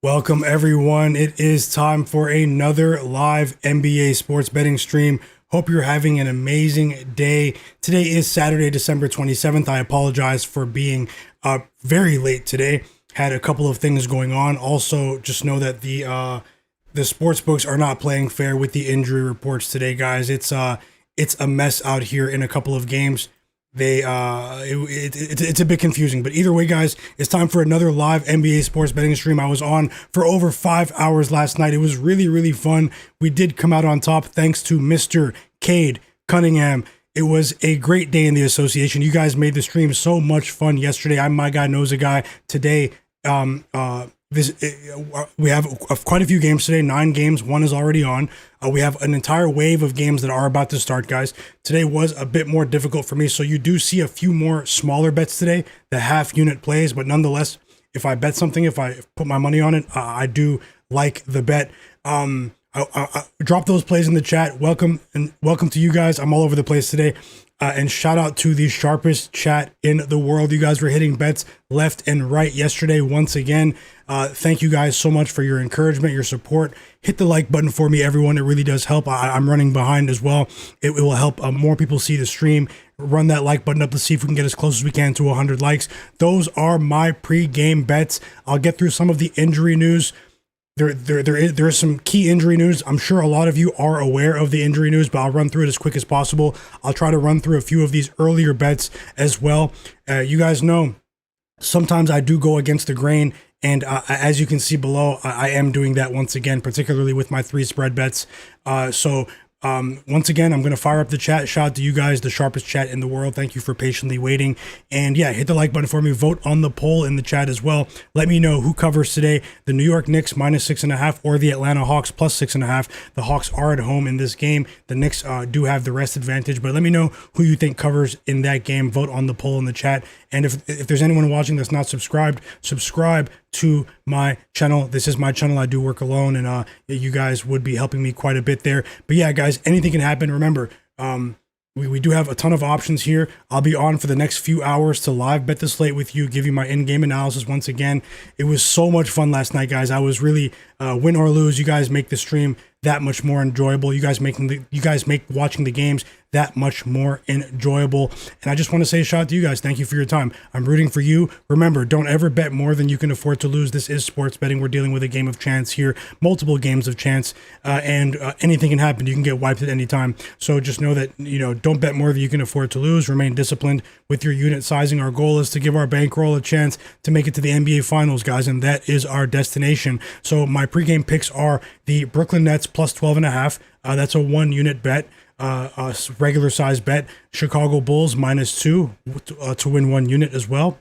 Welcome, everyone. It is time for another live NBA sports betting stream. Hope you're having an amazing day. Today is Saturday, December 27th. I apologize for being very late today. Had a couple of things going on. Also, just know that the sports books are not playing fair with the injury reports today, guys. It's a mess out here in a couple of games. It's a bit confusing, but either way, guys, it's time for another live NBA sports betting stream. I was on for over 5 hours last night. It was really fun. We did come out on top thanks to Mr. Cade Cunningham. It was a great day in the association. You guys made the stream so much fun yesterday. I'm Myguyknowsaguy. Today, we have quite a few games today. 9 games. One is already on. We have an entire wave of games that are about to start, guys. Today was a bit more difficult for me, so you do see a few more smaller bets today, the half unit plays, but nonetheless, if I bet something, if I put my money on it, I do like the bet. I drop those plays in the chat. Welcome to you guys. I'm all over the place today. And shout out to the sharpest chat in the world. You guys were hitting bets left and right yesterday once again. Thank you guys so much for your encouragement, your support. Hit the like button for me, everyone. It really does help. I'm running behind as well. It will help more people see the stream. Run that like button up to see if we can get as close as we can to 100 likes. Those are my pre-game bets. I'll get through some of the injury news. There is some key injury news. I'm sure a lot of you are aware of the injury news, but I'll run through it as quick as possible. I'll try to run through a few of these earlier bets as well. You guys know sometimes I do go against the grain, and as you can see below, I am doing that once again, particularly with my 3 spread bets. Once again, I'm going to fire up the chat. Shout out to you guys, the sharpest chat in the world. Thank you for patiently waiting. And yeah, hit the like button for me. Vote on the poll in the chat as well. Let me know who covers today. The New York Knicks -6.5 or the Atlanta Hawks +6.5. The Hawks are at home in this game. The Knicks do have the rest advantage, but let me know who you think covers in that game. Vote on the poll in the chat. And if there's anyone watching that's not subscribed, subscribe to my channel. This is my channel. I do work alone, and you guys would be helping me quite a bit there. But yeah, guys, anything can happen. Remember, we do have a ton of options here. I'll be on for the next few hours to live bet the slate with you, give you my in-game analysis once again. It was so much fun last night, guys. I was really, win or lose, you guys make the stream that much more enjoyable. You guys make watching the games that much more enjoyable. And I just want to say a shout out to you guys. Thank you for your time. I'm rooting for you. Remember, don't ever bet more than you can afford to lose. This is sports betting. We're dealing with a game of chance here, multiple games of chance, and anything can happen. You can get wiped at any time. So just know that, don't bet more than you can afford to lose. Remain disciplined with your unit sizing. Our goal is to give our bankroll a chance to make it to the NBA Finals, guys, and that is our destination. So my pregame picks are the Brooklyn Nets +12.5. That's a 1 unit bet. A regular size bet. Chicago Bulls -2 to win 1 unit as well,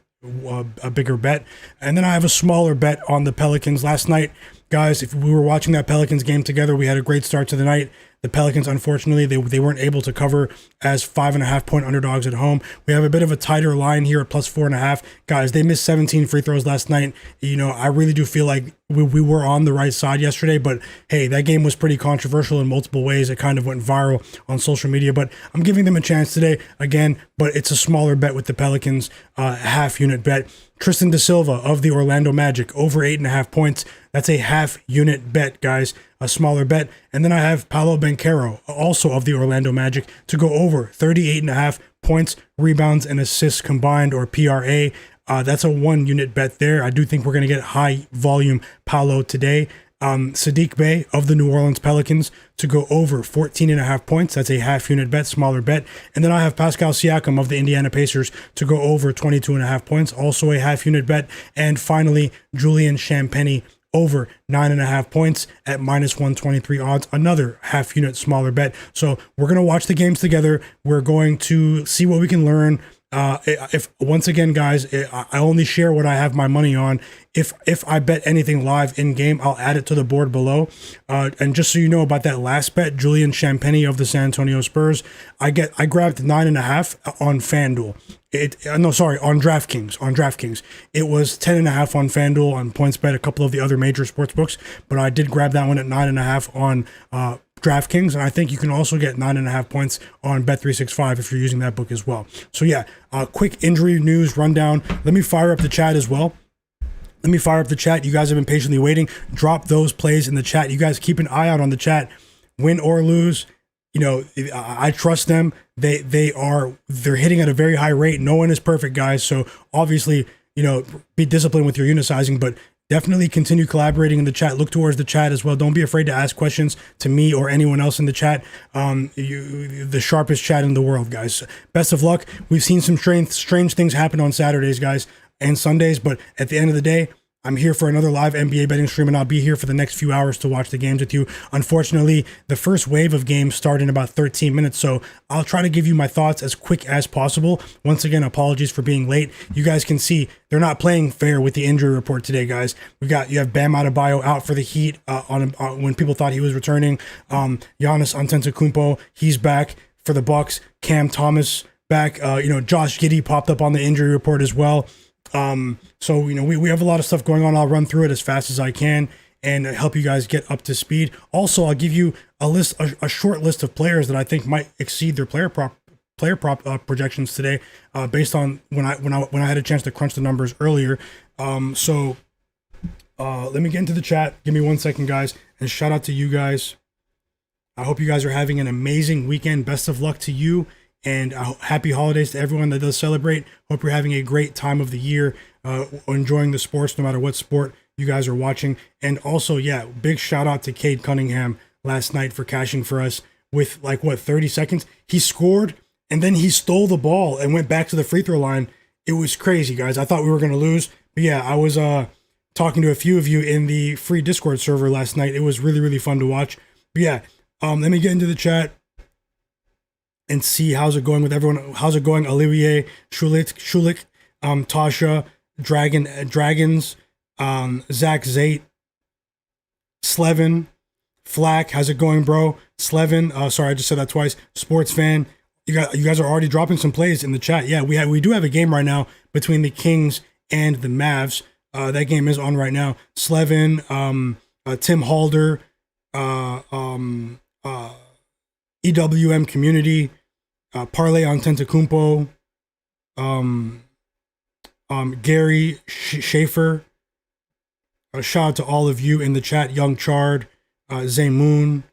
a bigger bet. And then I have a smaller bet on the Pelicans. Last night, guys, if we were watching that Pelicans game together, we had a great start to the night. The Pelicans, unfortunately, they weren't able to cover as 5.5 point underdogs at home. We have a bit of a tighter line here at +4.5. Guys, they missed 17 free throws last night. I really do feel like we were on the right side yesterday, but hey, that game was pretty controversial in multiple ways. It kind of went viral on social media, but I'm giving them a chance today again, but it's a smaller bet with the Pelicans, half unit bet. Tristan da Silva of the Orlando Magic over 8.5 points. That's a half unit bet, guys, a smaller bet. And then I have Paolo Banchero, also of the Orlando Magic, to go over 38.5 points, rebounds, and assists combined, or PRA. That's a 1 unit bet there. I do think we're going to get high volume Paolo today. Saddiq Bey of the New Orleans Pelicans to go over 14.5 points. That's a half unit bet, smaller bet. And then I have Pascal Siakam of the Indiana Pacers to go over 22.5 points, also a half unit bet. And finally, Julian Champagnie over 9.5 points at -123 odds, another half unit smaller bet. So we're going to watch the games together. We're going to see what we can learn. If once again, guys, I only share what I have my money on. If I bet anything live in game, I'll add it to the board below. And just so you know about that last bet, Julian Champagnie of the San Antonio Spurs, I grabbed 9.5 on FanDuel. On DraftKings. It was 10.5 on FanDuel, on PointsBet, a couple of the other major sports books, but I did grab that one at 9.5 on DraftKings, and I think you can also get 9.5 points on Bet365 if you're using that book as well. So yeah, quick injury news rundown. Let me fire up the chat as well. Let me fire up the chat. You guys have been patiently waiting. Drop those plays in the chat. You guys keep an eye out on the chat. Win or lose, I trust them. They're hitting at a very high rate. No one is perfect, guys. So obviously, be disciplined with your unisizing, but definitely continue collaborating in the chat. Look towards the chat as well. Don't be afraid to ask questions to me or anyone else in the chat. The sharpest chat in the world, guys. Best of luck. We've seen some strange things happen on Saturdays, guys, and Sundays, but at the end of the day, I'm here for another live NBA betting stream, and I'll be here for the next few hours to watch the games with you. Unfortunately, the first wave of games start in about 13 minutes, so I'll try to give you my thoughts as quick as possible. Once again, apologies for being late. You guys can see they're not playing fair with the injury report today, guys. You have Bam Adebayo out for the Heat when people thought he was returning. Giannis Antetokounmpo, he's back for the Bucks. Cam Thomas back. Josh Giddey popped up on the injury report as well. So we have a lot of stuff going on. I'll run through it as fast as I can and help you guys get up to speed. Also, I'll give you a short list of players that I think might exceed their player prop projections today, based on when I had a chance to crunch the numbers earlier. Let me get into the chat. Give me 1 second, guys, and shout out to you guys. I hope you guys are having an amazing weekend. Best of luck to you. And happy holidays to everyone that does celebrate. Hope you're having a great time of the year, enjoying the sports, no matter what sport you guys are watching. And also, big shout out to Cade Cunningham last night for cashing for us with 30 seconds. He scored, and then he stole the ball and went back to the free throw line. It was crazy, guys. I thought we were going to lose. But I was talking to a few of you in the free Discord server last night. It was really, really fun to watch. But let me get into the chat and see how's it going with everyone. How's it going? Olivier, Shulik, Tasha, Dragons, Zach Zate, Slevin, Flagg. How's it going, bro? Slevin, sorry, I just said that twice. Sports fan. You guys are already dropping some plays in the chat. Yeah, we do have a game right now between the Kings and the Mavs. That game is on right now. Slevin, Tim Halder, EWM Community, Parlay on Antetokounmpo, Gary Schaefer. Shout out to all of you in the chat. Young Chard, Zaymoon,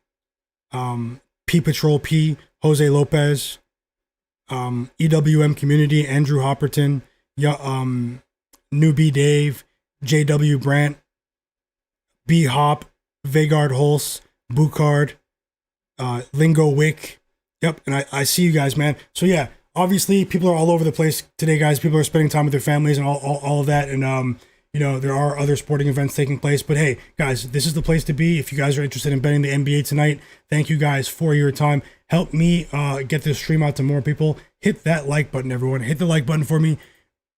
P Patrol P, Jose Lopez, EWM Community, Andrew Hopperton, Newbie Dave, JW Brandt, B Hop, Vegard Holz, Bukard, Lingo Wick. Yep, and I see you guys, man. So obviously people are all over the place today, guys. People are spending time with their families and all of that, and there are other sporting events taking place. But hey, guys, this is the place to be if you guys are interested in betting the NBA tonight. Thank you guys for your time. Help me get this stream out to more people. Hit that like button, everyone. Hit the like button for me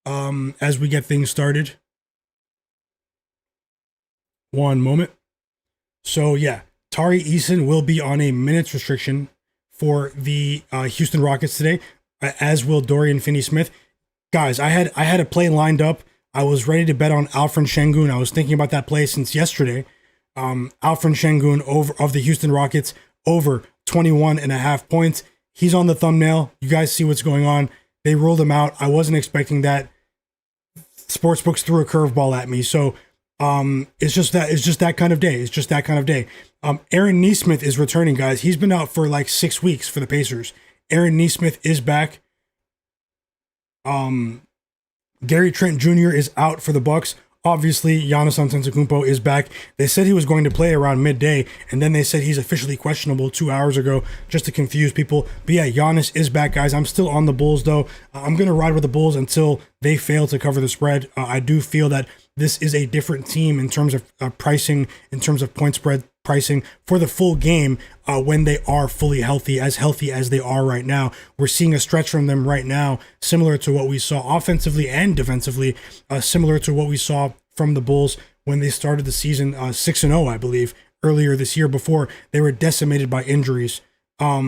as we get things started. One moment. So Tari Eason will be on a minutes restriction for the Houston Rockets today, as will Dorian Finney-Smith. Guys, I had a play lined up. I was ready to bet on Alperen Sengun. I was thinking about that play since yesterday. Alperen Sengun of the Houston Rockets over 21.5 points. He's on the thumbnail. You guys see what's going on. They ruled him out. I wasn't expecting that. Sportsbooks threw a curveball at me. So it's just that kind of day. It's just that kind of day. Aaron Nesmith is returning, guys. He's been out for 6 weeks for the Pacers. Aaron Nesmith is back. Gary Trent Jr. is out for the Bucks. Obviously, Giannis Antetokounmpo is back. They said he was going to play around midday, and then they said he's officially questionable 2 hours ago, just to confuse people. But Giannis is back, guys. I'm still on the Bulls, though. I'm going to ride with the Bulls until they fail to cover the spread. I do feel that this is a different team in terms of pricing, in terms of point spread pricing for the full game when they are fully healthy as they are right now. We're seeing a stretch from them right now, similar to what we saw offensively and defensively, similar to what we saw from the Bulls when they started the season 6-0, I believe, earlier this year before they were decimated by injuries. What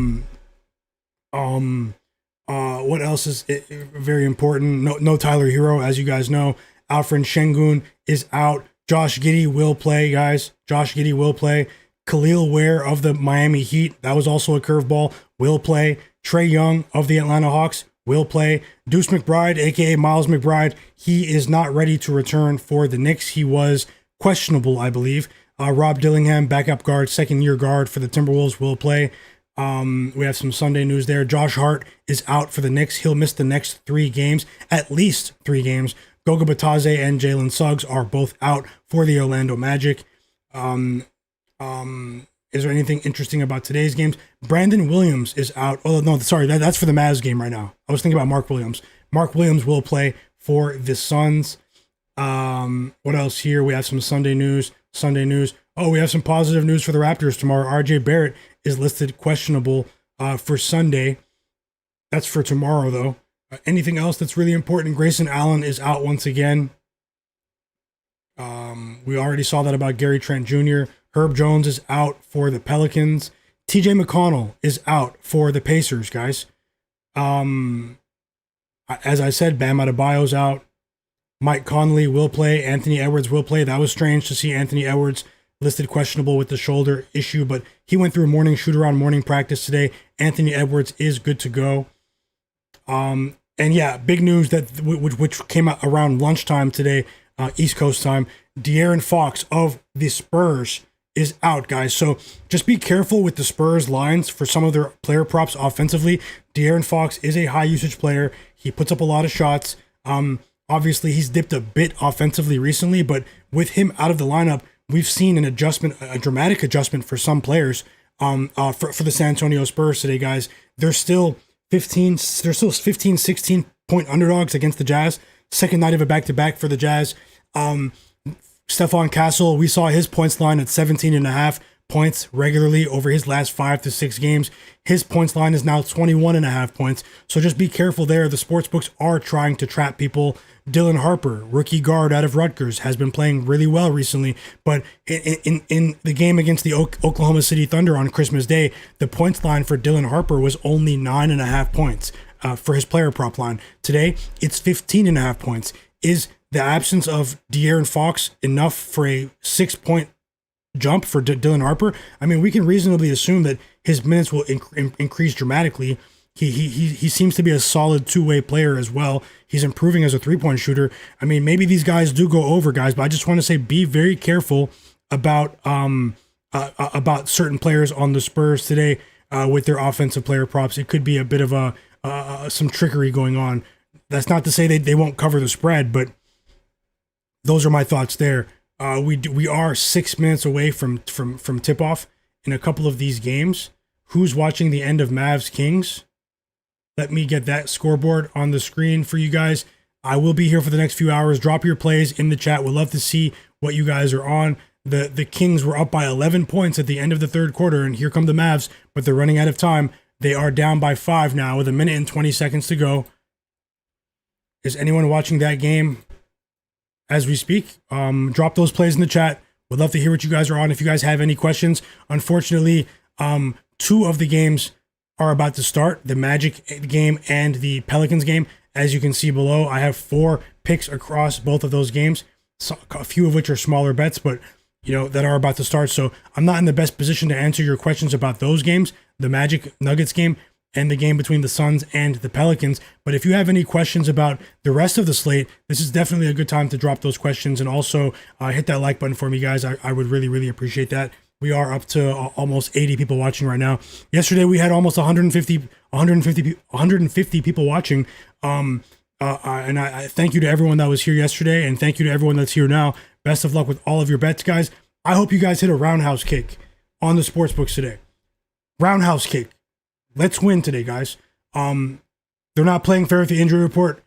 else is very important? No Tyler Hero, as you guys know. Alperen Sengun is out. Josh Giddey will play, guys. Josh Giddey will play. Khalil Ware of the Miami Heat, that was also a curveball, will play. Trae Young of the Atlanta Hawks will play. Deuce McBride, aka Miles McBride, he is not ready to return for the Knicks. He was questionable, I believe. Rob Dillingham, backup guard, second-year guard for the Timberwolves, will play. We have some Sunday news there. Josh Hart is out for the Knicks. He'll miss the next 3 games, at least 3 games. Goga Batadze and Jalen Suggs are both out for the Orlando Magic. Is there anything interesting about today's games? Brandon Williams is out. Oh, no, sorry, that's for the Mavs game right now. I was thinking about Mark Williams. Mark Williams will play for the Suns. What else here? We have some Sunday news. Oh, we have some positive news for the Raptors tomorrow. RJ Barrett is listed questionable for Sunday. That's for tomorrow, though. Anything else that's really important? Grayson Allen is out once again. We already saw that about Gary Trent Jr. Herb Jones is out for the Pelicans. TJ McConnell is out for the Pacers, guys. As I said, Bam Adebayo's out. Mike Conley will play. Anthony Edwards will play. That was strange to see Anthony Edwards listed questionable with the shoulder issue, but he went through a morning shoot-around morning practice today. Anthony Edwards is good to go. And yeah, big news that which came out around lunchtime today, East Coast time. De'Aaron Fox of the Spurs is out, guys. So just be careful with the Spurs lines for some of their player props offensively. De'Aaron Fox is a high usage player. He puts up a lot of shots. Obviously, he's dipped a bit offensively recently, but with him out of the lineup, we've seen an adjustment, a dramatic adjustment for some players. For the San Antonio Spurs today, guys, they're still 15, 16 point underdogs against the Jazz. Second night of a back-to-back for the Jazz. Stephon Castle, we saw his points line at 17.5 points regularly over his last 5 to 6 games. His points line is now 21.5 points. So just be careful there. The sportsbooks are trying to trap people. Dylan Harper, rookie guard out of Rutgers, has been playing really well recently. But in the game against the Oklahoma City Thunder on Christmas Day, the points line for Dylan Harper was only 9.5 points for his player prop line. Today, it's 15.5 points. Is the absence of De'Aaron Fox enough for a 6-point jump for Dylan Harper? I mean, we can reasonably assume that his minutes will increase dramatically. He seems to be a solid two-way player as well. He's improving as a three-point shooter. I mean, maybe these guys do go over, guys, but I just want to say be very careful about certain players on the Spurs today with their offensive player props. It could be a bit of some trickery going on. That's not to say they won't cover the spread, but those are my thoughts there. We are 6 minutes away from tip-off in a couple of these games. Who's watching the end of Mavs Kings? Let me get that scoreboard on the screen for you guys. I will be here for the next few hours. Drop your plays in the chat. We'd love to see what you guys are on. The Kings were up by 11 points at the end of the third quarter, and here come the Mavs, but they're running out of time. They are down by 5 now with 1 minute and 20 seconds to go. Is anyone watching that game as we speak? Drop those plays in the chat. Would love to hear what you guys are on. If you guys have any questions, unfortunately, 2 of the games are about to start, the Magic game and the Pelicans game. As you can see below, I have 4 picks across both of those games, so a few of which are smaller bets, but that are about to start. So I'm not in the best position to answer your questions about those games, the Magic Nuggets game and the game between the Suns and the Pelicans. But if you have any questions about the rest of the slate, this is definitely a good time to drop those questions, and also hit that like button for me, guys. I would really, really appreciate that. We are up to almost 80 people watching right now. Yesterday we had almost 150 people watching. And I thank you to everyone that was here yesterday, and thank you to everyone that's here now. Best of luck with all of your bets, guys. I hope you guys hit a roundhouse kick on the sportsbooks today. Roundhouse kick. Let's win today, guys. They're not playing fair with the injury report.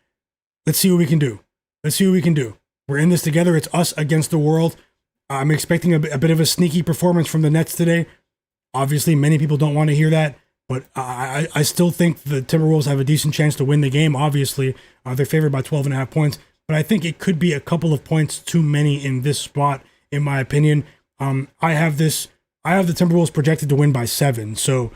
Let's see what we can do. We're in this together. It's us against the world. I'm expecting a bit of a sneaky performance from the Nets today. Obviously, many people don't want to hear that, but I still think the Timberwolves have a decent chance to win the game. Obviously, they're favored by 12.5 points, but I think it could be a couple of points too many in this spot, in my opinion. I have the Timberwolves projected to win by 7. So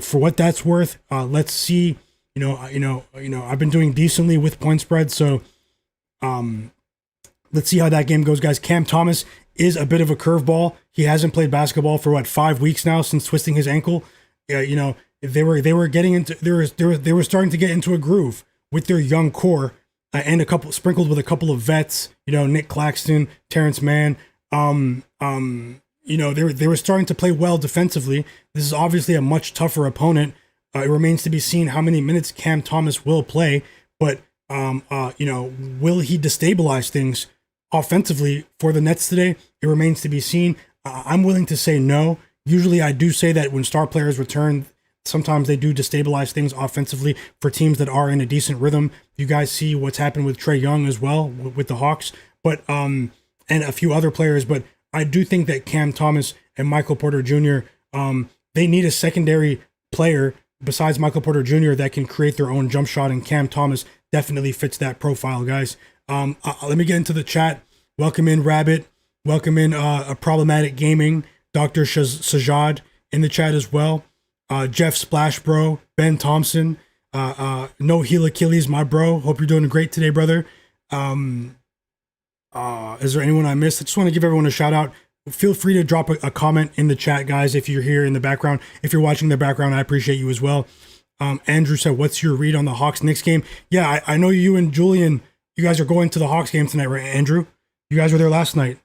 for what that's worth, let's see. I've been doing decently with point spread, so let's see how that game goes, guys. Cam Thomas is a bit of a curveball. He hasn't played basketball for 5 weeks now since twisting his ankle. they were getting into they were starting to get into a groove with their young core, and a couple sprinkled with a couple of vets, Nick Claxton, Terrence Mann. They were starting to play well defensively. This is obviously a much tougher opponent. It remains to be seen how many minutes Cam Thomas will play, but will he destabilize things offensively for the Nets today? It remains to be seen. I'm willing to say no. Usually I do say that when star players return, sometimes they do destabilize things offensively for teams that are in a decent rhythm. You guys see what's happened with Trae Young as well with the Hawks, but and a few other players. But I do think that Cam Thomas and Michael Porter Jr., they need a secondary player besides Michael Porter Jr. that can create their own jump shot, and Cam Thomas definitely fits that profile, guys. Let me get into the chat. Welcome in Rabbit. Welcome in a Problematic Gaming, Dr. Sajad in the chat as well. Jeff Splash Bro, Ben Thompson, No Heel Achilles, my bro. Hope you're doing great today, brother. Is there anyone I missed? I just want to give everyone a shout out. Feel free to drop a comment in the chat, guys, if you're here in the background. If you're watching the background, I appreciate you as well. Andrew said, what's your read on the Hawks-Knicks game? Yeah, I know you and Julian, you guys are going to the Hawks game tonight, right, Andrew? You guys were there last night.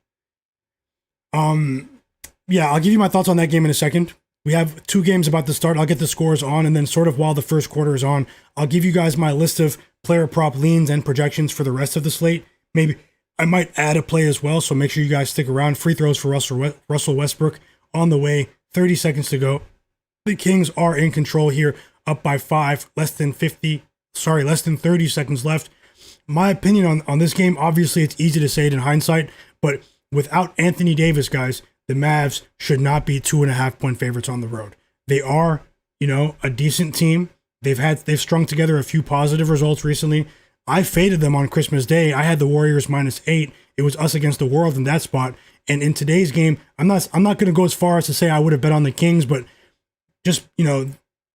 Yeah, I'll give you my thoughts on that game in a second. We have 2 games about to start. I'll get the scores on, and then sort of while the first quarter is on, I'll give you guys my list of player prop leans and projections for the rest of the slate. Maybe I might add a play as well, so make sure you guys stick around. Free throws for Russell Westbrook on the way. 30 seconds to go. The Kings are in control here, up by 5, less than 30 seconds left. My opinion on this game, obviously it's easy to say it in hindsight, but without Anthony Davis, guys, the Mavs should not be 2.5-point favorites on the road. They are, a decent team. They've strung together a few positive results recently. I faded them on Christmas Day. I had the Warriors -8. It was us against the world in that spot. And in today's game, I'm not going to go as far as to say I would have bet on the Kings, but just,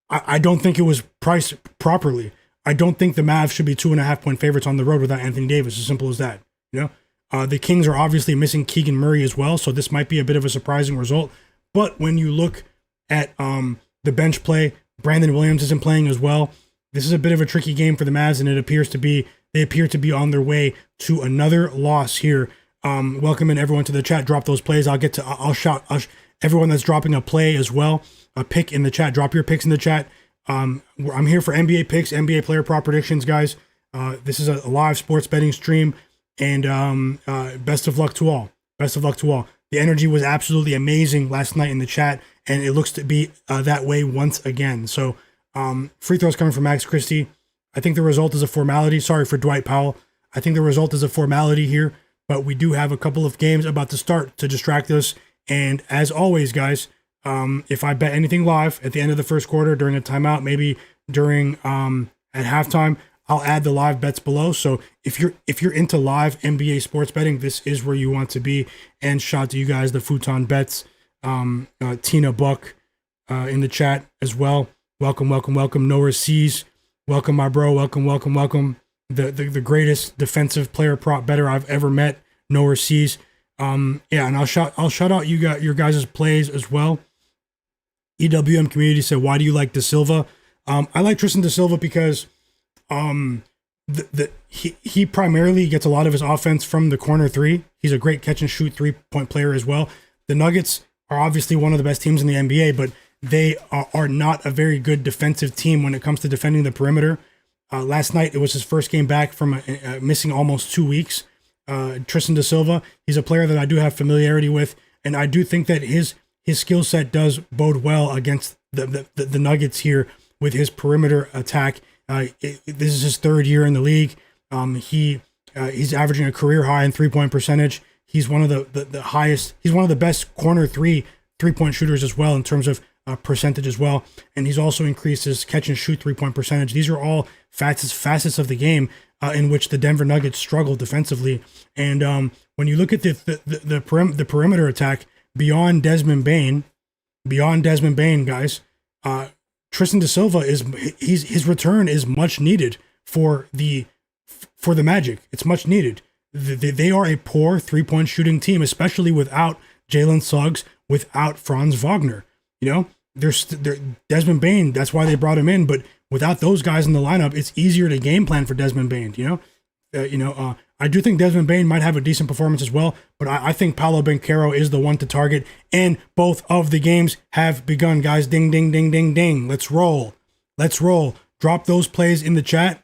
I don't think it was priced properly. I don't think the Mavs should be 2.5-point favorites on the road without Anthony Davis. As simple as that. The Kings are obviously missing Keegan Murray as well, so this might be a bit of a surprising result. But when you look at the bench play, Brandon Williams isn't playing as well. This is a bit of a tricky game for the Mavs, and they appear to be on their way to another loss here. Welcome in everyone to the chat. Drop those plays. I'll shout everyone that's dropping a play as well. A pick in the chat. Drop your picks in the chat. I'm here for NBA picks, NBA player prop predictions, guys. This is a live sports betting stream, and best of luck to all. Best of luck to all. The energy was absolutely amazing last night in the chat, and it looks to be that way once again. So free throws coming from Max Christie. I think the result is a formality. Sorry for Dwight Powell. I think the result is a formality here, but we do have a couple of games about to start to distract us. And as always, guys, if I bet anything live at the end of the first quarter, during a timeout, maybe during at halftime, I'll add the live bets below. So if you're into live NBA sports betting, this is where you want to be. And shout out to you guys, the Futon Bets, Tina Buck in the chat as well. Welcome. Noah Seas. Welcome, my bro. Welcome. The greatest defensive player prop better I've ever met. Noah Seas. And I'll shout out your guys' plays as well. EWM community said, why do you like Da Silva? I like Tristan Da Silva because he primarily gets a lot of his offense from the corner 3. He's a great catch and shoot 3-point player as well. The Nuggets are obviously one of the best teams in the NBA, but they are not a very good defensive team when it comes to defending the perimeter. Last night, it was his first game back from missing almost 2 weeks. Tristan Da Silva, he's a player that I do have familiarity with, and I do think that his skill set does bode well against the Nuggets here with his perimeter attack. This is his 3rd year in the league. He's averaging a career high in 3-point percentage. He's one of the highest. He's one of the best corner 3-point shooters as well in terms of percentage as well. And he's also increased his catch and shoot 3-point percentage. These are all facets of the game in which the Denver Nuggets struggle defensively. And when you look at the perimeter attack beyond Desmond Bane, guys, Tristan Da Silva his return is much needed for the Magic. It's much needed. They are a poor 3-point shooting team, especially without Jalen Suggs, without Franz Wagner. Desmond Bane. That's why they brought him in. But without those guys in the lineup, it's easier to game plan for Desmond Bane. I do think Desmond Bane might have a decent performance as well, but I think Paolo Banchero is the one to target. And both of the games have begun, guys. Ding, ding, ding, ding, ding. Let's roll. Let's roll. Drop those plays in the chat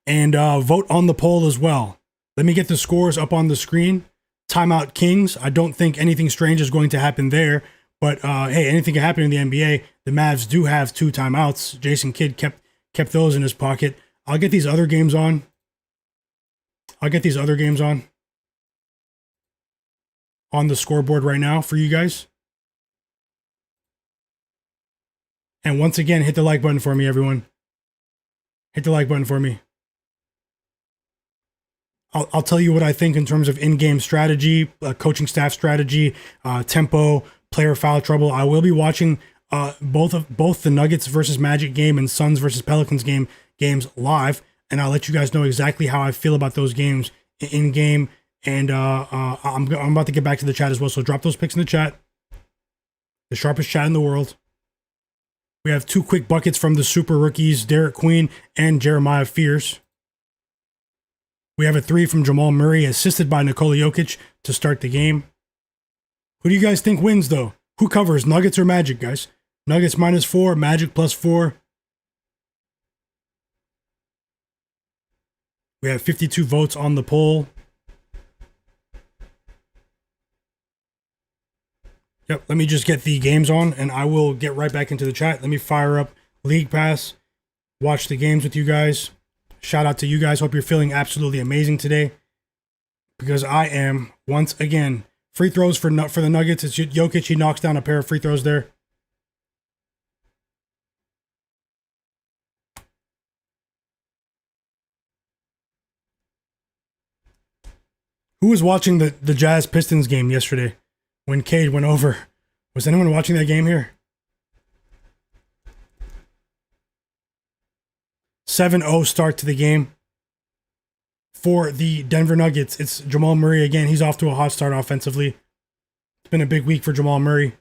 and vote on the poll as well. Let me get the scores up on the screen. Timeout Kings. I don't think anything strange is going to happen there, but hey, anything can happen in the NBA. The Mavs do have 2 timeouts. Jason Kidd kept those in his pocket. I'll get these other games on. On the scoreboard right now for you guys. And once again, hit the like button for me, everyone. Hit the like button for me. I'll tell you what I think in terms of in-game strategy, coaching staff strategy, tempo, player foul trouble. I will be watching both the Nuggets versus Magic game and Suns versus Pelicans games live, and I'll let you guys know exactly how I feel about those games in game. And I'm about to get back to the chat as well, so drop those picks in the chat. The sharpest chat in the world. We have 2 quick buckets from the super rookies, Derek Queen and Jeremiah Fears. We have a 3 from Jamal Murray, assisted by Nikola Jokic to start the game. Who do you guys think wins, though? Who covers, Nuggets or Magic, guys? Nuggets -4, Magic +4. We have 52 votes on the poll. Yep, let me just get the games on, and I will get right back into the chat. Let me fire up League Pass, watch the games with you guys. Shout out to you guys. Hope you're feeling absolutely amazing today, because I am, once again. Free throws for the Nuggets. It's Jokic. He knocks down a pair of free throws there. Who was watching the Jazz Pistons game yesterday when Cade went over? Was anyone watching that game here? 7-0 start to the game for the Denver Nuggets. It's Jamal Murray again. He's off to a hot start offensively. It's been a big week for Jamal Murray.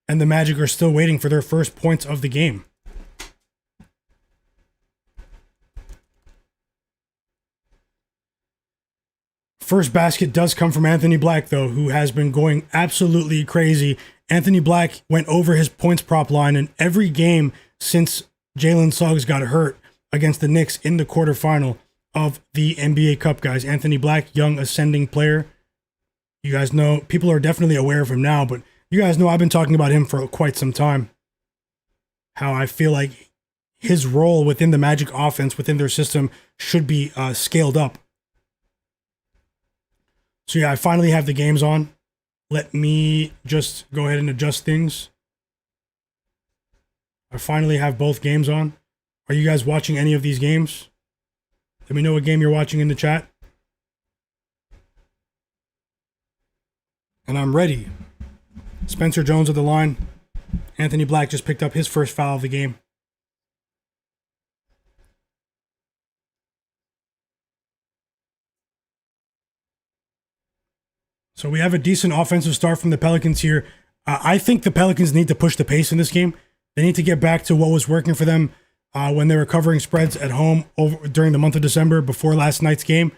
And the Magic are still waiting for their first points of the game. First basket does come from Anthony Black, though, who has been going absolutely crazy. Anthony Black went over his points prop line in every game since Jalen Suggs got hurt against the Knicks in the quarterfinal of the NBA Cup, guys. Anthony Black, young ascending player. You guys know, people are definitely aware of him now, but you guys know I've been talking about him for quite some time. How I feel like his role within the Magic offense, within their system, should be scaled up. So yeah, I finally have the games on. Let me just go ahead and adjust things. I finally have both games on. Are you guys watching any of these games? Let me know what game you're watching in the chat. And I'm ready. Spencer Jones at the line. Anthony Black just picked up his first foul of the game. So we have a decent offensive start from the Pelicans here. I think the Pelicans need to push the pace in this game. They need to get back to what was working for them when they were covering spreads at home during the month of December before last night's game,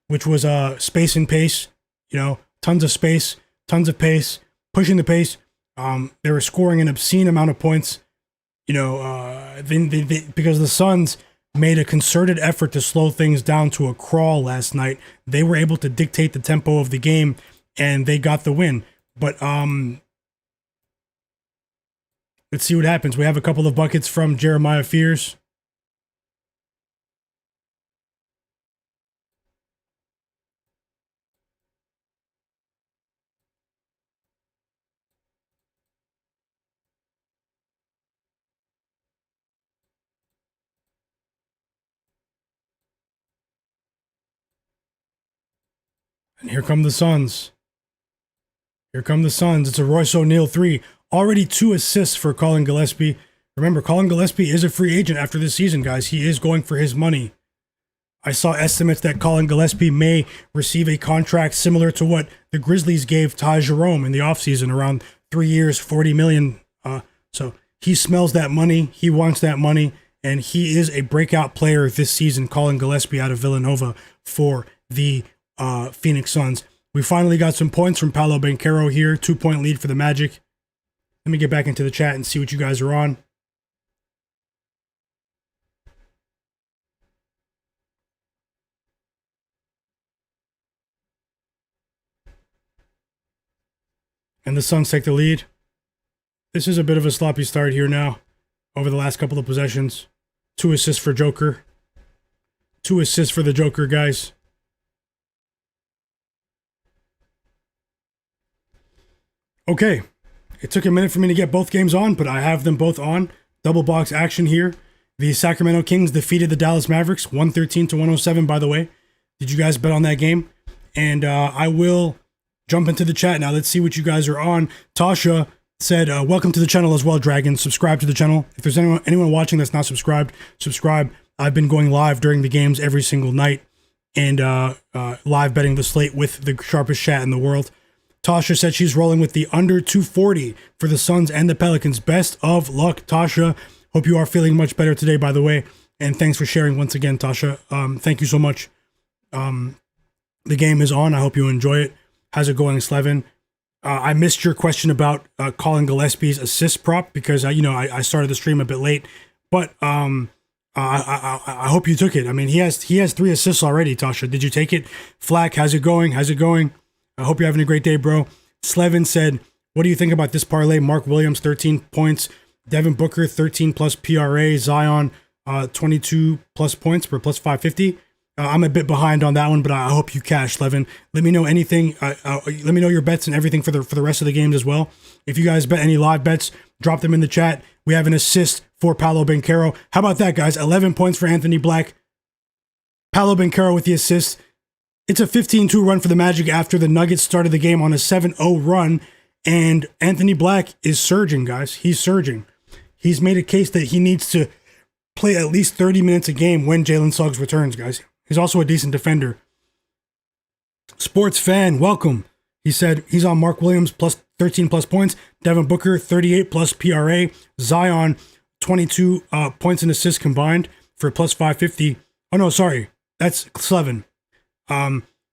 which was space and pace. You know, tons of space, tons of pace, pushing the pace. They were scoring an obscene amount of points. You know, because the Suns made a concerted effort to slow things down to a crawl last night. They were able to dictate the tempo of the game, and they got the win. But let's see what happens. We have a couple of buckets from Jeremiah Fears. And here come the Suns. Here come the Suns. It's a Royce O'Neal 3. Already 2 assists for Colin Gillespie. Remember, Colin Gillespie is a free agent after this season, guys. He is going for his money. I saw estimates that Colin Gillespie may receive a contract similar to what the Grizzlies gave Ty Jerome in the offseason, around 3 years, 40 million. So he smells that money. He wants that money. And he is a breakout player this season, Colin Gillespie out of Villanova for the Phoenix Suns. We finally got some points from Paolo Banchero here. 2-point lead for the Magic. Let me get back into the chat and see what you guys are on. And the Suns take the lead. This is a bit of a sloppy start here now over the last couple of possessions. 2 assists for Joker. 2 assists for the Joker, guys. Okay. It took a minute for me to get both games on, but I have them both on. Double box action here. The Sacramento Kings defeated the Dallas Mavericks, 113-107, by the way. Did you guys bet on that game? And I will jump into the chat now. Let's see what you guys are on. Tasha said, welcome to the channel as well, Dragon. Subscribe to the channel. If there's anyone watching that's not subscribed, subscribe. I've been going live during the games every single night and live betting the slate with the sharpest chat in the world. Tasha said she's rolling with the under 240 for the Suns and the Pelicans. Best of luck, Tasha. Hope you are feeling much better today, by the way. And thanks for sharing once again, Tasha. Thank you so much. The game is on. I hope you enjoy it. How's it going, Slevin? I missed your question about Colin Gillespie's assist prop because I started the stream a bit late, but I hope you took it. I mean, he has 3 assists already. Tasha, did you take it? Flagg, how's it going? How's it going? I hope you're having a great day, bro. Slevin said, "What do you think about this parlay? Mark Williams 13 points, Devin Booker 13 plus PRA, Zion 22 plus points for plus 550." I'm a bit behind on that one, but I hope you cash, Levin. Let me know anything. Let me know your bets and everything for the rest of the games as well. If you guys bet any live bets, drop them in the chat. We have an assist for Paolo Banchero. How about that, guys? 11 points for Anthony Black. Paolo Banchero with the assist. It's a 15-2 run for the Magic after the Nuggets started the game on a 7-0 run, and Anthony Black is surging, guys. He's surging. He's made a case that he needs to play at least 30 minutes a game when Jalen Suggs returns, guys. He's also a decent defender. Sports fan, welcome. He said he's on Mark Williams plus 13 plus points. Devin Booker 38 plus PRA. Zion 22 points and assists combined for plus 550. Oh no, sorry, that's Slevin.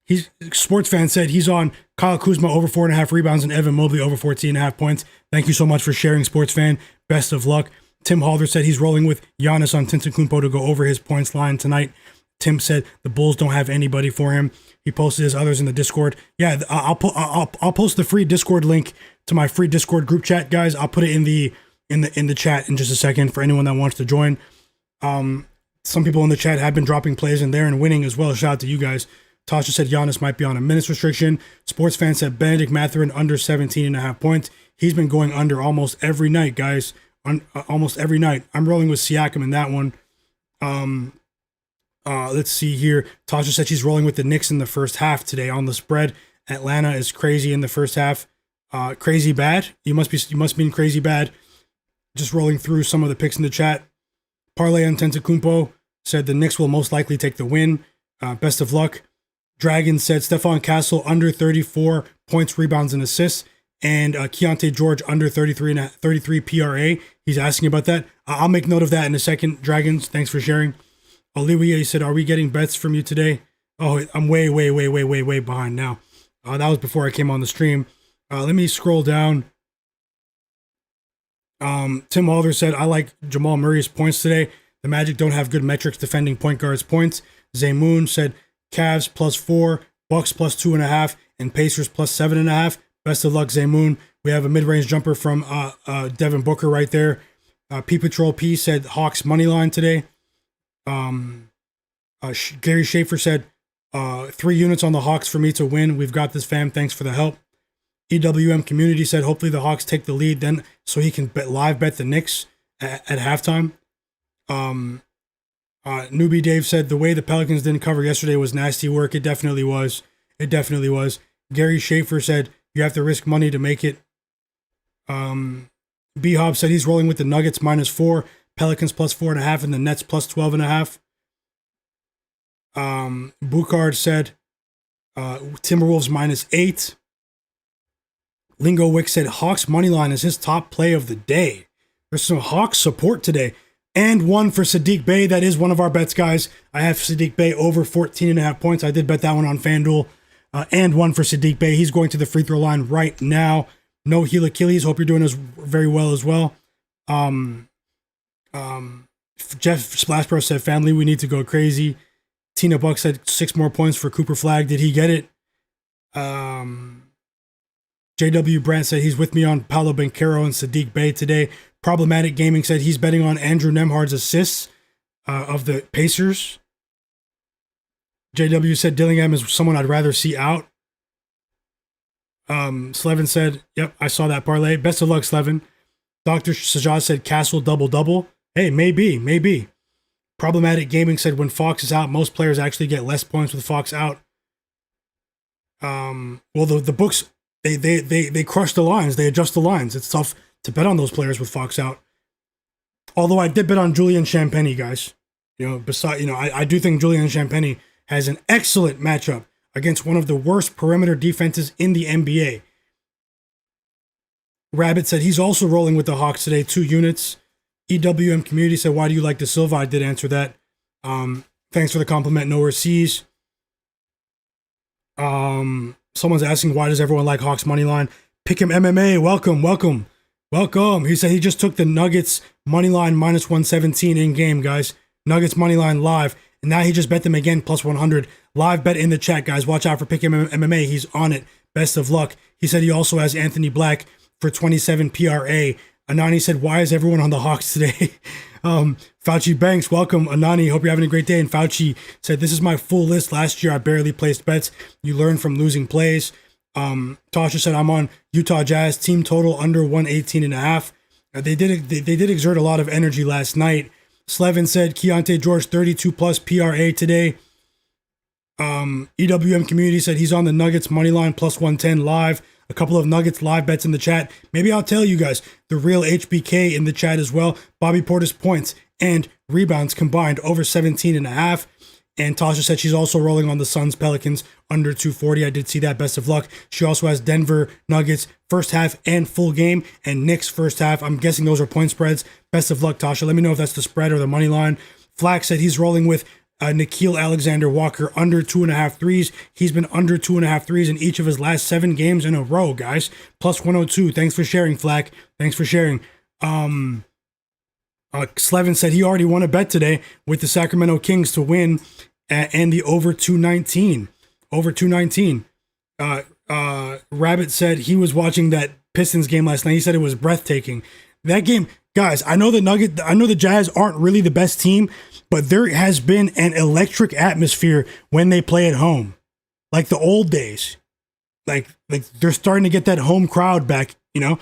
He's sports fan said he's on Kyle Kuzma over 4.5 rebounds and Evan Mobley over 14.5 points. Thank you so much for sharing, sports fan. Best of luck. Tim Halder said he's rolling with Giannis Antetokounmpo to go over his points line tonight. Tim said the Bulls don't have anybody for him. He posted his others in the Discord. Yeah, I'll post the free Discord link to my free Discord group chat, guys. I'll put it in the chat in just a second for anyone that wants to join. Some people in the chat have been dropping plays in there and winning as well. Shout out to you guys. Tasha said Giannis might be on a minutes restriction. Sports fan said Benedict Mathurin under 17.5 points. He's been going under almost every night, guys. Almost every night. I'm rolling with Siakam in that one. Let's see here. Tasha said she's rolling with the Knicks in the first half today on the spread. Atlanta is crazy in the first half. Crazy bad. You must mean crazy bad. Just rolling through some of the picks in the chat. Parlay Antetokounmpo said the Knicks will most likely take the win. Best of luck. Dragon said Stephon Castle under 34 points, rebounds, and assists. And Keontae George under 33 PRA. He's asking about that. I'll make note of that in a second. Dragons, thanks for sharing. Olivia said, are we getting bets from you today? Oh, I'm way behind now. That was before I came on the stream. Let me scroll down. Tim Halder said, I like Jamal Murray's points today. The Magic don't have good metrics defending point guards' points. Zaymoon said, Cavs plus 4, Bucks plus 2.5, and Pacers plus 7.5. Best of luck, Zaymoon. We have a mid-range jumper from Devin Booker right there. P Patrol P said Hawks money line today. Gary Schaefer said 3 units on the Hawks for me to win. We've got this, fam. Thanks for the help. EWM Community said hopefully the Hawks take the lead then so he can live bet the Knicks at halftime. Newbie Dave said the way the Pelicans didn't cover yesterday was nasty work. It definitely was. Gary Schaefer said you have to risk money to make it. B-Hob said he's rolling with the Nuggets -4, Pelicans plus 4.5, and the Nets plus 12.5. Bukard said Timberwolves -8. Lingo Wick said Hawks moneyline is his top play of the day. There's some Hawks support today. And one for Saddiq Bey. That is one of our bets, guys. I have Saddiq Bey over 14.5 points. I did bet that one on FanDuel. And one for Saddiq Bey. He's going to the free throw line right now. No heel Achilles. Hope you're doing as very well as well. Jeff Splashbro said, family, we need to go crazy. Tina Buck said 6 more points for Cooper Flagg. Did he get it? JW Brandt said he's with me on Paolo Banchero and Saddiq Bey today. Problematic Gaming said he's betting on Andrew Nembhard's assists of the Pacers. JW said Dillingham is someone I'd rather see out. Slevin said, yep, I saw that parlay. Best of luck, Slevin. Dr. Sajaz said Castle double-double. Hey, maybe. Problematic Gaming said when Fox is out, most players actually get less points with Fox out. Well, the books, they crush the lines. They adjust the lines. It's tough to bet on those players with Fox out. Although I did bet on Julian Champagny, guys. I do think Julian Champagny has an excellent matchup against one of the worst perimeter defenses in the NBA. Rabbit said he's also rolling with the Hawks today, 2 units. EWM Community said, why do you like De Silva? I did answer that. Thanks for the compliment, Nowhere Seas. Someone's asking, why does everyone like Hawks moneyline? Pick him MMA. Welcome. He said he just took the Nuggets moneyline minus 117 in game, guys. Nuggets moneyline live. And now he just bet them again plus 100. Live bet in the chat, guys. Watch out for Pick him MMA. He's on it. Best of luck. He said he also has Anthony Black for 27 PRA. Anani said, why is everyone on the Hawks today? Fauci Banks, welcome. Anani, hope you're having a great day. And Fauci said, this is my full list. Last year, I barely placed bets. You learn from losing plays. Tasha said, I'm on Utah Jazz. Team total under 118.5. They did exert a lot of energy last night. Slevin said, Keontae George, 32 plus PRA today. EWM Community said he's on the Nuggets moneyline plus 110 live. A couple of Nuggets live bets in the chat. Maybe I'll tell you guys the real HBK in the chat as well. Bobby Portis points and rebounds combined over 17.5. And Tasha said she's also rolling on the Suns Pelicans under 240. I did see that. Best of luck. She also has Denver Nuggets first half and full game, and Knicks first half. I'm guessing those are point spreads. Best of luck, Tasha. Let me know if that's the spread or the money line. Flagg said he's rolling with Nickeil Alexander-Walker under 2.5 threes. He's been under 2.5 threes in each of his last 7 games in a row, guys. Plus 102. Thanks for sharing, Flagg. Thanks for sharing. Slevin said he already won a bet today with the Sacramento Kings to win and the over 219. Over 219. Rabbit said he was watching that Pistons game last night. He said it was breathtaking. That game, guys, I know the Jazz aren't really the best team, but there has been an electric atmosphere when they play at home. Like the old days. Like they're starting to get that home crowd back, you know?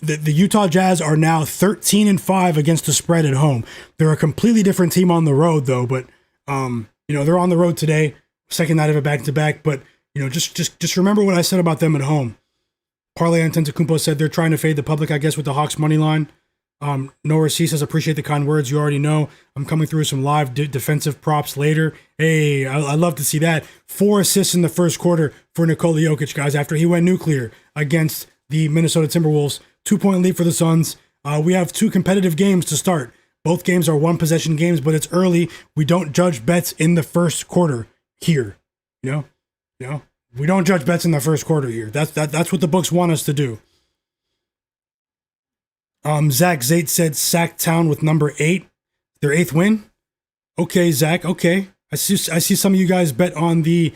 The Utah Jazz are now 13-5 against the spread at home. They're a completely different team on the road, though. But they're on the road today, second night of a back-to-back. But just remember what I said about them at home. Karl-Anthony Towns said they're trying to fade the public, I guess, with the Hawks money line. Nora C says, appreciate the kind words. You already know. I'm coming through some live defensive props later. Hey, I love to see that. 4 assists in the first quarter for Nikola Jokic, guys, after he went nuclear against the Minnesota Timberwolves. 2-point lead for the Suns. We have 2 competitive games to start. Both games are 1-possession games, but it's early. We don't judge bets in the first quarter here. You know, we don't judge bets in the first quarter here. That's what the books want us to do. Zach Zate said sack Town with number 8, their 8th win. Okay, Zach. Okay, I see some of you guys bet on the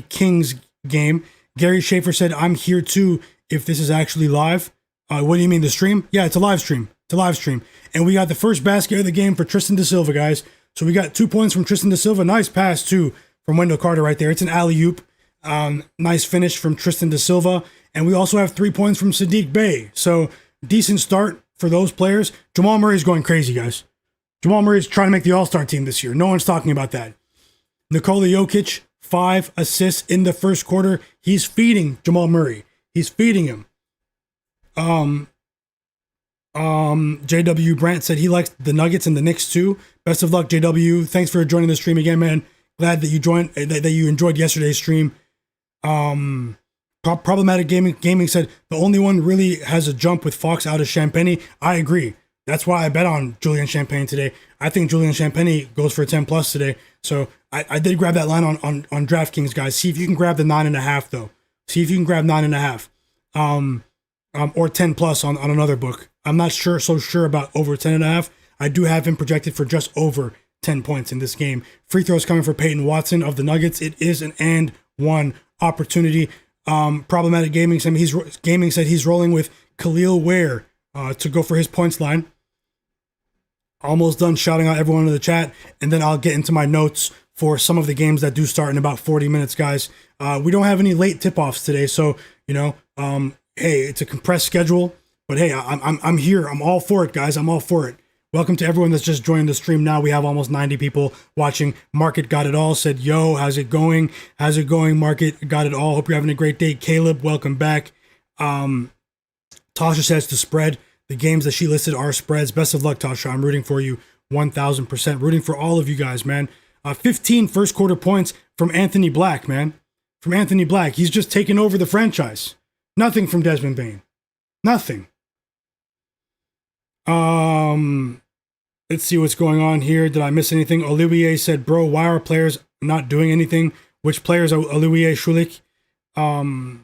Kings game. Gary Schaefer said, I'm here too if this is actually live. What do you mean, the stream? Yeah, it's a live stream. It's a live stream. And we got the first basket of the game for Tristan Da Silva, guys. So we got 2 points from Tristan Da Silva. Nice pass, too, from Wendell Carter right there. It's an alley-oop. Nice finish from Tristan Da Silva. And we also have 3 points from Saddiq Bey. So decent start for those players. Jamal Murray's going crazy, guys. Jamal Murray's trying to make the All-Star team this year. No one's talking about that. Nikola Jokic, 5 assists in the first quarter. He's feeding Jamal Murray. He's feeding him. JW Brandt said he likes the Nuggets and the Knicks too. Best of luck, JW. Thanks for joining the stream again, man. Glad that you joined, that you enjoyed yesterday's stream. Problematic Gaming said the only one really has a jump with Fox out of Champagne. I agree. That's why I bet on Julian Champagne today. I think Julian Champagne goes for 10 plus today. So I did grab that line on DraftKings, guys. See if you can grab the 9.5 though. See if you can grab 9.5. Or 10 plus on another book. I'm not so sure about over 10.5. I do have him projected for just over 10 points in this game. Free throws coming for Peyton Watson of the Nuggets. It is an and one opportunity. Problematic Gaming said he's rolling with Khalil Ware to go for his points line. Almost done shouting out everyone in the chat, and then I'll get into my notes for some of the games that do start in about 40 minutes, guys. We don't have any late tip-offs today, so hey, it's a compressed schedule, but hey, I'm here. I'm all for it, guys. I'm all for it. Welcome to everyone that's just joined the stream now. We have almost 90 people watching. Market Got It All said, yo, how's it going? How's it going, Market Got It All? Hope you're having a great day. Caleb, welcome back. Tasha says to spread. The games that she listed are spreads. Best of luck, Tasha. I'm rooting for you 1,000%. Rooting for all of you guys, man. 15 first quarter points from Anthony Black, man. From Anthony Black. He's just taken over the franchise. Nothing from Desmond Bane. Nothing. Let's see what's going on here. Did I miss anything? Olivier said, bro, why are players not doing anything? Which players are Olivier Schulich? Yeah,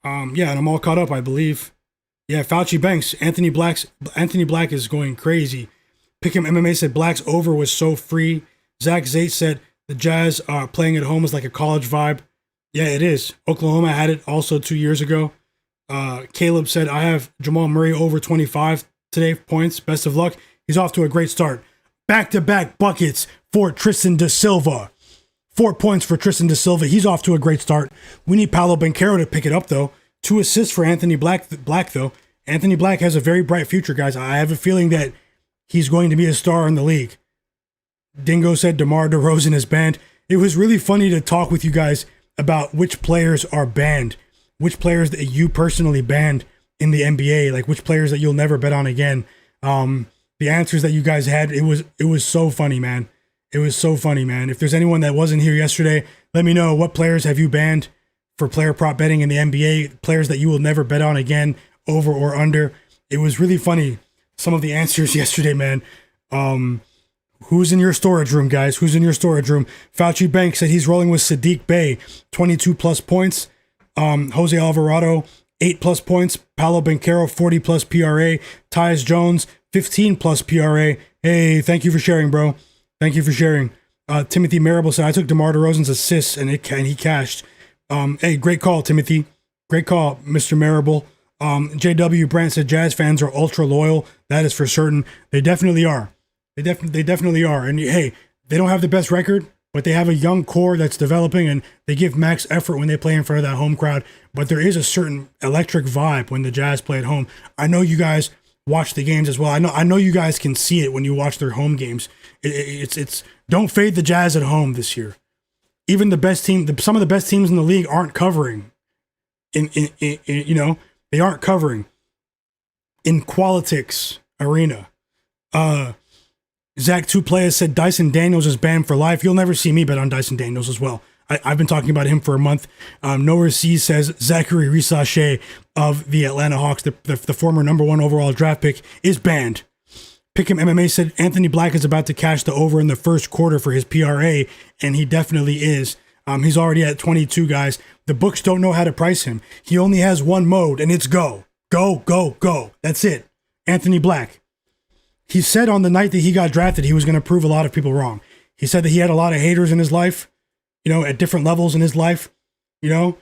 and I'm all caught up, I believe. Yeah, Fauci Banks. Anthony Black is going crazy. Pick'em MMA said Black's over was so free. Zach Zate said the Jazz playing at home is like a college vibe. Yeah, it is. Oklahoma had it also 2 years ago. Caleb said, I have Jamal Murray over 25 today points. Best of luck. He's off to a great start. Back-to-back buckets for Tristan da Silva. 4 points for Tristan da Silva. He's off to a great start. We need Paolo Banchero to pick it up, though. 2 assists for Anthony Black, though. Anthony Black has a very bright future, guys. I have a feeling that he's going to be a star in the league. Dingo said DeMar DeRozan is banned. It was really funny to talk with you guys about which players are banned, which players that you personally banned in the NBA, like which players that you'll never bet on again. The answers that you guys had, it was so funny, man. It was so funny, man. If there's anyone that wasn't here yesterday, let me know what players have you banned for player prop betting in the NBA, players that you will never bet on again, over or under. It was really funny, some of the answers yesterday, man. Who's in your storage room, guys? Who's in your storage room? Fauci Banks said he's rolling with Sadiq Bey, 22 plus points. Jose Alvarado, 8 plus points. Paolo Banchero, 40 plus PRA. Tyus Jones, 15 plus PRA. Hey, thank you for sharing, bro. Thank you for sharing. Timothy Marable said, I took DeMar DeRozan's assists and he cashed. Hey, great call, Timothy. Great call, Mr. Marable. JW Brandt said Jazz fans are ultra loyal. That is for certain. They definitely are. They definitely are. And hey, they don't have the best record, but they have a young core that's developing, and they give max effort when they play in front of that home crowd. But there is a certain electric vibe when the Jazz play at home. I know you guys watch the games as well. I know you guys can see it when you watch their home games. It's don't fade the Jazz at home this year. Even the best team, some of the best teams in the league aren't covering. They aren't covering in Qualitix Arena. Zach Two Players said Dyson Daniels is banned for life. You'll never see me bet on Dyson Daniels as well. I've been talking about him for a month. Noah C says Zachary Risache of the Atlanta Hawks, the former number 1 overall draft pick, is banned. Pick'em MMA said Anthony Black is about to cash the over in the first quarter for his PRA, and he definitely is. He's already at 22, guys. The books don't know how to price him. He only has one mode, and it's go. Go, go, go. That's it. Anthony Black. He said on the night that he got drafted, he was going to prove a lot of people wrong. He said that he had a lot of haters in his life, at different levels in his life, and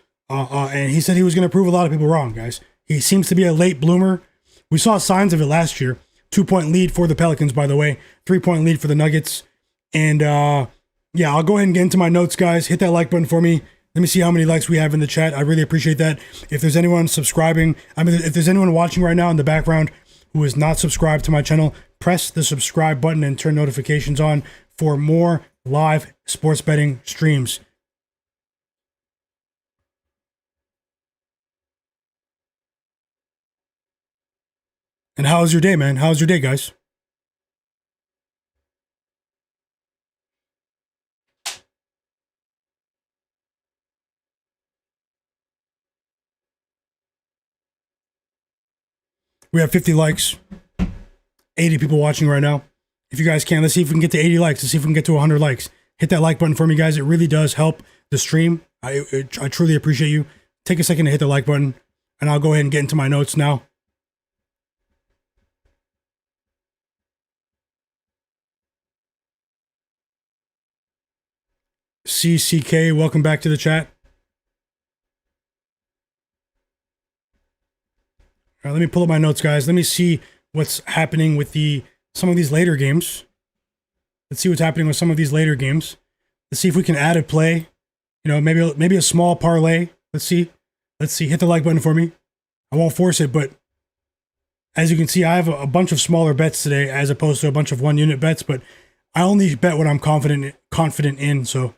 he said he was going to prove a lot of people wrong, guys. He seems to be a late bloomer. We saw signs of it last year. 2-point lead for the Pelicans, by the way. 3-point lead for the Nuggets. And, yeah, I'll go ahead and get into my notes, guys. Hit that like button for me. Let me see how many likes we have in the chat. I really appreciate that. If there's anyone subscribing, if there's anyone watching right now in the background who is not subscribed to my channel, press the subscribe button and turn notifications on for more live sports betting streams. And how's your day, man? How's your day, guys? We have 50 likes, 80 people watching right now. If you guys can, let's see if we can get to 80 likes. Let's see if we can get to 100 likes. Hit that like button for me, guys. It really does help the stream. I truly appreciate you. Take a second to hit the like button, and I'll go ahead and get into my notes now. CCK, welcome back to the chat. All right, let me pull up my notes, guys. Let me see what's happening with some of these later games. Let's see what's happening with some of these later games. Let's see if we can add a play. You know, maybe a small parlay. Let's see. Hit the like button for me. I won't force it, but as you can see, I have a bunch of smaller bets today as opposed to a bunch of 1-unit bets, but I only bet what I'm confident in, so.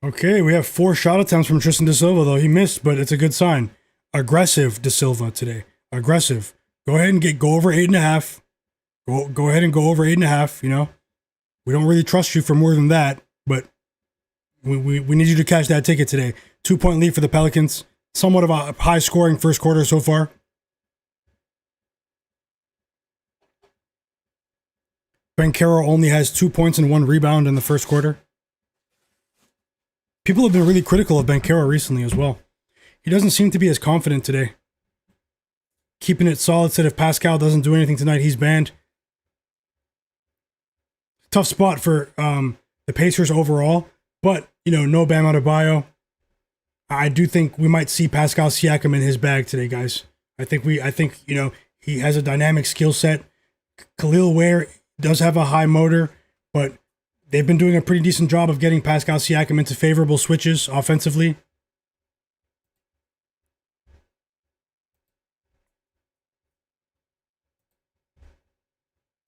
Okay, we have 4 shot attempts from Tristan Da Silva, though. He missed, but it's a good sign. Aggressive Da Silva today. Aggressive. Go ahead and go over 8.5. Go ahead and go over 8.5, you know. We don't really trust you for more than that, but we need you to cash that ticket today. 2-point lead for the Pelicans. Somewhat of a high-scoring first quarter so far. Banchero only has 2 points and 1 rebound in the first quarter. People have been really critical of Banchero recently as well. He doesn't seem to be as confident today. Keeping it solid, said if Pascal doesn't do anything tonight, he's banned. Tough spot for the Pacers overall, but, you know, no Bam Adebayo. I do think we might see Pascal Siakam in his bag today, guys. I think, you know, he has a dynamic skill set. Khalil Ware does have a high motor, but they've been doing a pretty decent job of getting Pascal Siakam into favorable switches offensively.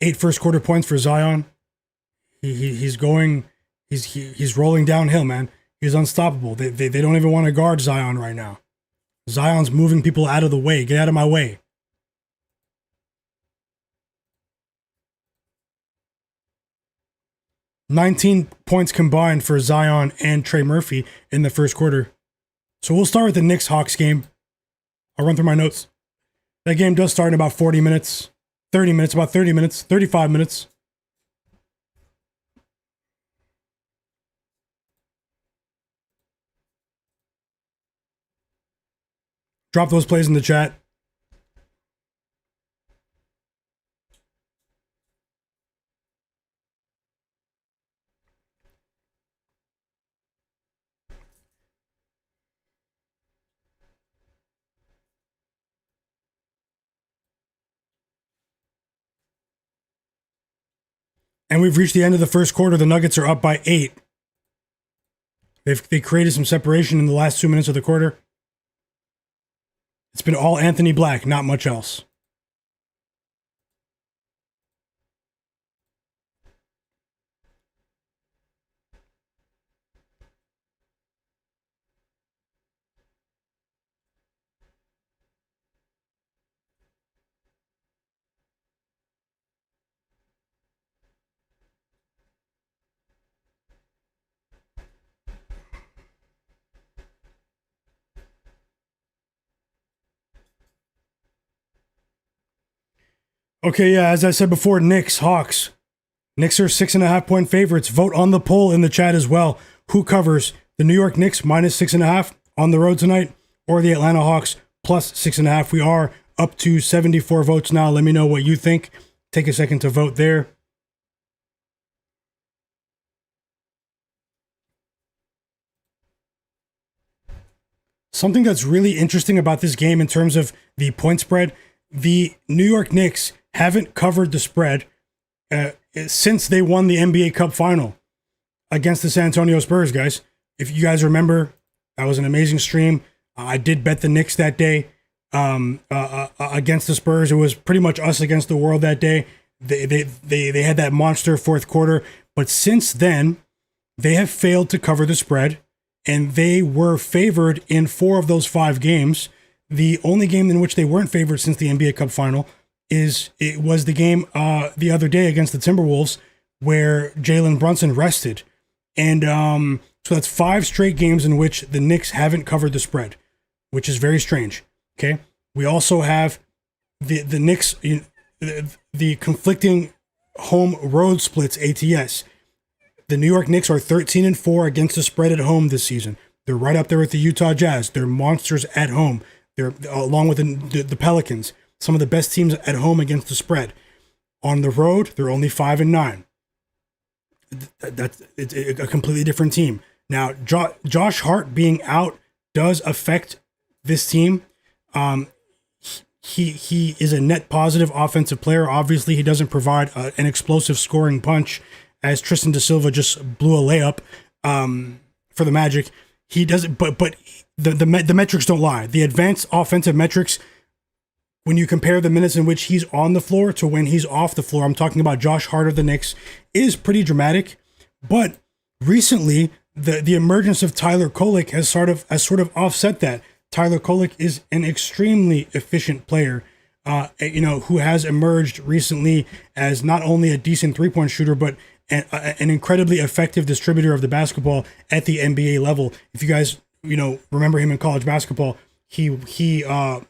Eight first quarter points for Zion. He's rolling downhill, man. He's unstoppable. They don't even want to guard Zion right now. Zion's moving people out of the way. Get out of my way. $19 points combined for Zion and Trey Murphy in the first quarter. So we'll start with the Knicks-Hawks game. I'll run through my notes. That game does start in about 40 minutes, 30 minutes, about 30 minutes, 35 minutes. Drop those plays in the chat. And we've reached the end of the first quarter. The Nuggets are up by 8. They created some separation in the last 2 minutes of the quarter. It's been all Anthony Black, not much else. Okay, yeah, as I said before, Knicks, Hawks. Knicks are 6.5-point favorites. Vote on the poll in the chat as well. Who covers the New York Knicks minus 6.5 on the road tonight, or the Atlanta Hawks plus 6.5? We are up to 74 votes now. Let me know what you think. Take a second to vote there. Something that's really interesting about this game in terms of the point spread, the New York Knicks haven't covered the spread since they won the NBA Cup final against the San Antonio Spurs, guys. If you guys remember, that was an amazing stream. I did bet the Knicks that day against the Spurs. It was pretty much us against the world that day. They had that monster fourth quarter, but since then they have failed to cover the spread, and they were favored in 4 of those 5 games. The only game in which they weren't favored since the NBA Cup final was the game the other day against the Timberwolves, where Jalen Brunson rested, and so that's 5 straight games in which the Knicks haven't covered the spread, which is very strange. Okay, we also have the Knicks, the conflicting home road splits ATS. The New York Knicks are 13-4 against the spread at home this season. They're right up there with the Utah Jazz. They're monsters at home. They're along with the Pelicans, some of the best teams at home against the spread. On the road, they're only 5-9. That's a completely different team. Now, Josh Hart being out does affect this team. He is a net positive offensive player. Obviously, he doesn't provide an explosive scoring punch, as Tristan da Silva just blew a layup for the Magic. He doesn't, but the metrics don't lie. The advanced offensive metrics, when you compare the minutes in which he's on the floor to when he's off the floor, I'm talking about Josh Hart of the Knicks, is pretty dramatic. But recently, the emergence of Tyler Kolek has sort of offset that. Tyler Kolek is an extremely efficient player, who has emerged recently as not only a decent 3-point shooter, but an incredibly effective distributor of the basketball at the NBA level. If you guys, remember him in college basketball, he already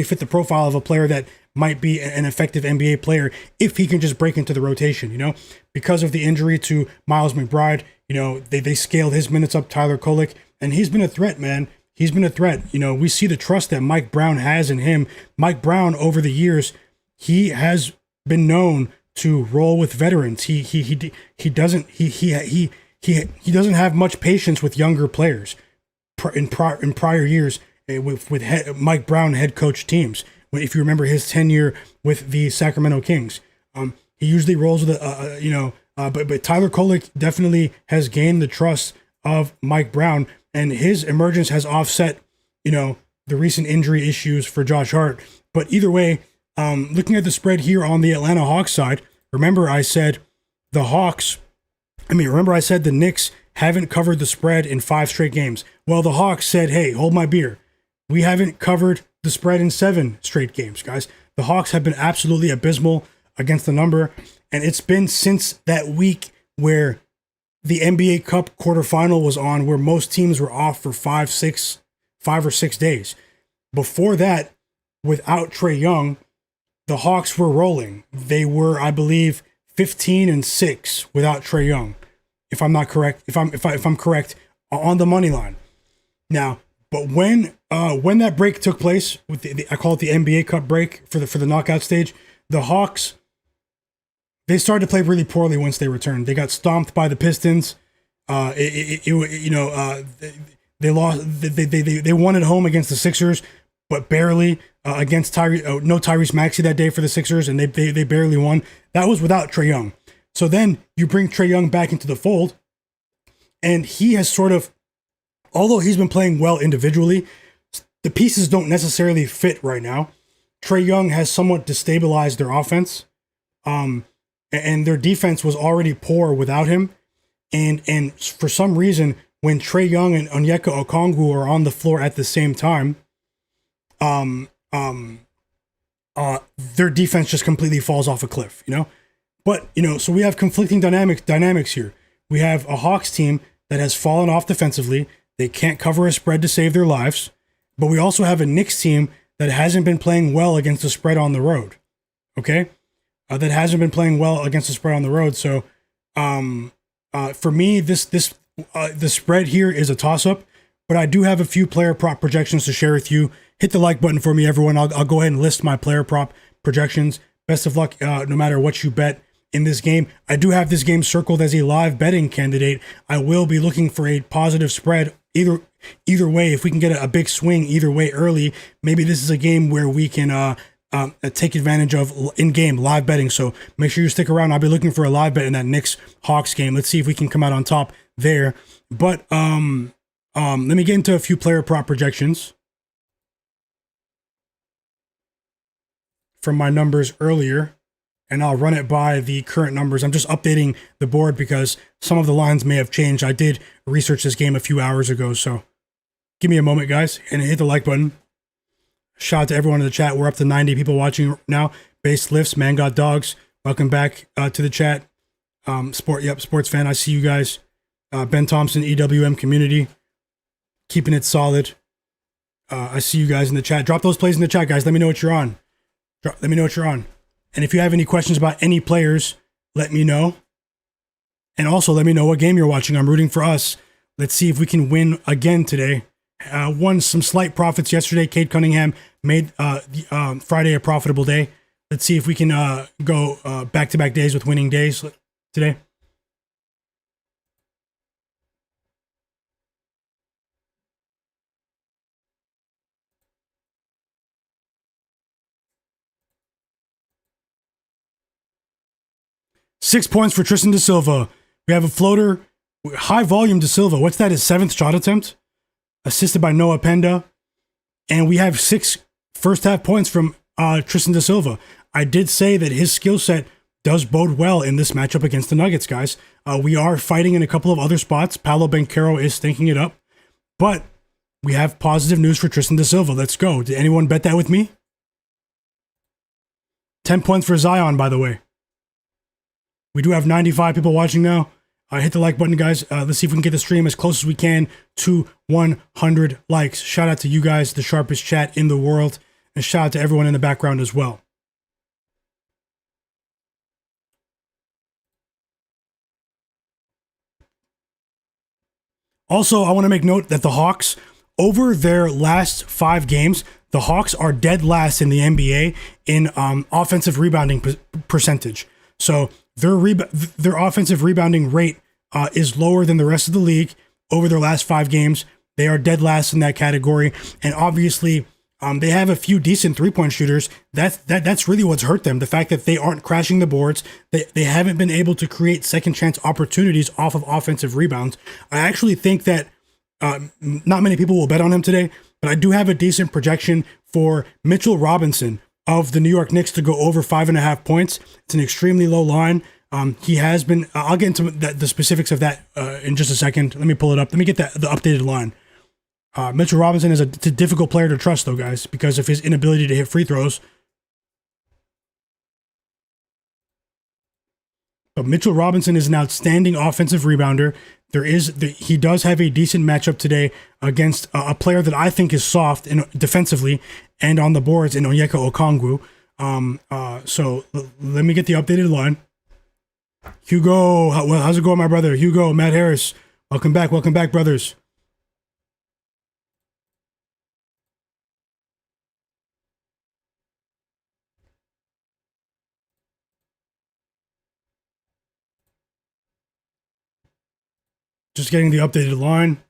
fit the profile of a player that might be an effective NBA player if he can just break into the rotation. Because of the injury to Miles McBride, they scaled his minutes up, Tyler Kolek, and he's been a threat, man. He's been a threat. We see the trust that Mike Brown has in him. Mike Brown, over the years, he has been known to roll with veterans. He doesn't have much patience with younger players. In prior years, with Mike Brown head coach teams, if you remember his tenure with the Sacramento Kings, he usually rolls with but Tyler Kolek definitely has gained the trust of Mike Brown, and his emergence has offset, the recent injury issues for Josh Hart. But either way, looking at the spread here on the Atlanta Hawks side, remember I said the Knicks haven't covered the spread in 5 straight games. Well, the Hawks said, hey, hold my beer. We haven't covered the spread in 7 straight games, guys. The Hawks have been absolutely abysmal against the number, and it's been since that week where the NBA Cup quarterfinal was on, where most teams were off for 5 or 6 days. Before that, without Trae Young, the Hawks were rolling. They were, I believe, 15-6 without Trae Young, if I'm not correct. If I'm correct on the money line. Now, but when that break took place, with I call it the NBA Cup break for the knockout stage, the Hawks, they started to play really poorly once they returned. They got stomped by the Pistons. They lost. They won at home against the Sixers, but barely against no Tyrese Maxey that day for the Sixers, and they barely won. That was without Trae Young. So then you bring Trae Young back into the fold, and he has sort of, although he's been playing well individually, the pieces don't necessarily fit right now. Trae Young has somewhat destabilized their offense, and their defense was already poor without him. And for some reason, when Trae Young and Onyeka Okongwu are on the floor at the same time, their defense just completely falls off a cliff, But, so we have conflicting dynamics here. We have a Hawks team that has fallen off defensively. They can't cover a spread to save their lives. But we also have a Knicks team that hasn't been playing well against the spread on the road. Okay? That hasn't been playing well against the spread on the road. So, for me, the spread here is a toss-up. But I do have a few player prop projections to share with you. Hit the like button for me, everyone. I'll go ahead and list my player prop projections. Best of luck, no matter what you bet in this game. I do have this game circled as a live betting candidate. I will be looking for a positive spread either way. If we can get a big swing either way early, maybe this is a game where we can take advantage of in-game live betting. So make sure you stick around. I'll be looking for a live bet in that Knicks-Hawks game. Let's see if we can come out on top there. But let me get into a few player prop projections. from my numbers earlier, and I'll run it by the current numbers. I'm just updating the board because some of the lines may have changed. I did research this game a few hours ago, so give me a moment, guys, and hit the like button. Shout out to everyone in the chat. We're up to 90 people watching now. Base Lifts, Man Got Dogs, welcome back to the chat. Sports fan, I see you guys. Ben Thompson, EWM community, keeping it solid. I see you guys in the chat. Drop those plays in the chat, guys. Let me know what you're on. Let me know what you're on. And if you have any questions about any players, let me know. And also let me know what game you're watching. I'm rooting for us. Let's see if we can win again today. Won some slight profits yesterday. Cade Cunningham made Friday a profitable day. Let's see if we can go back-to-back days with winning days today. Six points for Tristan Da Silva. We have a floater, high volume Da Silva. What's that? His 7th shot attempt, assisted by Noah Penda, and we have 6 first half points from Tristan Da Silva. I did say that his skill set does bode well in this matchup against the Nuggets, guys. We are fighting in a couple of other spots. Paolo Banchero is stinking it up, but we have positive news for Tristan Da Silva. Let's go. Did anyone bet that with me? 10 points for Zion, by the way. We do have 95 people watching now. Hit the like button, guys. Let's see if we can get the stream as close as we can to 100 likes. Shout out to you guys, the sharpest chat in the world. And shout out to everyone in the background as well. Also, I want to make note that the Hawks, over their last 5 games, the Hawks are dead last in the NBA in offensive rebounding percentage. So their offensive rebounding rate is lower than the rest of the league over their last 5 games. They are dead last in that category, and obviously they have a few decent 3-point shooters. That's really what's hurt them. The fact that they aren't crashing the boards, they haven't been able to create second chance opportunities off of offensive rebounds. I actually think that not many people will bet on him today, but I do have a decent projection for Mitchell Robinson of the New York Knicks to go over 5.5 points. It's an extremely low line. He has been, I'll get into the specifics of that in just a second. Let me pull it up. Let me get the updated line. Mitchell Robinson is a difficult player to trust, though, guys, because of his inability to hit free throws. But Mitchell Robinson is an outstanding offensive rebounder. He does have a decent matchup today against a player that I think is soft defensively and on the boards in Onyeka Okongwu. So let me get the updated line. Hugo, how's it going, my brother? Hugo, Matt Harris, welcome back, brothers. Just getting the updated line.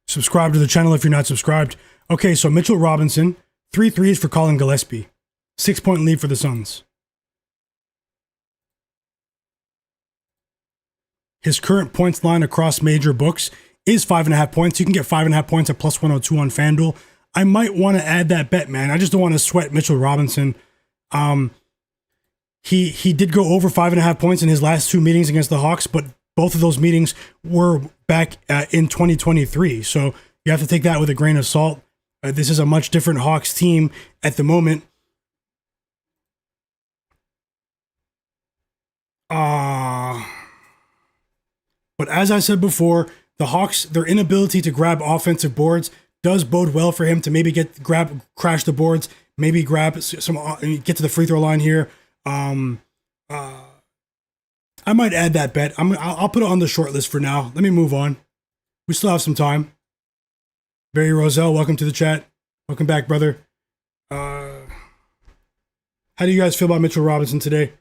Subscribe to the channel if you're not subscribed. Okay, so Mitchell Robinson, 3 threes for Colin Gillespie. 6-point lead for the Suns. His current points line across major books is 5.5 points. You can get 5.5 points at plus 102 on FanDuel. I might want to add that bet, man. I just don't want to sweat Mitchell Robinson. He did go over 5.5 points in his last 2 meetings against the Hawks, but both of those meetings were back in 2023. So you have to take that with a grain of salt. This is a much different Hawks team at the moment. But as I said before, the Hawks, their inability to grab offensive boards does bode well for him to maybe crash the boards, maybe grab some, get to the free throw line here. I might add that bet. I'll put it on the short list for now. Let me move on. We still have some time. Barry Roselle, welcome to the chat. Welcome back, brother. How do you guys feel about Mitchell Robinson today?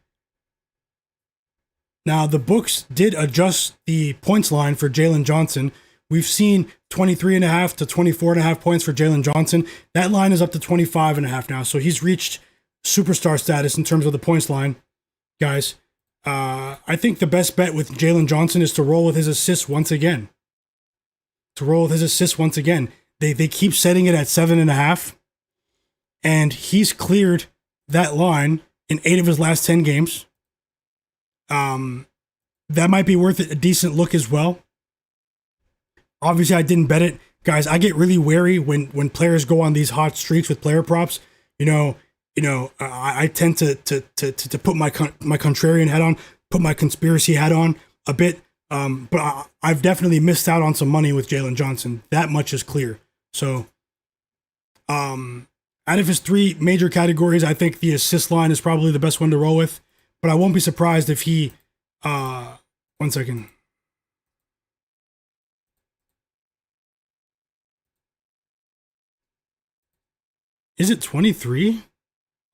Now, the books did adjust the points line for Jalen Johnson. We've seen 23.5 to 24.5 points for Jalen Johnson. That line is up to 25.5 now, so he's reached superstar status in terms of the points line. guys. I think the best bet with Jalen Johnson is to roll with his assists once again. They keep setting it at 7.5, and he's cleared that line in 8 of his last 10 games. That might be worth a decent look as well. Obviously, I didn't bet it. Guys, I get really wary when players go on these hot streaks with player props. I tend to put my contrarian hat on, put my conspiracy hat on a bit. But I've definitely missed out on some money with Jalen Johnson. That much is clear. So, out of his 3 major categories, I think the assist line is probably the best one to roll with. But I won't be surprised if he, 1 second. Is it 23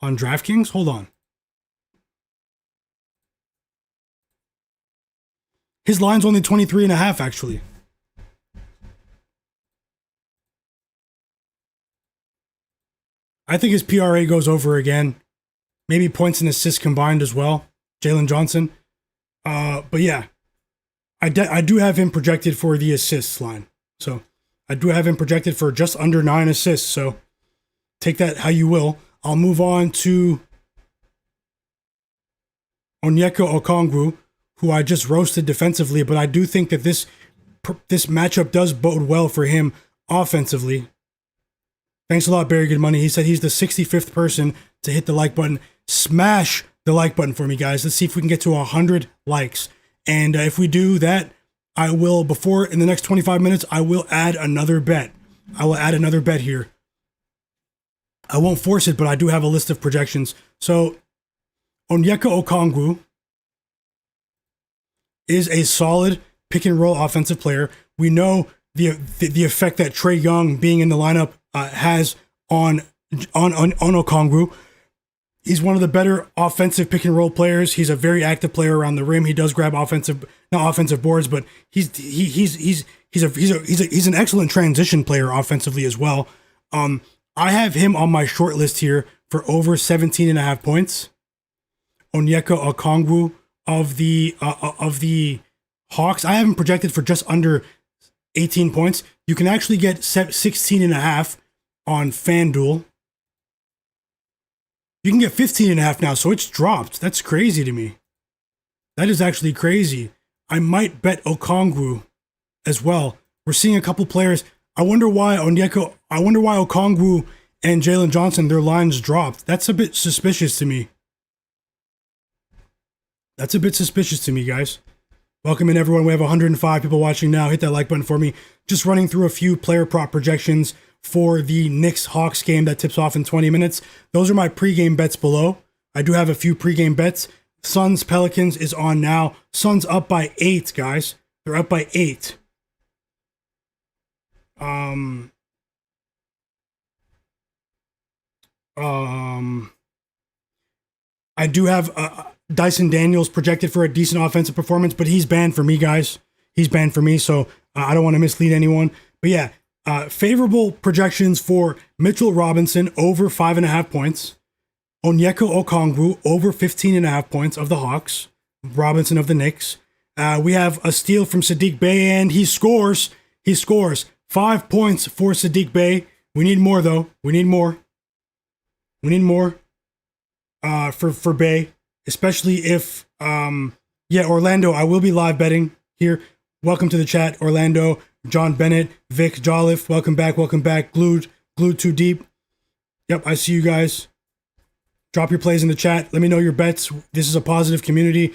on DraftKings? Hold on. His line's only 23.5, actually. I think his PRA goes over again. Maybe points and assists combined as well. Jalen Johnson. But yeah, I do have him projected for the assists line. So I do have him projected for just under 9 assists. So take that how you will. I'll move on to Onyeka Okongwu, who I just roasted defensively, but I do think that this matchup does bode well for him offensively. Thanks a lot, Barry Good Money. He said he's the 65th person to hit the like button. Smash the like button for me, guys. Let's see if we can get to 100 likes. And if we do that, I will, in the next 25 minutes, I will add another bet. I will add another bet here. I won't force it, but I do have a list of projections. So, Onyeka Okongwu is a solid pick and roll offensive player. We know the effect that Trae Young being in the lineup has on Okongwu. He's one of the better offensive pick and roll players. He's a very active player around the rim. He does grab not offensive boards, but he's an excellent transition player offensively as well. I have him on my short list here for over 17.5 points. Onyeka Okongwu of the Hawks, I have him projected for just under 18 points. You can actually get 16.5 on FanDuel. You can get 15.5 now, so it's dropped. That's crazy to me. That is actually crazy. I might bet Okongwu as well. We're seeing a couple players. I wonder why Okongwu and Jalen Johnson, their lines dropped. That's a bit suspicious to me. Guys. Welcome in, everyone. We have 105 people watching now. Hit that like button for me. Just running through a few player prop projections for the Knicks-Hawks game that tips off in 20 minutes. Those are my pregame bets below. I do have a few pregame bets. Suns-Pelicans is on now. Suns up by 8, guys. They're up by 8. I do have Dyson Daniels projected for a decent offensive performance, but he's banned for me, guys. He's banned for me, so I don't want to mislead anyone. But yeah, favorable projections for Mitchell Robinson over 5.5 points. Onyeka Okongwu over 15.5 points of the Hawks. Robinson of the Knicks. We have a steal from Saddiq Bey, and he scores. 5 points for Saddiq Bey. We need more, though. We need more for Bey, especially if Orlando. I will be live betting here. Welcome to the chat, Orlando, John Bennett, Vic Jolliffe. Welcome back. Glued too deep. Yep, I see you guys. Drop your plays in the chat. Let me know your bets. This is a positive community.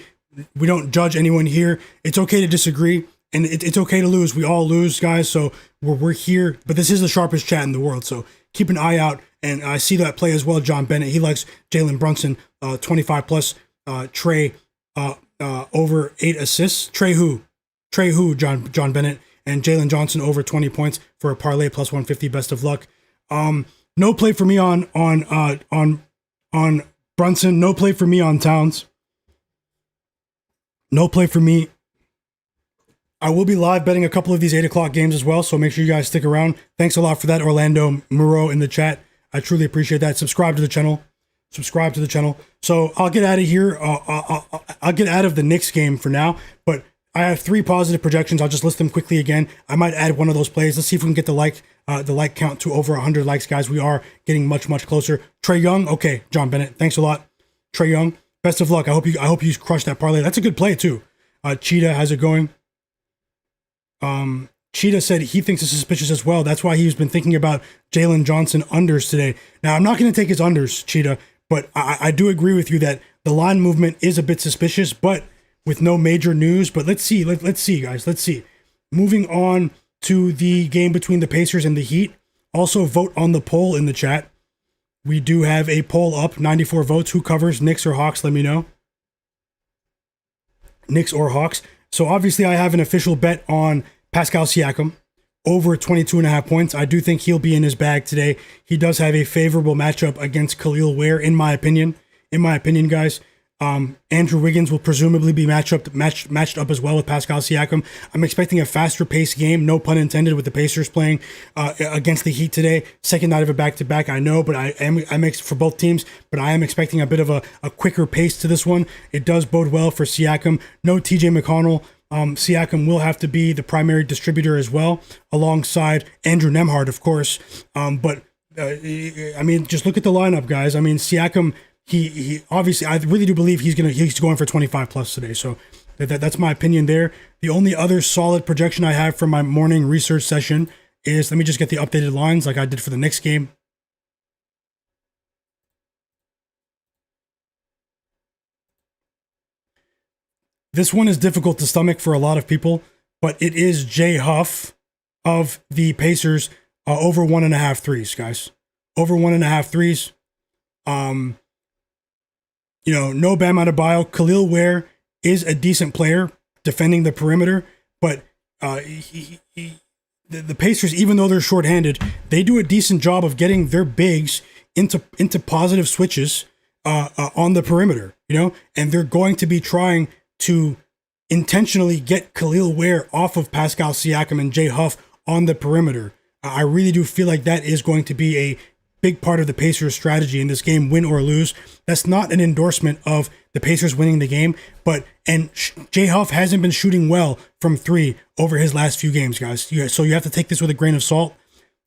We don't judge anyone here. It's okay to disagree, and it's okay to lose. We all lose, guys. So we're here, but this is the sharpest chat in the world. So keep an eye out. And I see that play as well, John Bennett. He likes Jalen Brunson, 25 plus. Trae over 8 assists. Trae who? John Bennett, and Jalen Johnson over 20 points for a parlay plus 150. Best of luck. No play for me on Brunson. No play for me on Towns. No play for me. I will be live betting a couple of these 8 o'clock games as well, so make sure you guys stick around. Thanks a lot for that, Orlando Muro in the chat. I truly appreciate that. Subscribe to the channel. subscribe to the channel. So I'll get out of here. I'll get out of the Knicks game for now, but I have 3 positive projections. I'll just list them quickly again. I might add one of those plays. Let's see if we can get the like count to over 100 likes, guys. We are getting much closer. Trae Young, okay, John Bennett, thanks a lot. Trae Young, best of luck. I hope you crush that parlay. That's a good play too. Cheetah, how's it going? Cheetah said he thinks it's suspicious as well. That's why he's been thinking about Jalen Johnson unders today. Now, I'm not going to take his unders, Cheetah, but I do agree with you that the line movement is a bit suspicious, but with no major news. But let's see. Let's see, guys. Let's see. Moving on to the game between the Pacers and the Heat. Also, vote on the poll in the chat. We do have a poll up, 94 votes. Who covers, Knicks or Hawks? Let me know. Knicks or Hawks. So obviously I have an official bet on Pascal Siakam over 22.5 points. I do think he'll be in his bag today. He does have a favorable matchup against Khalil Ware, in my opinion. In my opinion, guys. Andrew Wiggins will presumably be matched up as well with Pascal Siakam. I'm expecting a faster paced game, no pun intended, with the Pacers playing against the Heat today. Second night of a back-to-back, I know, but I'm for both teams, but I am expecting a bit of a quicker pace to this one. It does bode well for Siakam. No TJ McConnell. Siakam will have to be the primary distributor as well, alongside Andrew Nembhard, of course. But I mean, just look at the lineup, guys. I mean, Siakam, he obviously, I really do believe he's going for 25 plus today. So that's my opinion there. The only other solid projection I have from my morning research session is, let me just get the updated lines like I did for the Knicks game. This one is difficult to stomach for a lot of people, but it is Jay Huff of the Pacers over 1.5 threes, guys. Over 1.5 threes. No Bam Adebayo. Khalil Ware is a decent player defending the perimeter, but the Pacers, even though they're shorthanded, they do a decent job of getting their bigs into positive switches on the perimeter, and they're going to be trying to intentionally get Khalil Ware off of Pascal Siakam and Jay Huff on the perimeter. I really do feel like that is going to be a big part of the Pacers' strategy in this game, win or lose. That's not an endorsement of the Pacers winning the game, and Jay Huff hasn't been shooting well from 3 over his last few games, guys. So you have to take this with a grain of salt.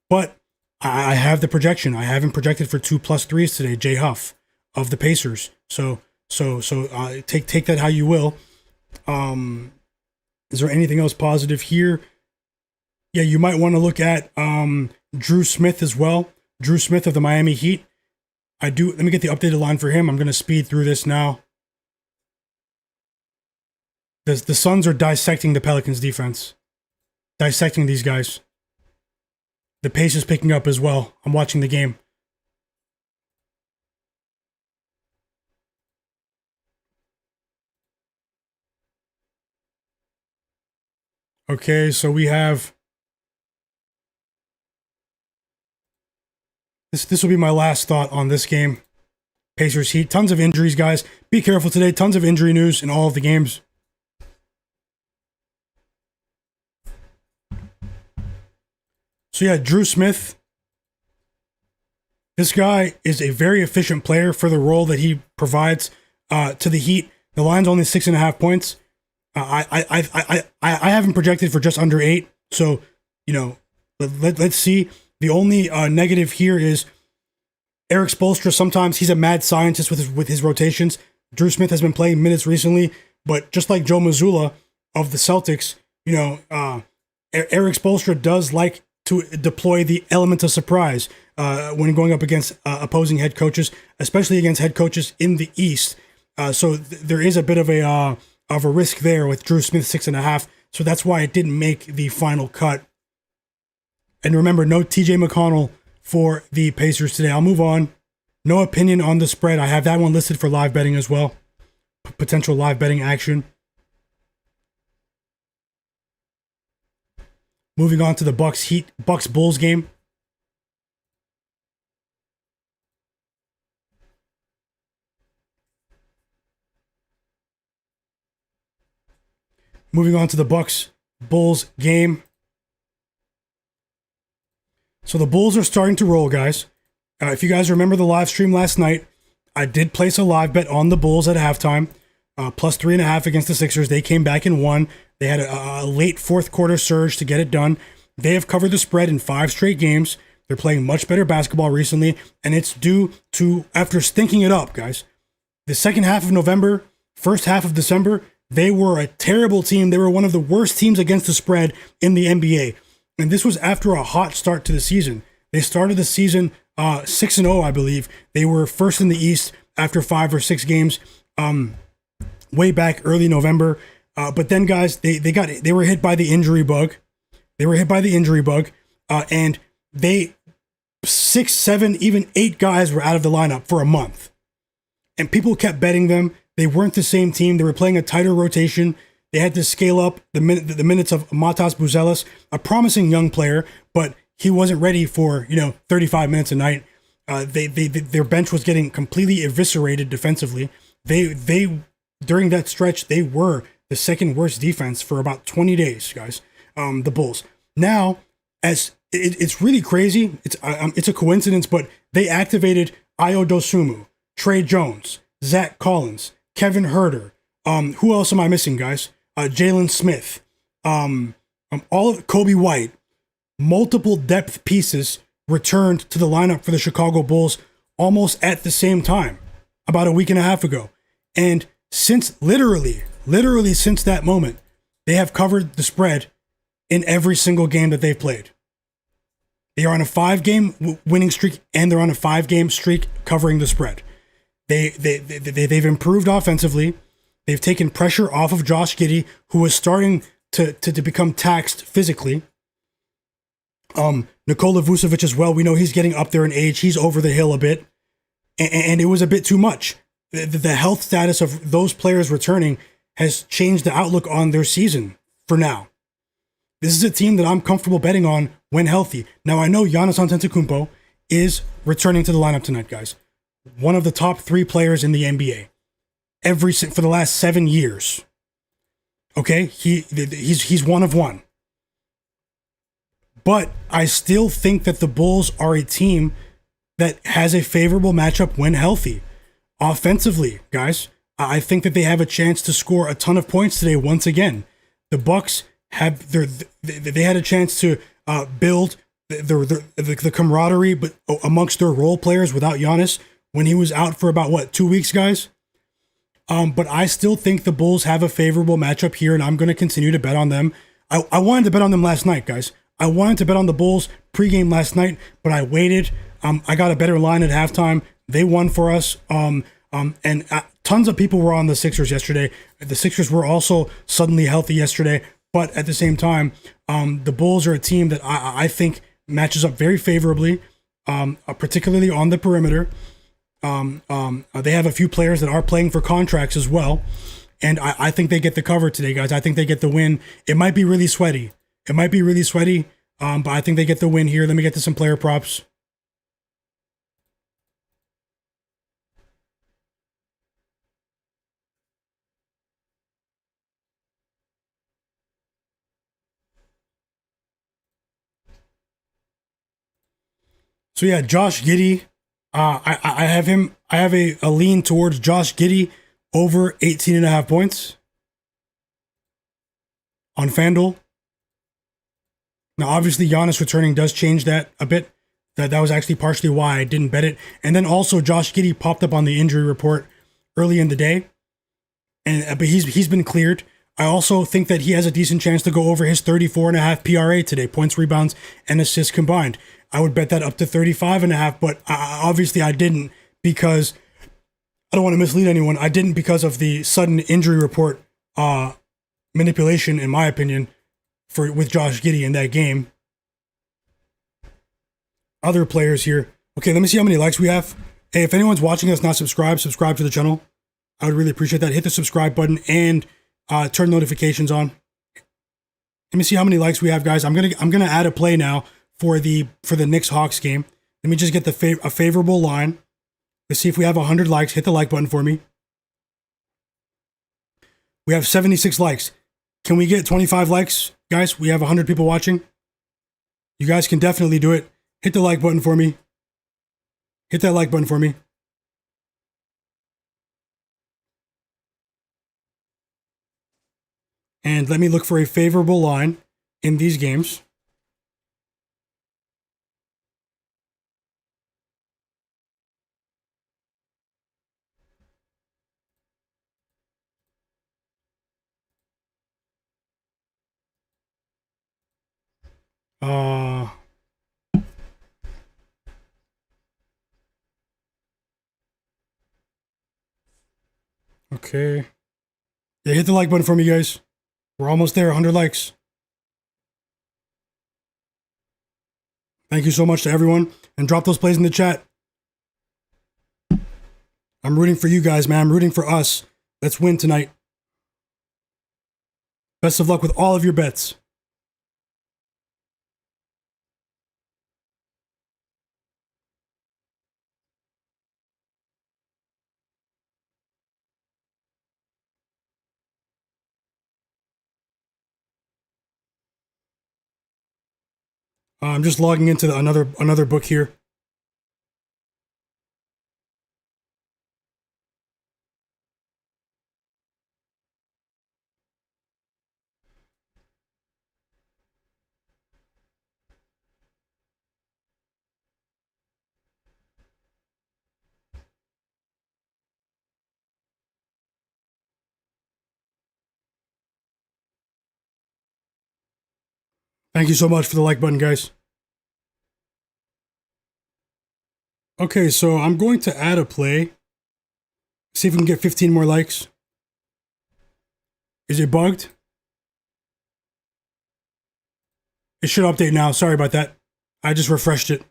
But I have the projection. I haven't projected for 2+ threes today. Jay Huff of the Pacers. So take that how you will. Is there anything else positive here? Yeah, you might want to look at Drew Smith as well. Drew Smith of the Miami Heat. Let me get the updated line for him. I'm going to speed through this now. The Suns are dissecting the Pelicans defense. Dissecting these guys. The pace is picking up as well. I'm watching the game. Okay, so we have... This will be my last thought on this game. Pacers Heat. Tons of injuries, guys. Be careful today. Tons of injury news in all of the games. So yeah, Drew Smith. This guy is a very efficient player for the role that he provides to the Heat. The line's only 6.5 points. I haven't projected for just under 8. So, let's see. The only negative here is Eric Spoelstra. Sometimes he's a mad scientist with his rotations. Drew Smith has been playing minutes recently, but just like Joe Mazzulla of the Celtics, Eric Spoelstra does like to deploy the element of surprise when going up against opposing head coaches, especially against head coaches in the East. So there is a bit of a risk there with Drew Smith 6.5. So that's why it didn't make the final cut. And remember, no TJ McConnell for the Pacers today. I'll move on. No opinion on the spread. I have that one listed for live betting as well. Potential live betting action. Moving on to the Bucks Bulls game. Moving on to the Bucks Bulls game. So the Bulls are starting to roll, guys. If you guys remember the live stream last night, I did place a live bet on the Bulls at halftime, plus 3.5 against the Sixers. They came back and won. They had a late fourth quarter surge to get it done. They have covered the spread in 5 straight games. They're playing much better basketball recently, and it's due to, after stinking it up, guys, the second half of November, first half of December, they were a terrible team. They were one of the worst teams against the spread in the NBA. And this was after a hot start to the season. They started the season 6-0, I believe. They were first in the East after 5 or 6 games, way back early November. But then, guys, they were hit by the injury bug. And 6, 7, even 8 guys were out of the lineup for a month. And people kept betting them. They weren't the same team. They were playing a tighter rotation. They had to scale up the minutes of Matas Buzelis, a promising young player, but he wasn't ready for 35 minutes a night. Their bench was getting completely eviscerated defensively. They during that stretch, they were the second worst defense for about 20 days, guys. The Bulls. Now, as it's really crazy. It's a coincidence, but they activated Ayo Dosunmu, Trey Jones, Zach Collins, Kevin Huerter. Who else am I missing, guys? Jalen Smith. All of Kobe White. Multiple depth pieces returned to the lineup for the Chicago Bulls almost at the same time, about a week and a half ago. And since literally since that moment, they have covered the spread in every single game that they've played. They are on a 5-game winning streak, and they're on a 5-game streak covering the spread. They've improved offensively. They've taken pressure off of Josh Giddey, who is starting to become taxed physically. Nikola Vucevic as well. We know he's getting up there in age. He's over the hill a bit. And it was a bit too much. The health status of those players returning has changed the outlook on their season for now. This is a team that I'm comfortable betting on when healthy. Now, I know Giannis Antetokounmpo is returning to the lineup tonight, guys. One of the top 3 players in the NBA. For the last 7 years. Okay? He's one of one. But I still think that the Bulls are a team that has a favorable matchup when healthy. Offensively, guys, I think that they have a chance to score a ton of points today once again. The Bucks they had a chance to build the camaraderie but amongst their role players without Giannis when he was out for about 2 weeks, guys. But I still think the Bulls have a favorable matchup here, and I'm going to continue to bet on them. I wanted to bet on them last night, guys. I wanted to bet on the Bulls pregame last night, but I waited. I got a better line at halftime. They won for us. And tons of people were on the Sixers yesterday. The Sixers were also suddenly healthy yesterday. But at the same time, the Bulls are a team that I think matches up very favorably, particularly on the perimeter. They have a few players that are playing for contracts as well. And I think they get the cover today, guys. I think they get the win. It might be really sweaty. But I think they get the win here. Let me get to some player props. So yeah, Josh Giddey. I have him. I have a lean towards Josh Giddey over 18.5 points on FanDuel. Now, obviously, Giannis returning does change that a bit. That was actually partially why I didn't bet it. And then also, Josh Giddey popped up on the injury report early in the day, but he's been cleared. I also think that he has a decent chance to go over his 34.5 PRA today, points, rebounds, and assists combined. I would bet that up to 35.5, but obviously I didn't because I don't want to mislead anyone. I didn't because of the sudden injury report manipulation, in my opinion, with Josh Giddey in that game. Other players here. Okay, let me see how many likes we have. Hey, if anyone's watching us not subscribe to the channel. I would really appreciate that. Hit the subscribe button and turn notifications on. Let me see how many likes we have, guys. I'm gonna add a play now for the Knicks Hawks game. Let me just get a favorable line. Let's see if we have 100 likes. Hit the like button for me. We have 76 likes. Can we get 25 likes, guys? We have 100 people watching. You guys can definitely do it. Hit the like button for me. Hit that like button for me. And let me look for a favorable line in these games. Okay. Yeah, hit the like button for me, guys. We're almost there, 100 likes. Thank you so much to everyone. And drop those plays in the chat. I'm rooting for you guys, man. I'm rooting for us. Let's win tonight. Best of luck with all of your bets. I'm just logging into another book here. Thank you so much for the like button, guys. Okay, so I'm going to add a play. See if we can get 15 more likes. Is it bugged? It should update now. Sorry about that. I just refreshed it.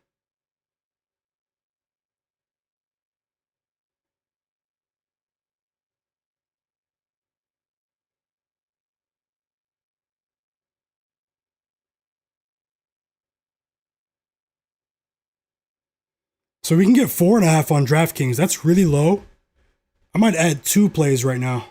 So we can get 4.5 on DraftKings. That's really low. I might add 2 plays right now.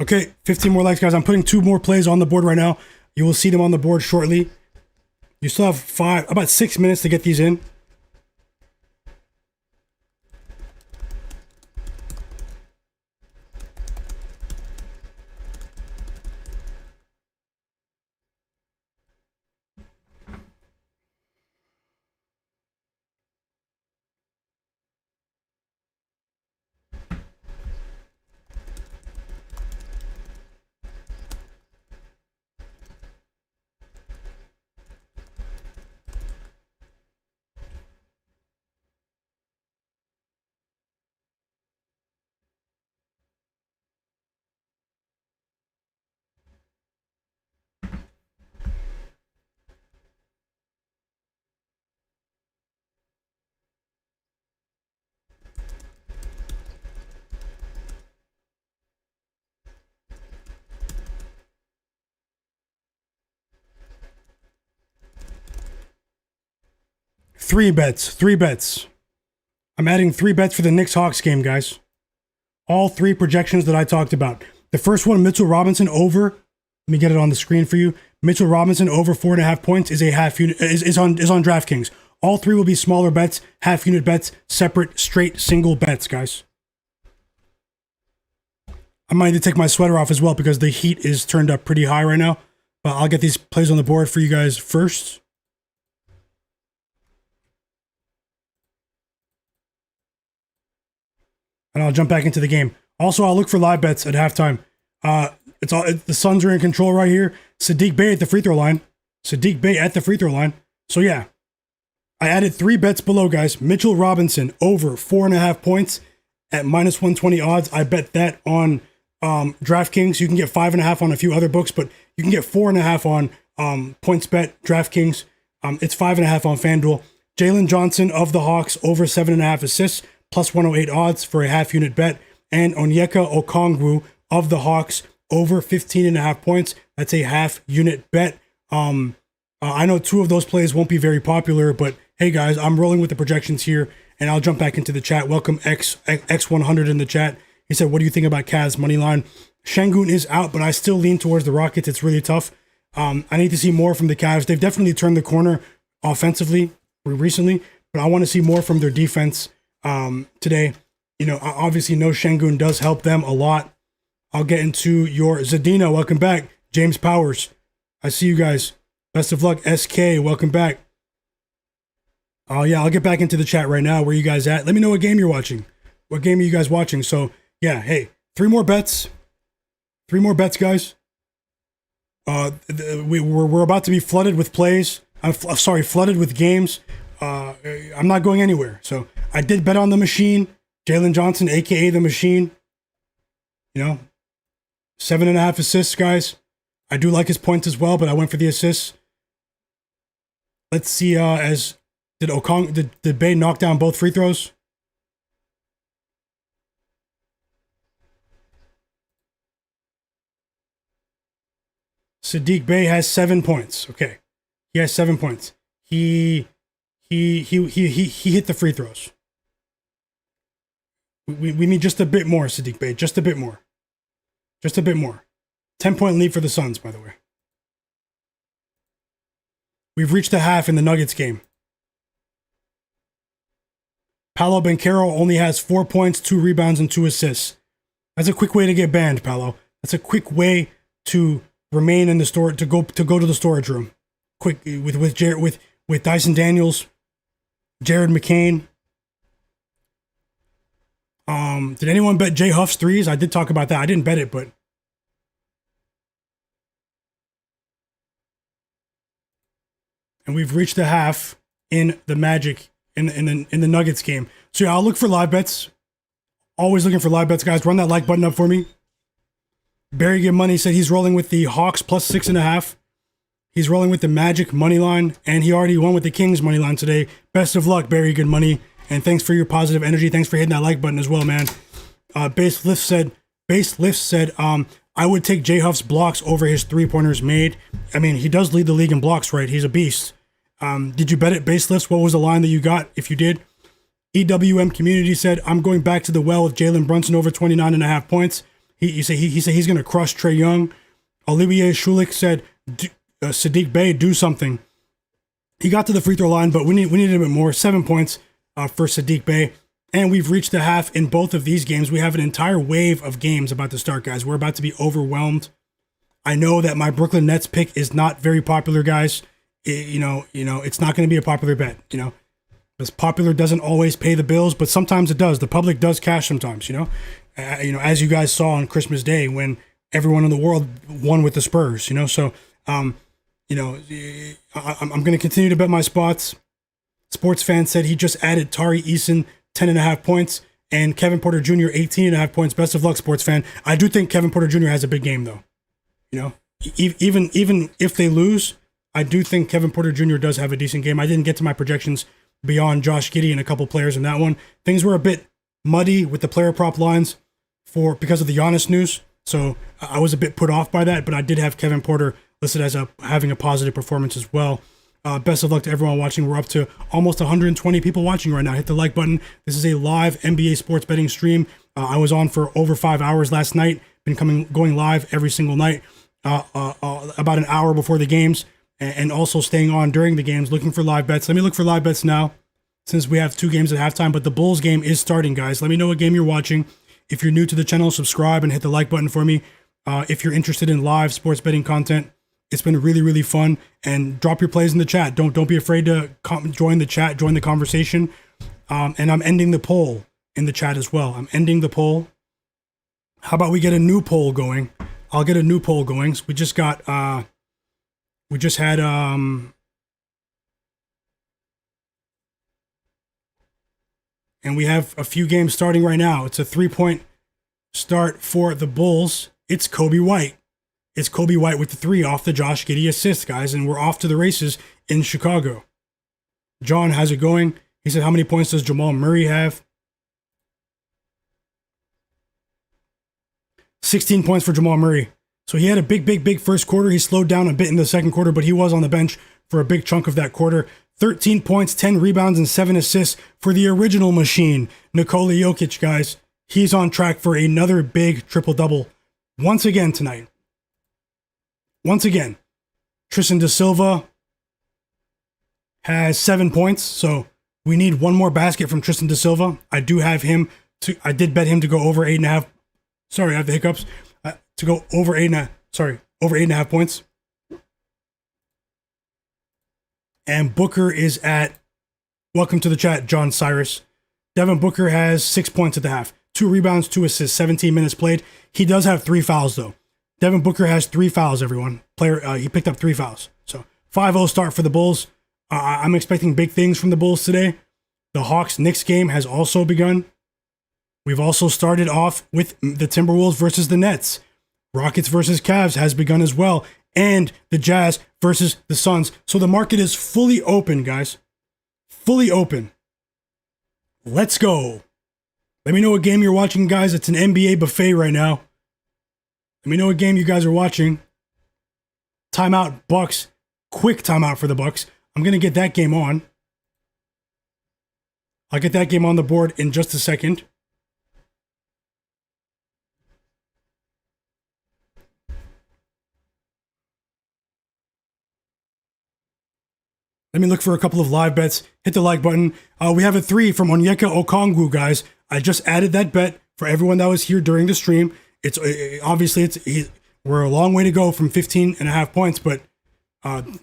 Okay, 15 more likes, guys. I'm putting 2 more plays on the board right now. You will see them on the board shortly. You still have about 6 minutes to get these in. Three bets. I'm adding 3 bets for the Knicks-Hawks game, guys. All 3 projections that I talked about. The first one, Mitchell Robinson over. Let me get it on the screen for you. Mitchell Robinson over 4.5 points is a half unit is on DraftKings. All 3 will be smaller bets, half unit bets, separate, straight, single bets, guys. I might need to take my sweater off as well because the heat is turned up pretty high right now. But I'll get these plays on the board for you guys first. And I'll jump back into the game. Also, I'll look for live bets at halftime. The Suns are in control right here. Saddiq Bey at the free throw line. So yeah, I added 3 bets below, guys. Mitchell Robinson over 4.5 points at minus 120 odds. I bet that on DraftKings. You can get 5.5 on a few other books, but you can get 4.5 on PointsBet, DraftKings. It's 5.5 on FanDuel. Jalen Johnson of the Hawks over 7.5 assists. Plus 108 odds for a half unit bet. And Onyeka Okongwu of the Hawks over 15.5 points. That's a half unit bet. I know 2 of those plays won't be very popular, but hey guys, I'm rolling with the projections here and I'll jump back into the chat. Welcome X100 in the chat. He said, what do you think about Cavs money line? Sengun is out, but I still lean towards the Rockets. It's really tough. I need to see more from the Cavs. They've definitely turned the corner offensively recently, but I want to see more from their defense today. You know, obviously, no Sengun does help them a lot. I'll get into your Zadina. Welcome back. James Powers. I see you guys. Best of luck. SK. Welcome back. Oh, yeah, I'll get back into the chat right now. Where you guys at? Let me know what game you're watching. What game are you guys watching? So, yeah, hey, 3 more bets. 3 more bets, guys. We're about to be flooded with plays. I'm sorry, flooded with games. I'm not going anywhere. So, I did bet on the machine. Jalen Johnson, a.k.a. the machine. You know, 7.5 assists, guys. I do like his points as well, but I went for the assists. Let's see, did Bane knock down both free throws? Saddiq Bey has 7 points. Okay. He has 7 points. He hit the free throws. We need just a bit more, Saddiq Bey. Just a bit more. Just a bit more. 10-point lead for the Suns, by the way. We've reached the half in the Nuggets game. Paolo Banchero only has 4 points, 2 rebounds, and 2 assists. That's a quick way to get banned, Paolo. That's a quick way to remain in the store, to go to the storage room. Quick with Dyson Daniels, Jared McCain. Did anyone bet Jay Huff's threes? I did talk about that. I didn't bet it, but and we've reached the half in the Magic in the Nuggets game. So yeah, I'll look for live bets. Always looking for live bets, guys. Run that like button up for me. Barry Good Money said he's rolling with the Hawks plus 6.5. He's rolling with the Magic money line, and he already won with the Kings money line today. Best of luck, Barry Good Money, and thanks for your positive energy. Thanks for hitting that like button as well, man. Base Lift said, I would take Jay Huff's blocks over his 3-pointers made. I mean, he does lead the league in blocks, right? He's a beast. Did you bet it, Base Lifts? What was the line that you got if you did? EWM Community said, I'm going back to the well with Jalen Brunson over 29.5 points. He said he's going to crush Trae Young. Olivier Schulich said, Saddiq Bey, do something. He got to the free throw line, but we need a bit more. 7 points for Saddiq Bey. And we've reached the half in both of these games. We have an entire wave of games about to start, guys. We're about to be overwhelmed. I know that my Brooklyn Nets pick is not very popular, guys. It's not going to be a popular bet, Because popular doesn't always pay the bills, but sometimes it does. The public does cash sometimes, as you guys saw on Christmas Day when everyone in the world won with the Spurs, So, I'm going to continue to bet my spots. Sports fan said he just added Tari Eason 10.5 points and Kevin Porter Jr. 18.5 points. Best of luck, sports fan. I do think Kevin Porter Jr. has a big game, though. Even if they lose, I do think Kevin Porter Jr. does have a decent game. I didn't get to my projections beyond Josh Giddey and a couple players in that one. Things were a bit muddy with the player prop lines because of the Giannis news. So I was a bit put off by that, but I did have Kevin Porter listed as having a positive performance as well. Best of luck to everyone watching. We're up to almost 120 people watching right now. Hit the like button. This is a live NBA sports betting stream. I was on for over 5 hours last night. Been going live every single night, about an hour before the games, and also staying on during the games, looking for live bets. Let me look for live bets now, since we have 2 games at halftime. But the Bulls game is starting, guys. Let me know what game you're watching. If you're new to the channel, subscribe and hit the like button for me. If you're interested in live sports betting content, it's been really, really fun. And drop your plays in the chat. Don't be afraid to join the chat, join the conversation. And I'm ending the poll in the chat as well. I'm ending the poll. How about we get a new poll going? I'll get a new poll going. So we just had and we have a few games starting right now. It's a 3-point start for the Bulls. It's Kobe White. It's Kobe White with the 3 off the Josh Giddey assist, guys, and we're off to the races in Chicago. John, how's it going? He said, how many points does Jamal Murray have? 16 points for Jamal Murray. So he had a big first quarter. He slowed down a bit in the second quarter, but he was on the bench for a big chunk of that quarter. 13 points, 10 rebounds, and 7 assists for the original machine, Nikola Jokic, guys. He's on track for another big triple-double once again tonight. Once again. Tristan da Silva has 7 points, so we need one more basket from Tristan da Silva. I do have him I did bet him to go over 8.5. Sorry, I have the hiccups. To go over 8.5. Sorry, over 8.5 points. And Booker is at, welcome to the chat, John Cyrus. Devin Booker has 6 points at the half. 2 rebounds, 2 assists, 17 minutes played. He does have 3 fouls, though. Devin Booker has 3 fouls, everyone. He picked up 3 fouls. So 5-0 start for the Bulls. I'm expecting big things from the Bulls today. The Hawks-Knicks game has also begun. We've also started off with the Timberwolves versus the Nets. Rockets versus Cavs has begun as well. And the Jazz versus the Suns. So the market is fully open, guys. Fully open. Let's go. Let me know what game you're watching, guys. It's an NBA buffet right now. Let me know what game you guys are watching. Timeout, Bucks. Quick timeout for the Bucks. I'm going to get that game on. I'll get that game on the board in just a second. Let me look for a couple of live bets. Hit the like button. We have a 3 from Myguyknowsaguy, guys. I just added that bet for everyone that was here during the stream. We're a long way to go from 15.5 points, but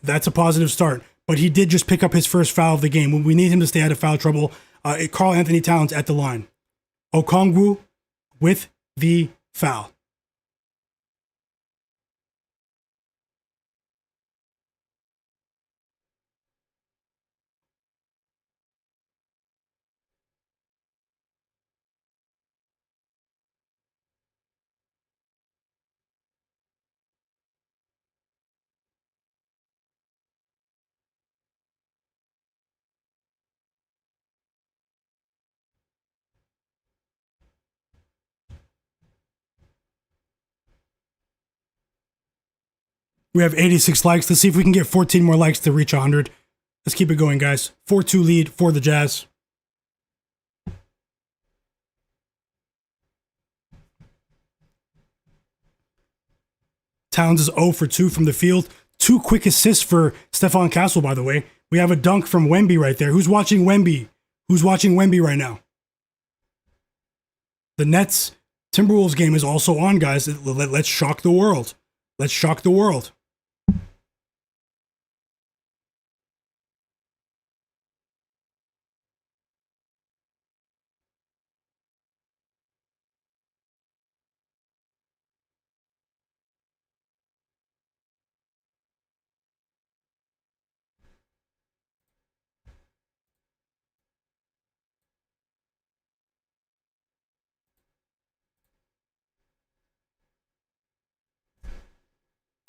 that's a positive start. But he did just pick up his first foul of the game. We need him to stay out of foul trouble. Karl-Anthony Towns at the line. Okongwu with the foul. We have 86 likes. Let's see if we can get 14 more likes to reach 100. Let's keep it going, guys. 4-2 lead for the Jazz. Towns is 0 for 2 from the field. 2 quick assists for Stephon Castle, by the way. We have a dunk from Wemby right there. Who's watching Wemby? Who's watching Wemby right now? The Nets Timberwolves game is also on, guys. Let's shock the world. Let's shock the world.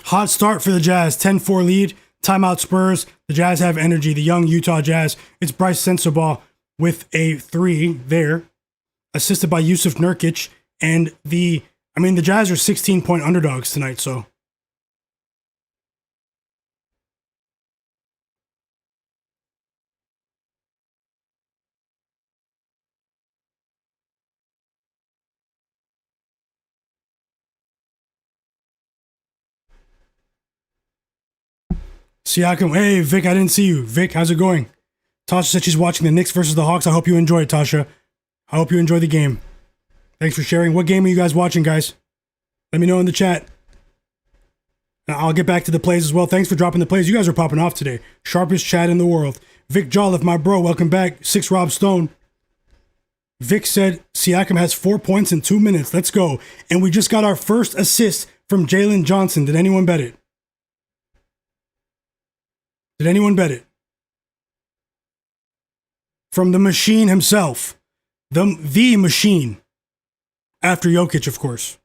Hot start for the Jazz. 10-4 lead. Timeout Spurs. The Jazz have energy. The young Utah Jazz. It's Bryce Sensabaugh with a 3 there. Assisted by Yusuf Nurkic. And the Jazz are 16-point underdogs tonight, so. Siakam, hey, Vic, I didn't see you. Vic, how's it going? Tasha said she's watching the Knicks versus the Hawks. I hope you enjoy it, Tasha. I hope you enjoy the game. Thanks for sharing. What game are you guys watching, guys? Let me know in the chat. I'll get back to the plays as well. Thanks for dropping the plays. You guys are popping off today. Sharpest chat in the world. Vic Jolliffe, my bro, welcome back. 6 Rob Stone. Vic said Siakam has 4 points in 2 minutes. Let's go. And we just got our first assist from Jalen Johnson. Did anyone bet it? Did anyone bet it? From the machine himself. The machine. After Jokic, of course.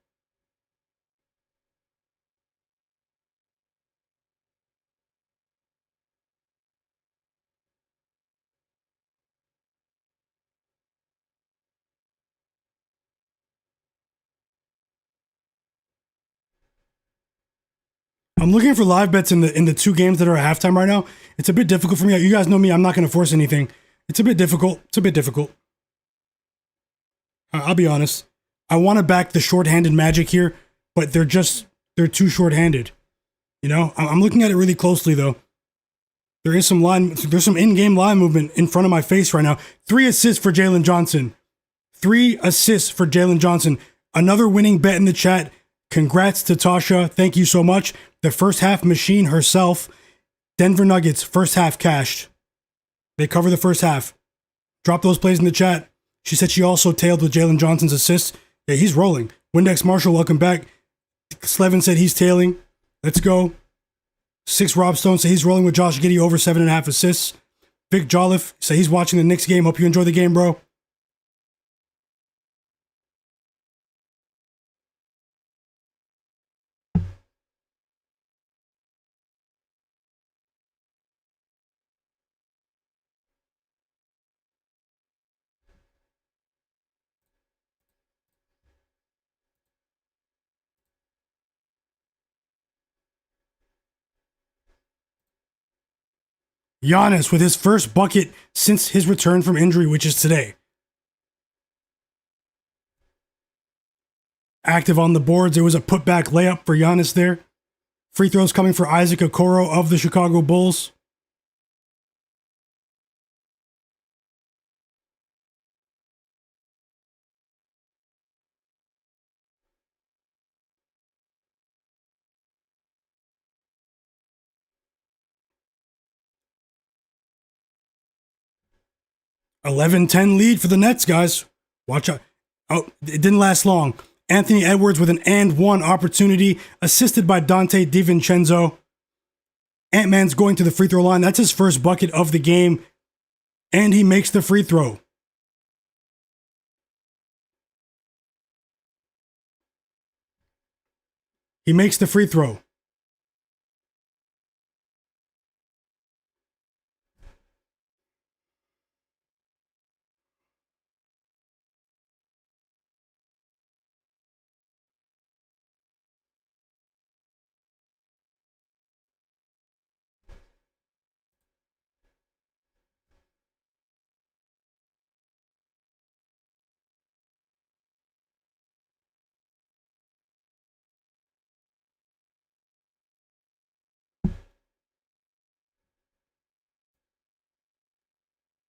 I'm looking for live bets in the 2 games that are at halftime right now. It's a bit difficult for me. You guys know me. I'm not going to force anything. It's a bit difficult. I'll be honest. I want to back the shorthanded Magic here, but they're too shorthanded. You know, I'm looking at it really closely though. There's some in-game line movement in front of my face right now. 3 assists for Jalen Johnson. 3 assists for Jalen Johnson. Another winning bet in the chat. Congrats to Tasha. Thank you so much. The first half machine herself. Denver Nuggets, first half cashed. They cover the first half. Drop those plays in the chat. She said she also tailed with Jalen Johnson's assists. Yeah, he's rolling. Windex Marshall, welcome back. Slevin said he's tailing. Let's go. 6 Rob Stone said he's rolling with Josh Giddey over 7.5 assists. Vic Jolliffe said he's watching the Knicks game. Hope you enjoy the game, bro. Giannis with his first bucket since his return from injury, which is today. Active on the boards. There was a putback layup for Giannis there. Free throws coming for Isaac Okoro of the Chicago Bulls. (11-10) lead for the Nets, guys. Watch out. Oh, it didn't last long. Anthony Edwards with an and one opportunity, assisted by Dante DiVincenzo. Ant-Man's going to the free throw line. That's his first bucket of the game, and he makes the free throw. He makes the free throw.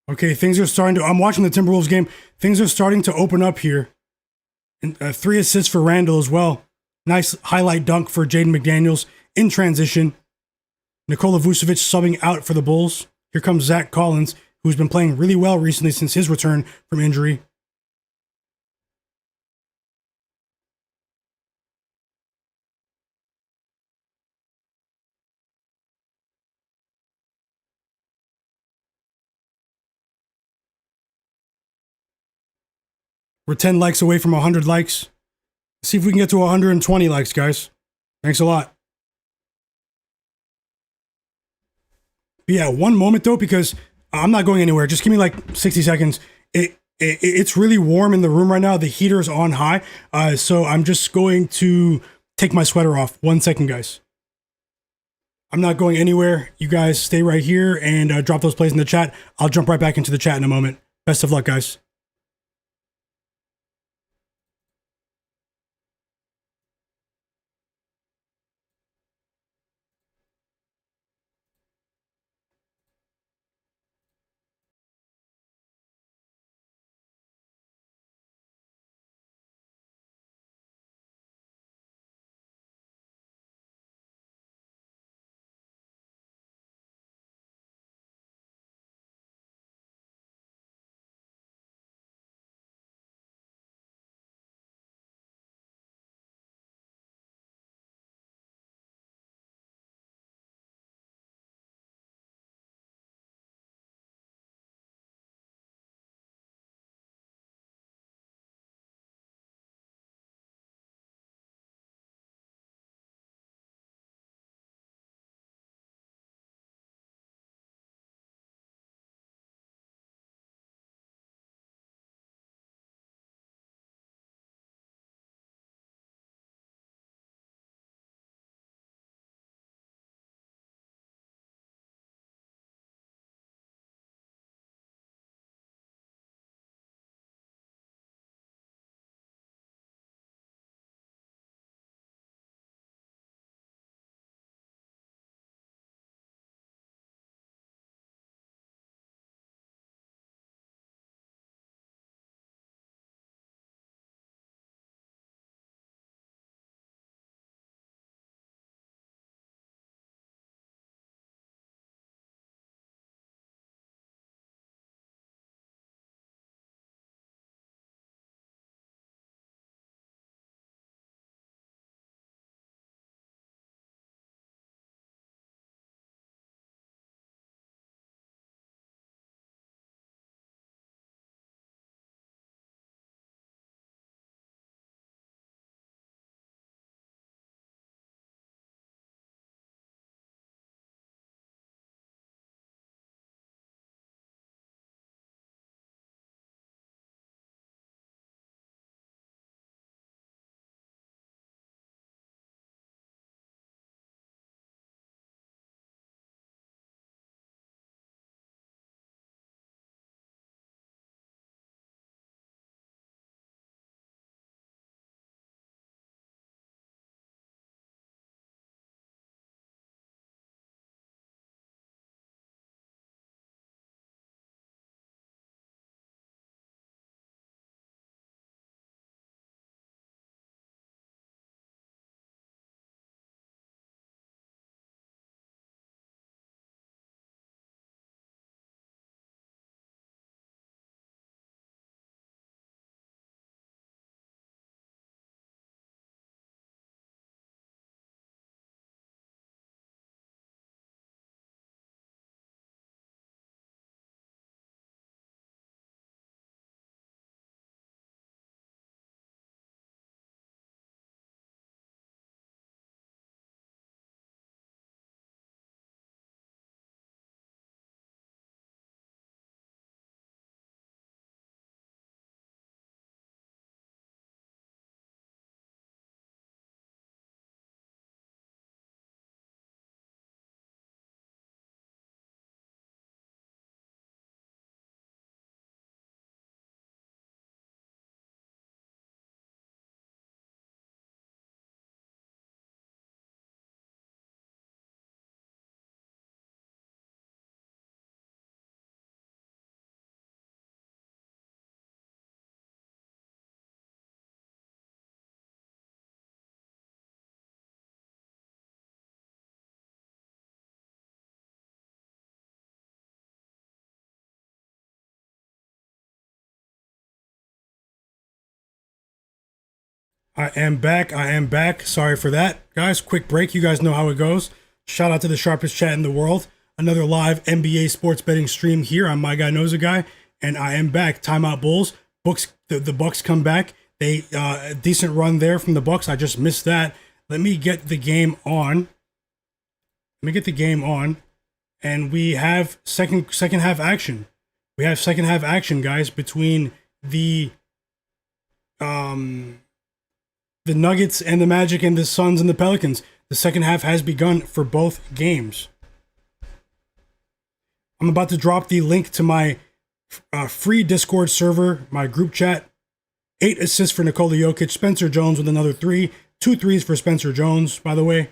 Okay, things are starting to... I'm watching the Timberwolves game. Things are starting to open up here. And 3 assists for Randle as well. Nice highlight dunk for Jaden McDaniels in transition. Nikola Vucevic subbing out for the Bulls. Here comes Zach Collins, who's been playing really well recently since his return from injury. We're 10 likes away from 100 likes. Let's see if we can get to 120 likes, guys. Thanks a lot. But yeah, one moment though, because I'm not going anywhere. Just give me like 60 seconds. It's really warm in the room right now. The heater is on high. So I'm just going to take my sweater off. 1 second, guys. I'm not going anywhere. You guys stay right here and drop those plays in the chat. I'll jump right back into the chat in a moment. Best of luck, guys. I am back. I am back. Sorry for that, guys. Quick break. You guys know how it goes. Shout out to the sharpest chat in the world. Another live NBA sports betting stream here. I'm Myguyknowsaguy, and I am back. Timeout Bulls. The Bucks come back. They a decent run there from the Bucks. I just missed that. Let me get the game on. And we have second half action. We have second half action, guys, between the Nuggets and the Magic and the Suns and the Pelicans. The second half has begun for both games. I'm about to drop the link to my free Discord server, my group chat. 8 assists for Nikola Jokic. Spencer Jones with another 3. 2 threes for Spencer Jones, by the way.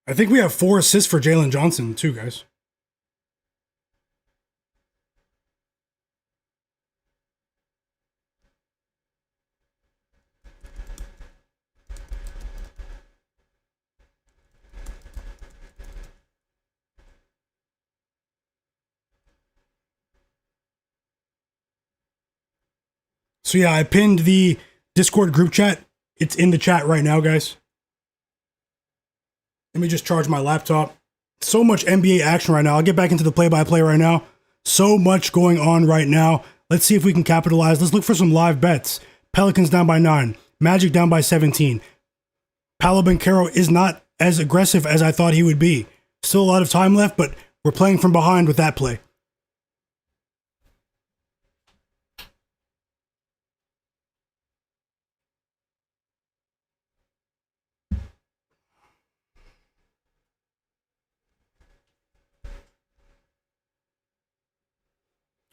I think we have 4 assists for Jalen Johnson, too, guys. So yeah, I pinned the Discord group chat. It's in the chat right now, guys. Let me just charge my laptop. So much NBA action right now. I'll get back into the play-by-play right now. So much going on right now. Let's see if we can capitalize. Let's look for some live bets. Pelicans down by 9. Magic down by 17. Paolo Banchero is not as aggressive as I thought he would be. Still a lot of time left, but we're playing from behind with that play.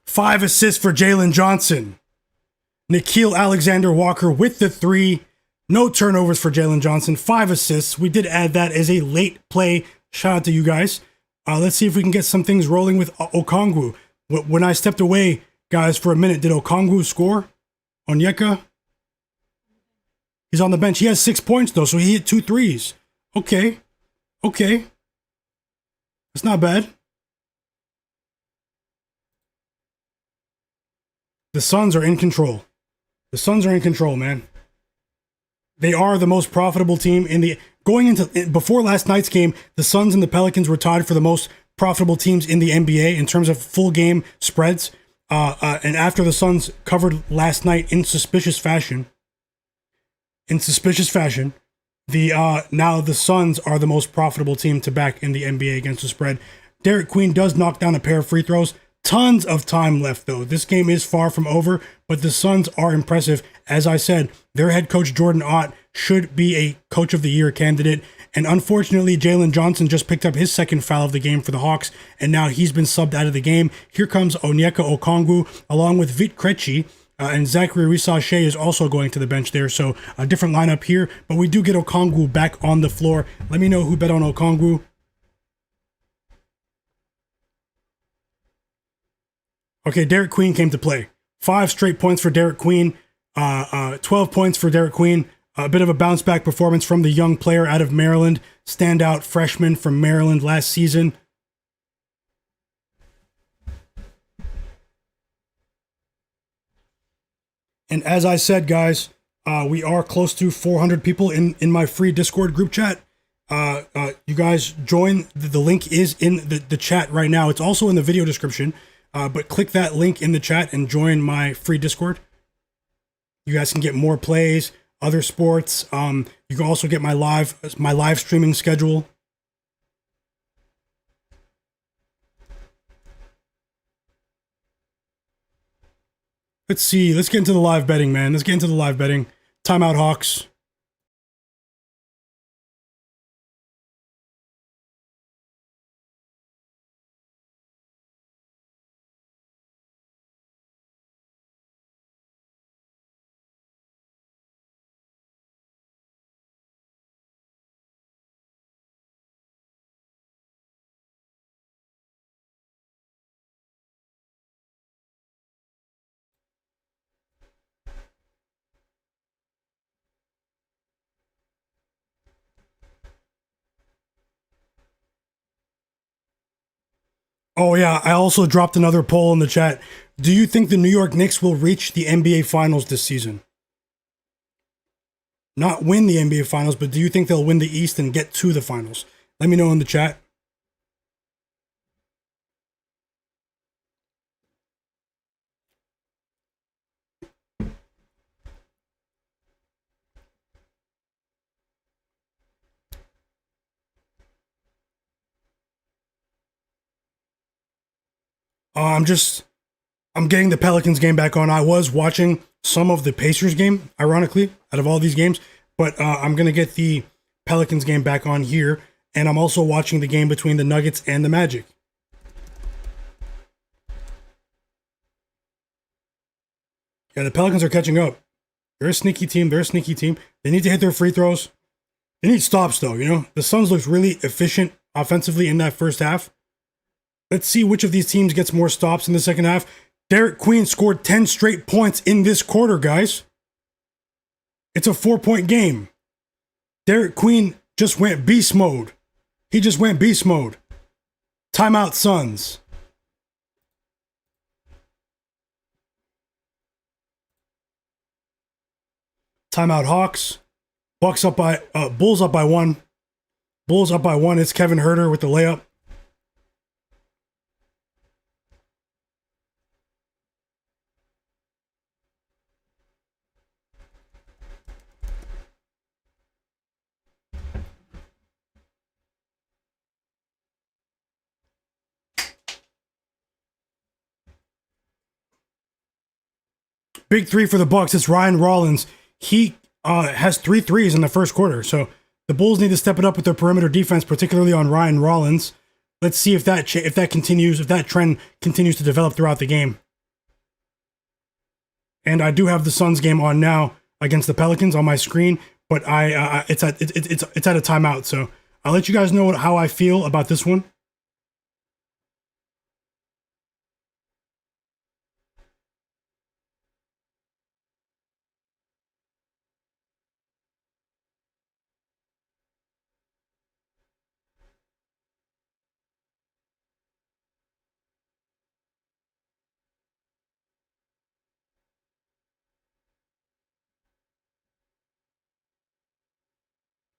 Five assists for Jalen Johnson. Nickeil Alexander-Walker with the 3. No turnovers for Jalen Johnson. 5 assists. We did add that as a late play. Shout out to you guys. Let's see if we can get some things rolling with Okongwu. When I stepped away, guys, for a minute, did Okongwu score? Onyeka? He's on the bench. He has 6 points, though, so he hit 2 threes. Okay. That's not bad. The Suns are in control. The Suns are in control, man. They are the most profitable team in the... Before last night's game, the Suns and the Pelicans were tied for the most profitable teams in the NBA in terms of full game spreads. And after the Suns covered last night in suspicious fashion, now the Suns are the most profitable team to back in the NBA against the spread. Derek Queen does knock down a pair of free throws. Tons of time left, though. This game is far from over, but the Suns are impressive. As I said, their head coach, Jordan Ott, should be a Coach of the Year candidate. And unfortunately, Jalen Johnson just picked up his second foul of the game for the Hawks, and now he's been subbed out of the game. Here comes Onyeka Okongwu, along with Vit Krejci, and Zachary Rissache is also going to the bench there. So a different lineup here, but we do get Okongwu back on the floor. Let me know who bet on Okongwu. Okay, Derek Queen came to play. 5 straight points for Derek Queen. 12 points for Derek Queen. A bit of a bounce back performance from the young player out of Maryland. Standout freshman from Maryland last season. And as I said, guys, we are close to 400 people in my free Discord group chat. You guys join. The link is in the chat right now. It's also in the video description. But click that link in the chat and join my free Discord. You guys can get more plays, other sports. You can also get my live streaming schedule. Let's see. Let's get into the live betting, man. Let's get into the live betting. Timeout Hawks. Oh yeah, I also dropped another poll in the chat. Do you think the New York Knicks will reach the NBA Finals this season? Not win the NBA Finals, but do you think they'll win the East and get to the Finals? Let me know in the chat. I'm getting the Pelicans game back on. I was watching some of the Pacers game, ironically, out of all these games, but I'm going to get the Pelicans game back on here, and I'm also watching the game between the Nuggets and the Magic. Yeah, the Pelicans are catching up. They're a sneaky team. They need to hit their free throws. They need stops, though, you know? The Suns looked really efficient offensively in that first half. Let's see which of these teams gets more stops in the second half. Derek Queen scored 10 straight points in this quarter, guys. It's a 4-point game. Derek Queen just went beast mode. He just went beast mode. Timeout, Suns. Timeout, Hawks. Bulls up by 1. Bulls up by 1. It's Kevin Huerter with the layup. Big three for the Bucks. It's Ryan Rollins. He has 3 threes in the first quarter. So the Bulls need to step it up with their perimeter defense, particularly on Ryan Rollins. Let's see if that continues, if that trend continues to develop throughout the game. And I do have the Suns game on now against the Pelicans on my screen, but it's at a timeout. So I'll let you guys know how I feel about this one.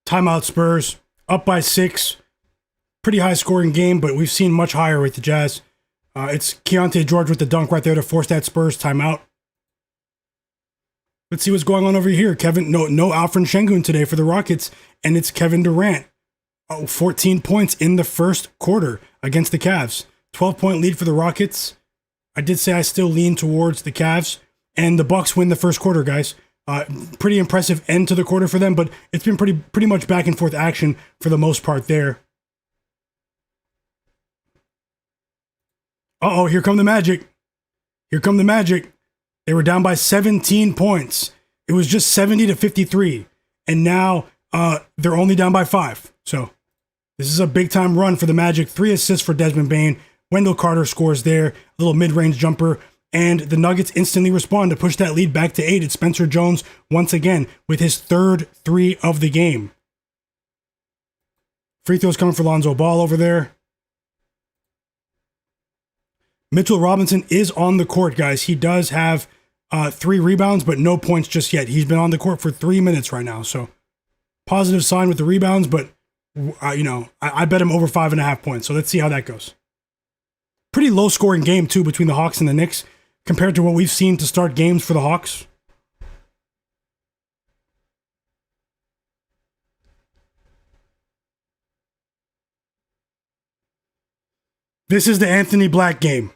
Timeout, Spurs. Up by 6. Pretty high scoring game, but we've seen much higher with the Jazz. It's Keontae George with the dunk right there to force that Spurs timeout. Let's see what's going on over here. No Alperen Sengun today for the Rockets, and it's Kevin Durant. 14 points in the first quarter against the Cavs. 12-point lead for the Rockets. I did say I still lean towards the Cavs, and the Bucks win the first quarter, guys. Pretty impressive end to the quarter for them, but it's been pretty much back and forth action for the most part there. Uh-oh, here come the Magic. Here come the Magic. They were down by 17 points. It was just 70-53, and now they're only down by 5. So this is a big-time run for the Magic. 3 assists for Desmond Bane. Wendell Carter scores there, a little mid-range jumper. And the Nuggets instantly respond to push that lead back to 8. It's Spencer Jones once again with his 3rd 3 of the game. Free throws coming for Lonzo Ball over there. Mitchell Robinson is on the court, guys. He does have 3 rebounds, but no points just yet. He's been on the court for 3 minutes right now. So positive sign with the rebounds, but I bet him over 5.5 points. So let's see how that goes. Pretty low scoring game too between the Hawks and the Knicks, compared to what we've seen to start games for the Hawks. This is the Anthony Black game.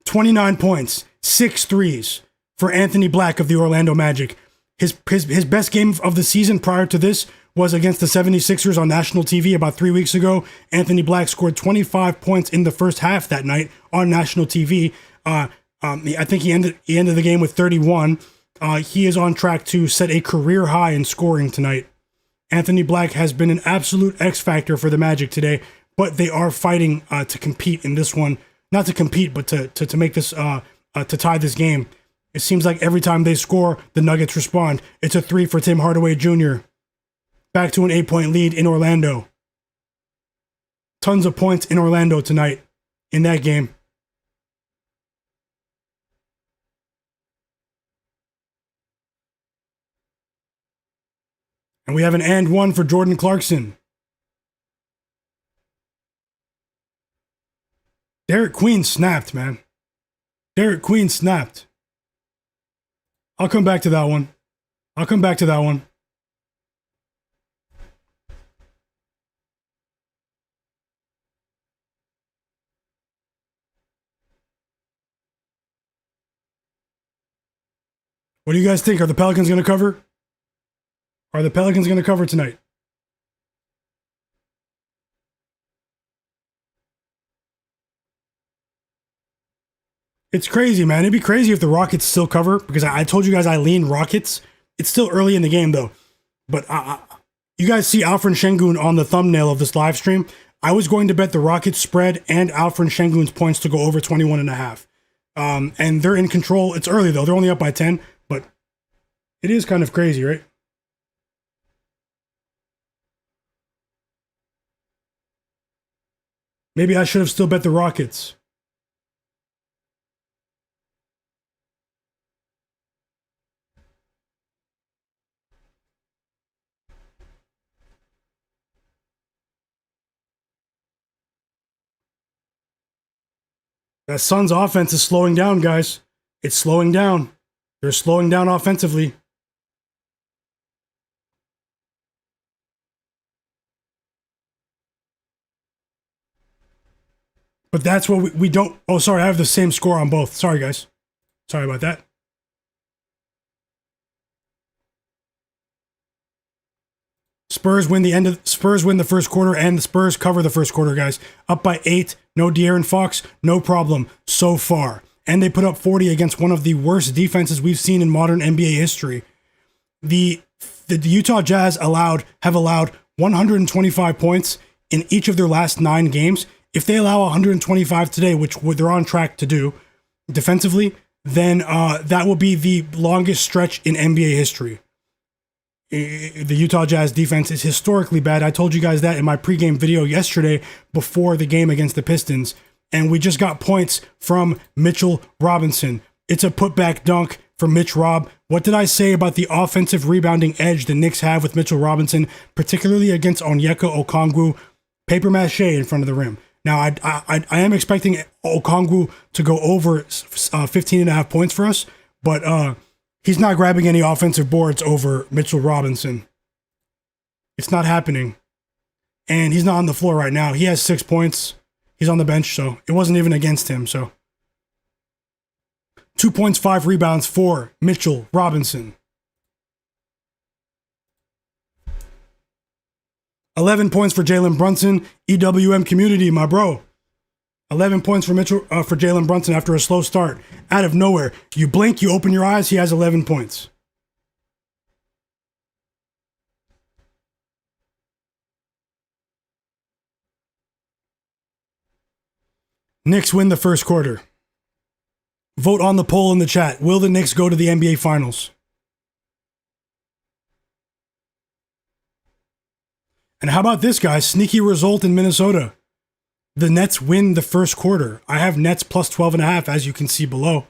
29 points, 6 threes for Anthony Black of the Orlando Magic. His best game of the season prior to this was against the 76ers on national TV about 3 weeks ago. Anthony Black scored 25 points in the first half that night on national TV. I think he ended the game with 31. He is on track to set a career high in scoring tonight. Anthony Black has been an absolute X factor for the Magic today, but they are fighting to compete in this one. Not to compete, but to make this to tie this game. It seems like every time they score, the Nuggets respond. It's a 3 for Tim Hardaway Jr. Back to an 8-point lead in Orlando. Tons of points in Orlando tonight. in that game. And we have an and one for Jordan Clarkson. Derek Queen snapped, man. Derek Queen snapped. I'll come back to that one. I'll come back to that one. What do you guys think? Are the Pelicans going to cover? Are the Pelicans going to cover tonight? It's crazy, man. It'd be crazy if the Rockets still cover, because I told you guys I lean Rockets. It's still early in the game, though. But you guys see Alperen Sengun on the thumbnail of this live stream. I was going to bet the Rockets spread and Alperen Sengun's points to go over 21.5. And they're in control. It's early, though. They're only up by 10, but it is kind of crazy, right? Maybe I should have still bet the Rockets. That Suns offense is slowing down, guys. It's slowing down. They're slowing down offensively. But that's what we don't... Oh, sorry, I have the same score on both. Sorry, guys. Sorry about that. Spurs win the first quarter, and the Spurs cover the first quarter, guys. Up by 8. No De'Aaron Fox. No problem so far. And they put up 40 against one of the worst defenses we've seen in modern NBA history. The Utah Jazz have allowed 125 points in each of their last 9 games. If they allow 125 today, which they're on track to do defensively, then that will be the longest stretch in NBA history. The Utah Jazz defense is historically bad. I told you guys that in my pregame video yesterday before the game against the Pistons. And we just got points from Mitchell Robinson. It's a putback dunk for Mitch Rob. What did I say about the offensive rebounding edge the Knicks have with Mitchell Robinson, particularly against Onyeka Okongwu? Paper mache in front of the rim. Now, I am expecting Okongwu to go over 15.5 points for us, but he's not grabbing any offensive boards over Mitchell Robinson. It's not happening. And he's not on the floor right now. He has 6 points. He's on the bench, so it wasn't even against him. So 2 points, 5 rebounds for Mitchell Robinson. 11 points for Jalen Brunson. EWM community, my bro. 11 points for Jalen Brunson after a slow start. Out of nowhere. You blink, you open your eyes, he has 11 points. Knicks win the first quarter. Vote on the poll in the chat. Will the Knicks go to the NBA Finals? And how about this, guys? Sneaky result in Minnesota. The Nets win the first quarter. I have Nets plus 12.5, as you can see below.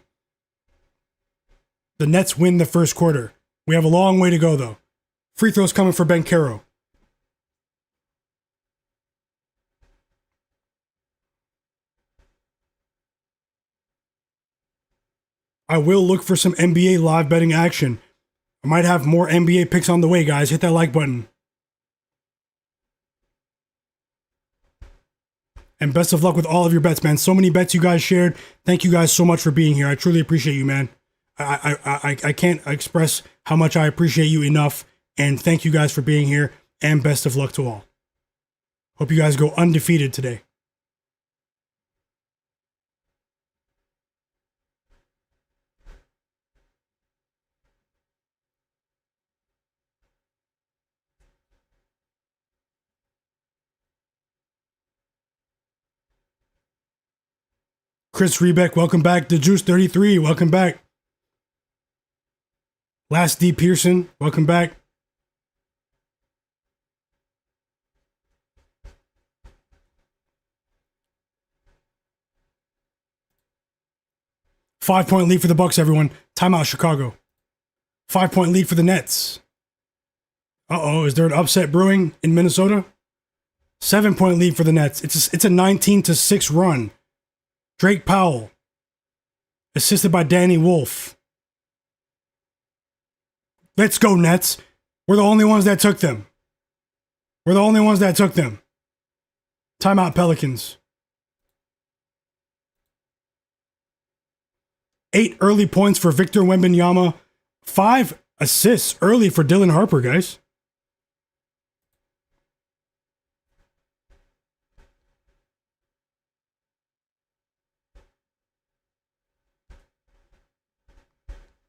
The Nets win the first quarter. We have a long way to go, though. Free throws coming for Banchero. I will look for some NBA live betting action. I might have more NBA picks on the way, guys. Hit that like button. And best of luck with all of your bets, man. So many bets you guys shared. Thank you guys so much for being here. I truly appreciate you, man. I can't express how much I appreciate you enough. And thank you guys for being here. And best of luck to all. Hope you guys go undefeated today. Chris Rebeck, welcome back. The Juice 33, welcome back. Last D Pearson, welcome back. 5-point lead for the Bucks, everyone. Timeout, Chicago. 5-point lead for the Nets. Uh-oh, is there an upset brewing in Minnesota? 7-point lead for the Nets. It's a 19-6 run. Drake Powell, assisted by Danny Wolf. Let's go, Nets. We're the only ones that took them. Timeout, Pelicans. 8 early points for Victor Wembanyama. 5 assists early for Dylan Harper, guys.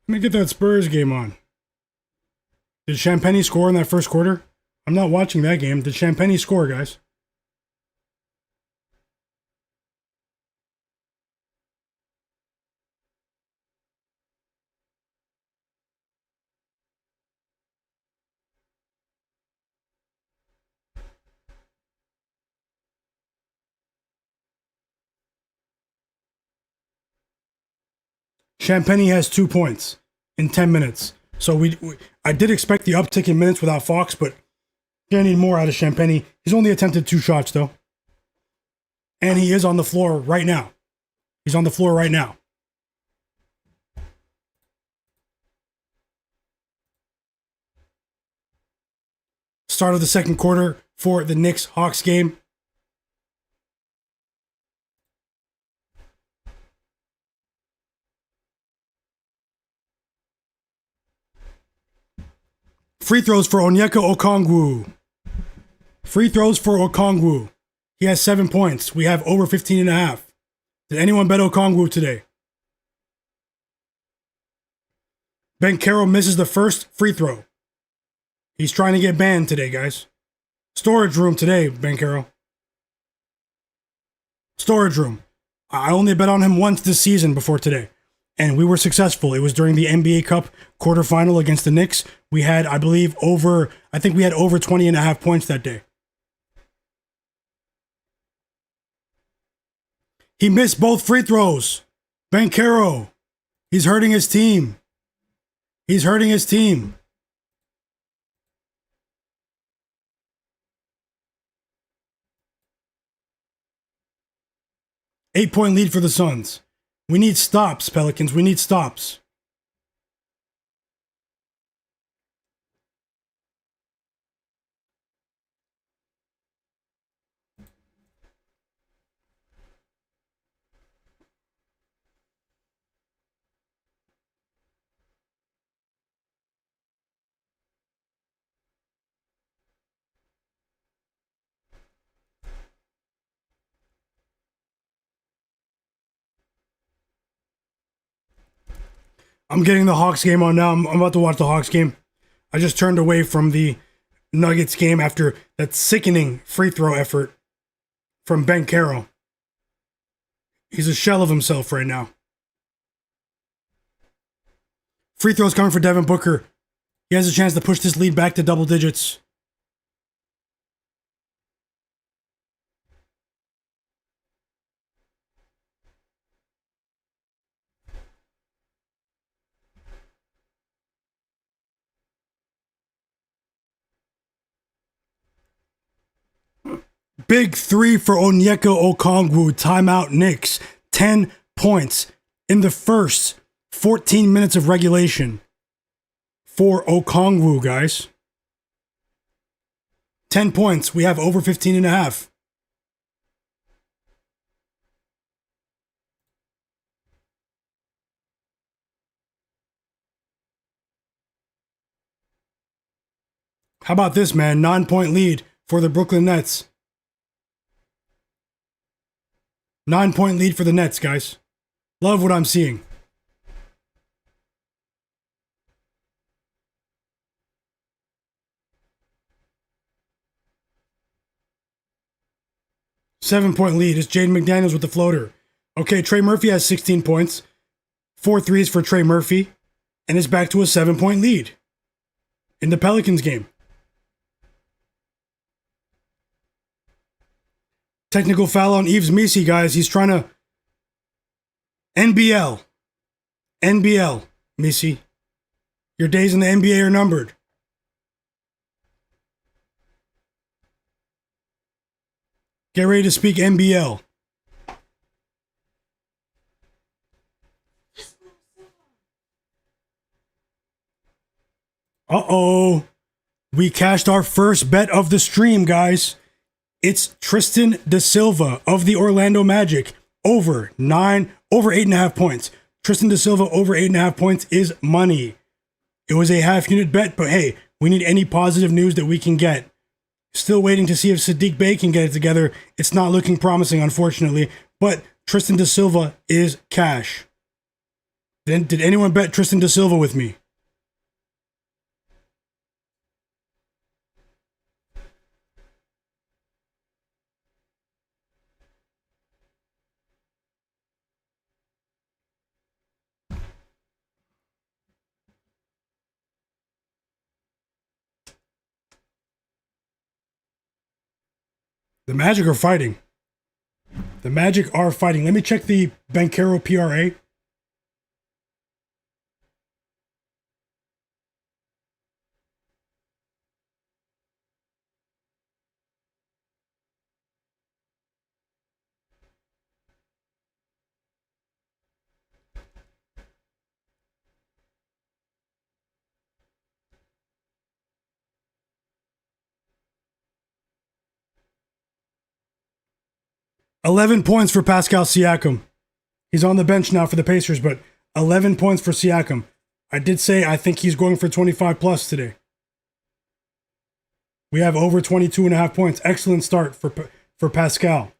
Let me get that Spurs game on. Did Champagny score in that first quarter? I'm not watching that game. Did Champagny score, guys? Champagny has 2 points in 10 minutes. So I did expect the uptick in minutes without Fox, but gonna need more out of Champagny. He's only attempted 2 shots, though. And he is on the floor right now. Start of the second quarter for the Knicks-Hawks game. Free throws for Onyeka Okongwu. He has 7 points. We have over 15.5. Did anyone bet Okongwu today? Banchero misses the first free throw. He's trying to get banned today, guys. Storage room today, Banchero. Storage room. I only bet on him once this season before today. And we were successful. It was during the NBA Cup quarterfinal against the Knicks. We had, I believe, over 20.5 points that day. He missed both free throws. Banchero. He's hurting his team. 8-point lead for the Suns. We need stops, Pelicans. We need stops. I'm getting the Hawks game on now. I'm about to watch the Hawks game. I just turned away from the Nuggets game after that sickening free throw effort from Banchero. He's a shell of himself right now. Free throws coming for Devin Booker. He has a chance to push this lead back to double digits. Big 3 for Onyeka Okongwu. Timeout Knicks. 10 points in the first 14 minutes of regulation for Okongwu, guys. 10 points. We have over 15.5. How about this, man? 9-point lead for the Brooklyn Nets. 9-point lead for the Nets, guys. Love what I'm seeing. Seven-point lead. It's Jaden McDaniels with the floater. Okay, Trey Murphy has 16 points. 4 threes for Trey Murphy. And it's back to a 7-point lead in the Pelicans game. Technical foul on Yves Missi, guys. He's trying to... NBL. NBL, Missy. Your days in the NBA are numbered. Get ready to speak NBL. Uh-oh. We cashed our first bet of the stream, guys. It's Tristan da Silva of the Orlando Magic over 8.5 points. Tristan da Silva over 8.5 points is money. It was a half unit bet, but hey, we need any positive news that we can get. Still waiting to see if Saddiq Bey can get it together. It's not looking promising, unfortunately, but Tristan da Silva is cash. Then did anyone bet Tristan da Silva with me? The Magic are fighting. The Magic are fighting. Let me check the Banchero PRA. $11 points for Pascal Siakam. He's on the bench now for the Pacers, but 11 points for Siakam. I did say I think he's going for 25 plus today. We have over 22.5 points. Excellent start for Pascal.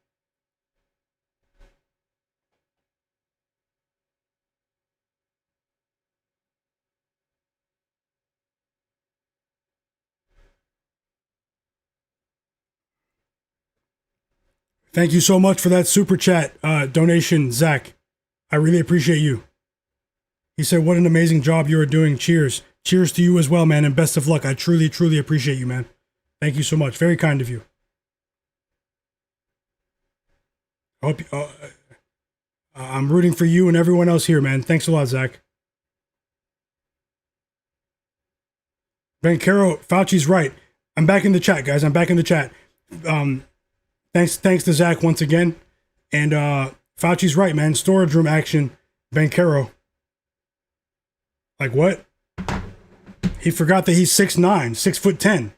Thank you so much for that super chat donation, Zach. I really appreciate you. He said, what an amazing job you are doing. Cheers. Cheers to you as well, man, and best of luck. I truly, truly appreciate you, man. Thank you so much. Very kind of you. I hope I'm rooting for you and everyone else here, man. Thanks a lot, Zach. Banchero, Fauci's right. I'm back in the chat, guys. I'm back in the chat. Thanks to Zach once again. And Fauci's right, man. Storage room action. Banchero. Like what? He forgot that he's 6'9", 6'10".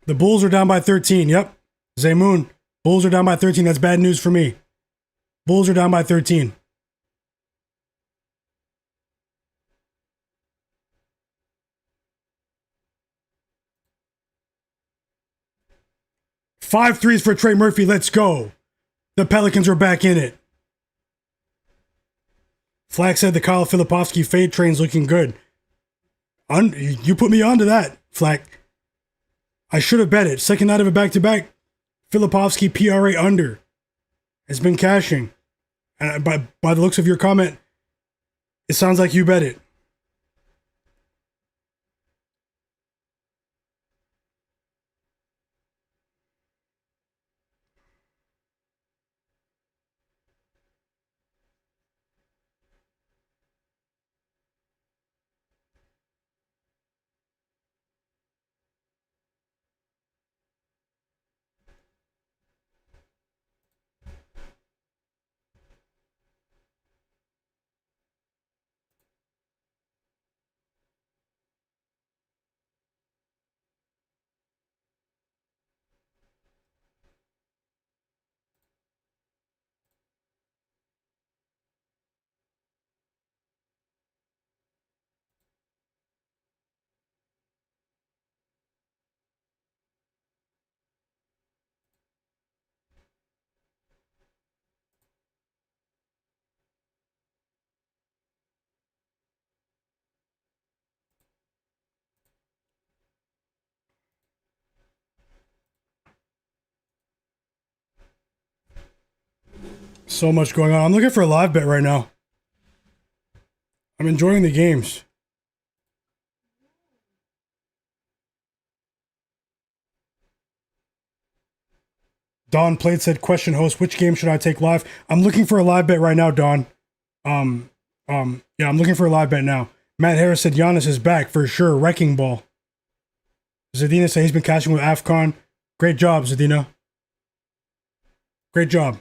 The Bulls are down by 13. Yep. Zaymoon. Bulls are down by 13. That's bad news for me. Bulls are down by 13. Five threes for Trey Murphy. Let's go. The Pelicans are back in it. Flagg said the Kyle Filipowski fade train's looking good. You put me onto that, Flagg. I should have bet it. Second night of a back-to-back. Filipowski PRA under. It's been cashing. And by the looks of your comment, it sounds like you bet it. So much going on. I'm looking for a live bet right now. I'm enjoying the games. Don Played said, question host, which game should I take live? I'm looking for a live bet right now, Don. Yeah, I'm looking for a live bet now. Matt Harris said Giannis is back for sure. Wrecking ball. Zadina said he's been catching with AFCON. Great job, Zadina. Great job.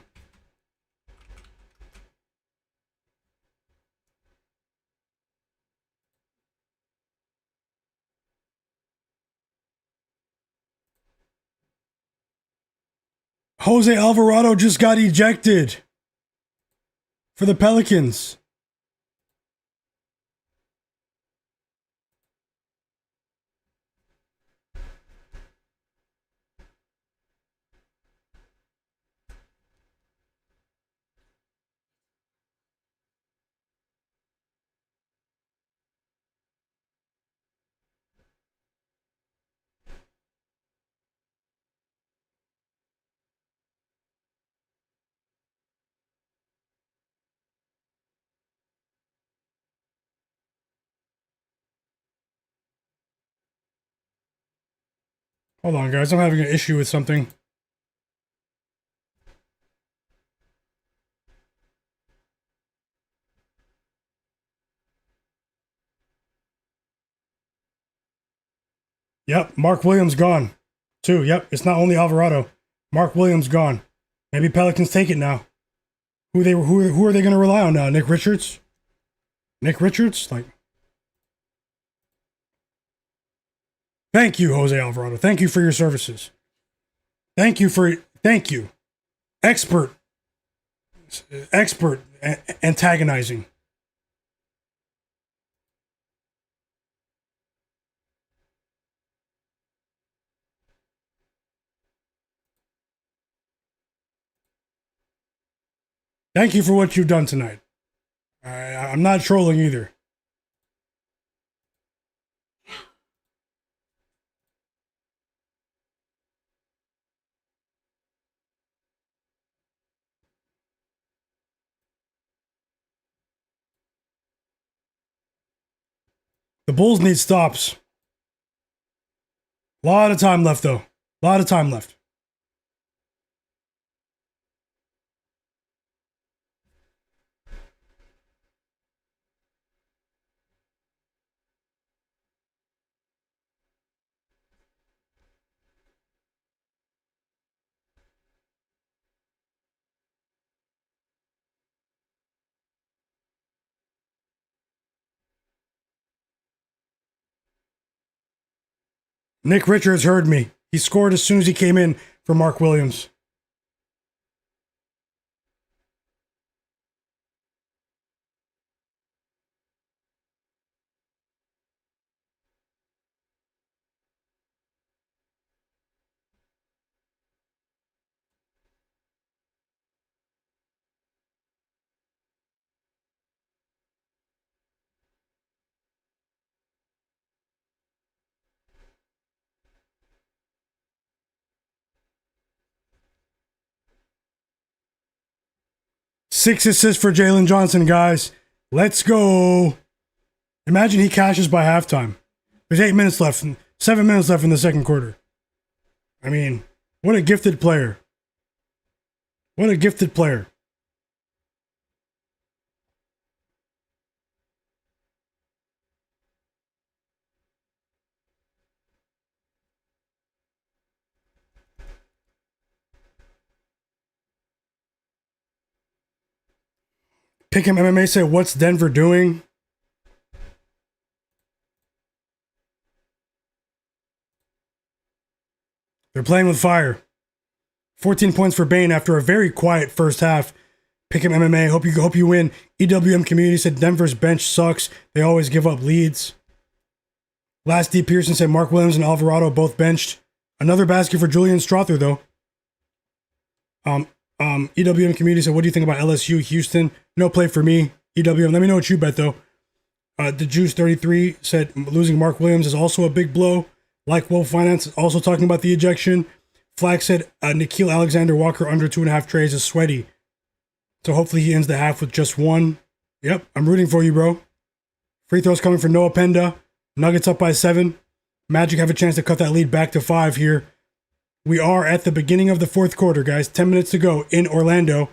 Jose Alvarado just got ejected for the Pelicans. Hold on, guys. I'm having an issue with something. Yep, Mark Williams gone. Too. Yep, it's not only Alvarado. Mark Williams gone. Maybe Pelicans take it now. Who are they going to rely on now? Nick Richards? Nick Richards? Like, thank you, Jose Alvarado. Thank you for your services. Thank you. Expert antagonizing. Thank you for what you've done tonight. I'm not trolling either. The Bulls need stops. A lot of time left, though. A lot of time left. Nick Richards heard me. He scored as soon as he came in for Mark Williams. Six assists for Jalen Johnson, guys. Let's go. Imagine he cashes by halftime. There's 8 minutes left, 7 minutes left in the second quarter. I mean, what a gifted player. What a gifted player. Pick'em MMA say, what's Denver doing? They're playing with fire. 14 points for Bane after a very quiet first half. Pick'em MMA, hope you win. EWM community said Denver's bench sucks. They always give up leads. Last D Pearson said Mark Williams and Alvarado both benched. Another basket for Julian Strother, though. EWM community said, what do you think about LSU, Houston? No play for me. EWM, let me know what you bet, though. The Juice 33 said losing Mark Williams is also a big blow. Like Wolf Finance, also talking about the ejection. Flagg said Nickeil Alexander Walker under 2.5 trays is sweaty. So hopefully he ends the half with just one. Yep, I'm rooting for you, bro. Free throws coming for Noah Penda. Nuggets up by 7. Magic have a chance to cut that lead back to 5 here. We are at the beginning of the fourth quarter, guys. 10 minutes to go in Orlando.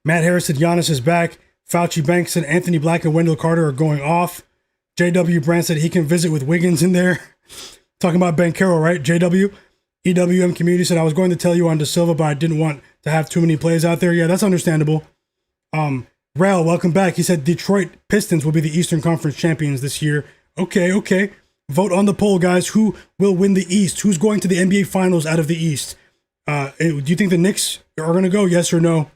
Matt Harris said Giannis is back. Fauci Banks said Anthony Black and Wendell Carter are going off. JW Brandt said he can visit with Wiggins in there. Talking about Banchero, right? JW. EWM Community said I was going to tell you on De Silva, but I didn't want to have too many plays out there. Yeah, that's understandable. Rel, welcome back. He said Detroit Pistons will be the Eastern Conference champions this year. Okay. Vote on the poll, guys. Who will win the East? Who's going to the NBA Finals out of the East? Do you think the Knicks are going to go? Yes or no?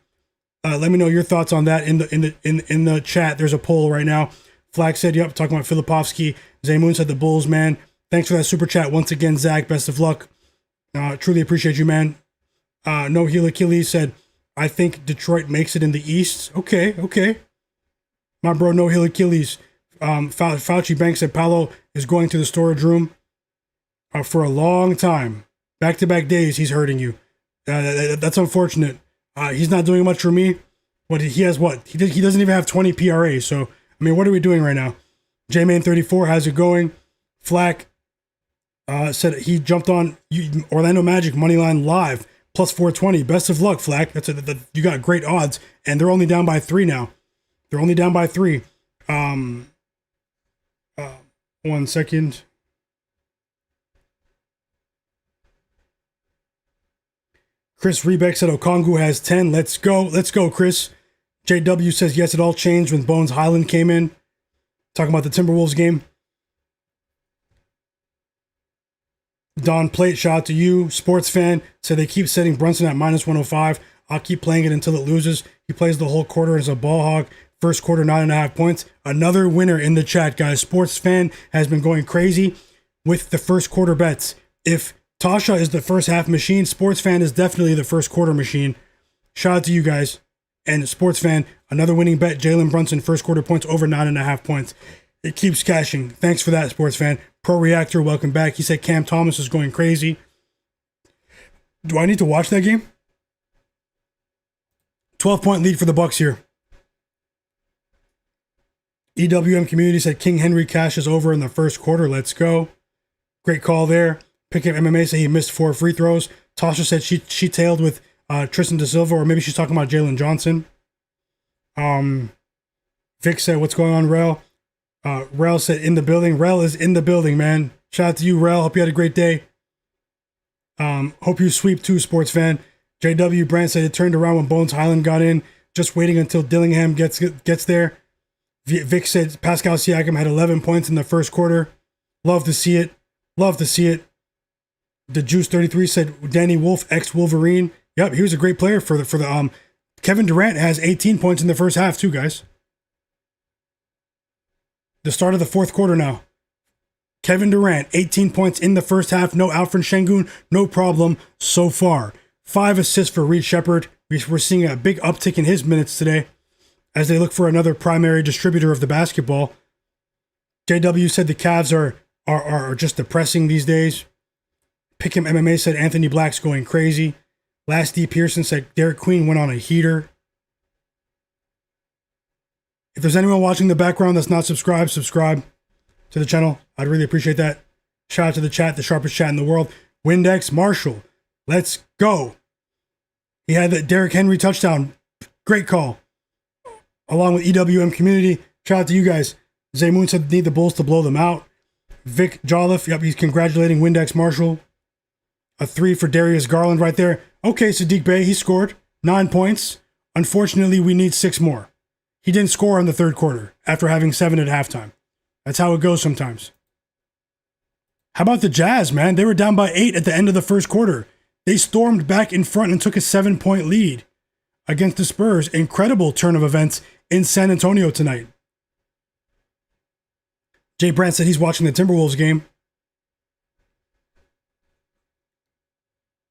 Let me know your thoughts on that in the chat. There's a poll right now. Flagg said, "Yep." Talking about Filipovsky. Zaymoon said the Bulls, man. Thanks for that super chat once again, Zach. Best of luck. Truly appreciate you, man. No Heel Achilles said, I think Detroit makes it in the East. Okay. My bro, No Heel Achilles. Fauci Banks said Paolo is going to the storage room for a long time. Back-to-back days, he's hurting you. That's unfortunate. He's not doing much for me. He has what? He doesn't even have 20 PRA. So, I mean, what are we doing right now? J-Man34, how's it going? Flack said he jumped on Orlando Magic Moneyline Live, plus 420. Best of luck, Flack. You got great odds. And they're only down by 3 now. They're only down by 3. 1 second. Chris Rebeck said Okongwu has 10. Let's go, Chris. JW says yes, it all changed when Bones Highland came in. Talking about the Timberwolves game. Don Plate, shout out to you. Sports fan said they keep setting Brunson at minus 105. I'll keep playing it until it loses. He plays the whole quarter as a ball hog. First quarter, 9.5 points. Another winner in the chat, guys. Sports fan has been going crazy with the first quarter bets. If Tasha is the first half machine, Sports fan is definitely the first quarter machine. Shout out to you guys. And Sports fan, another winning bet. Jalen Brunson, first quarter points over 9.5 points. It keeps cashing. Thanks for that, Sports fan. Pro Reactor, welcome back. He said Cam Thomas is going crazy. Do I need to watch that game? 12-point lead for the Bucks here. EWM Community said King Henry cash is over in the first quarter. Let's go. Great call there. Picking MMA said he missed 4 free throws. Tasha said she tailed with Tristan Da Silva, or maybe she's talking about Jalen Johnson. Vic said, what's going on, Rel? Rel said in the building. Rel is in the building, man. Shout out to you, Rel. Hope you had a great day. Hope you sweep too, sports fan. JW Brandt said it turned around when Bones Highland got in. Just waiting until Dillingham gets there. Vic said Pascal Siakam had 11 points in the first quarter. Love to see it. The Juice 33 said Danny Wolf, ex-Wolverine. Yep, he was a great player for the Kevin Durant has 18 points in the first half too, guys. The start of the fourth quarter now. Kevin Durant, 18 points in the first half. No Alperen Sengun, no problem so far. 5 assists for Reed Shepherd. We're seeing a big uptick in his minutes today as they look for another primary distributor of the basketball. JW said the Cavs are just depressing these days. Pick'em MMA said Anthony Black's going crazy. Last D. Pearson said Derek Queen went on a heater. If there's anyone watching the background that's not subscribed, subscribe to the channel. I'd really appreciate that. Shout out to the chat, the sharpest chat in the world. Windex Marshall, let's go. He had the Derrick Henry touchdown. Great call. Along with EWM Community. Shout out to you guys. Zaymoon said need the Bulls to blow them out. Vic Jolliffe, yep, he's congratulating Windex Marshall. A 3 for Darius Garland right there. Okay, Sadiq Bey, he scored 9 points. Unfortunately, we need 6 more. He didn't score in the third quarter after having 7 at halftime. That's how it goes sometimes. How about the Jazz, man? They were down by 8 at the end of the first quarter. They stormed back in front and took a 7-point lead against the Spurs. Incredible turn of events in San Antonio tonight. Jay Brandt said he's watching the Timberwolves game.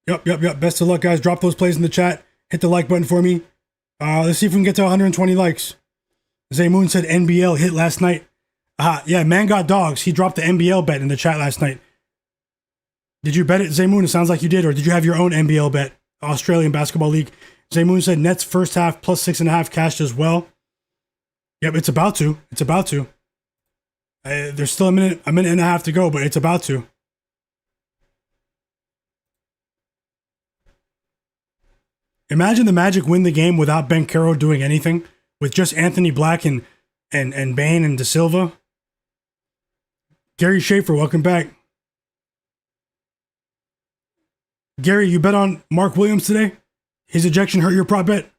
Yep. Best of luck, guys. Drop those plays in the chat. Hit the like button for me. Let's see if we can get to 120 likes. Zaymoon said NBL hit last night. Yeah, man got dogs. He dropped the NBL bet in the chat last night. Did you bet it, Zaymoon? It sounds like you did. Or did you have your own NBL bet Australian Basketball League. Zaymoon said Nets first half plus 6.5 cashed as well. Yep, it's about to. It's about to. There's still a minute and a half to go, but it's about to. Imagine the Magic win the game without Banchero doing anything, with just Anthony Black and Bane and De Silva. Gary Schaefer, welcome back. Gary, you bet on Mark Williams today? His ejection hurt your prop bet?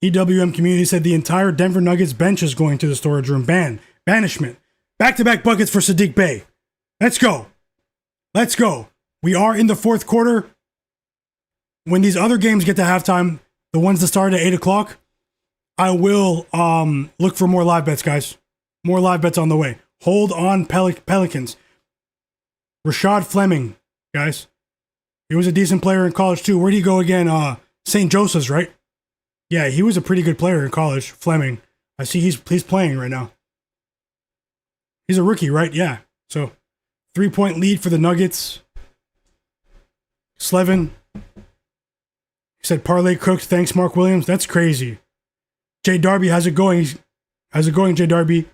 EWM community said the entire Denver Nuggets bench is going to the storage room. Banishment. Back-to-back buckets for Saddiq Bey. Let's go. Let's go. We are in the fourth quarter. When these other games get to halftime, the ones that start at 8 o'clock, I will look for more live bets, guys. More live bets on the way. Hold on, Pelicans. Rashad Fleming, guys. He was a decent player in college, too. Where'd he go again? St. Joseph's, right? Yeah, he was a pretty good player in college, Fleming. I see he's playing right now. He's a rookie, right? Yeah. So, 3-point lead for the Nuggets. Slevin. He said parlay cooked. Thanks, Mark Williams. That's crazy. Jay Darby, how's it going? How's it going, Jay Darby?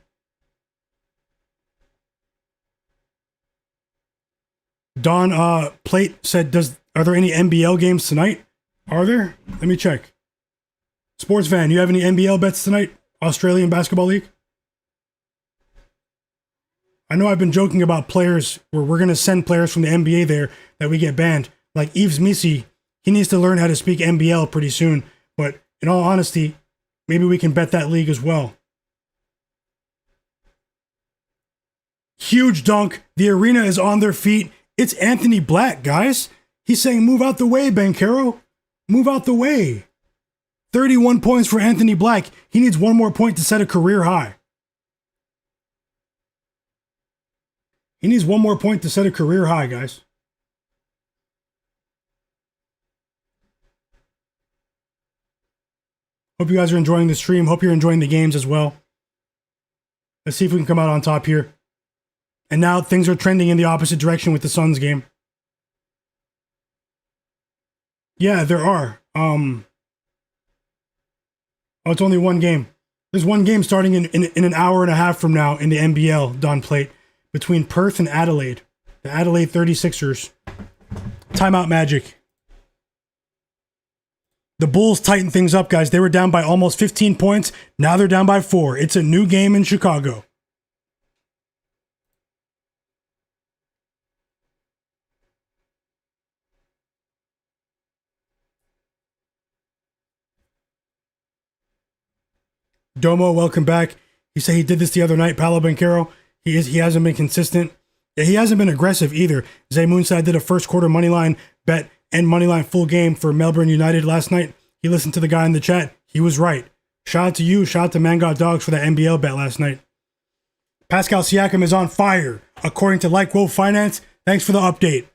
Don Plate said, are there any NBL games tonight? Are there? Let me check. Sports fan, you have any NBL bets tonight? Australian Basketball League? I know I've been joking about players where we're going to send players from the NBA there that we get banned. Like Yves Misi, he needs to learn how to speak NBL pretty soon. But in all honesty, maybe we can bet that league as well. Huge dunk. The arena is on their feet. It's Anthony Black, guys. He's saying, move out the way, Banchero. Move out the way. 31 points for Anthony Black. He needs one more point to set a career high. He needs one more point to set a career high, guys. Hope you guys are enjoying the stream. Hope you're enjoying the games as well. Let's see if we can come out on top here. And now things are trending in the opposite direction with the Suns game. Yeah, there are. Oh, it's only one game. There's one game starting in an hour and a half from now in the NBL, Don Plate, between Perth and Adelaide. The Adelaide 36ers. Timeout Magic. The Bulls tightened things up, guys. They were down by almost 15 points. Now they're down by 4. It's a new game in Chicago. Domo, welcome back. He said he did this the other night, Paolo Banchero. He hasn't been consistent. Yeah, he hasn't been aggressive either. Zaymoon said I did a first quarter moneyline bet and moneyline full game for Melbourne United last night. He listened to the guy in the chat. He was right. Shout out to you. Shout out to Man Got Dogs for that NBL bet last night. Pascal Siakam is on fire, according to Like Wolf Finance. Thanks for the update.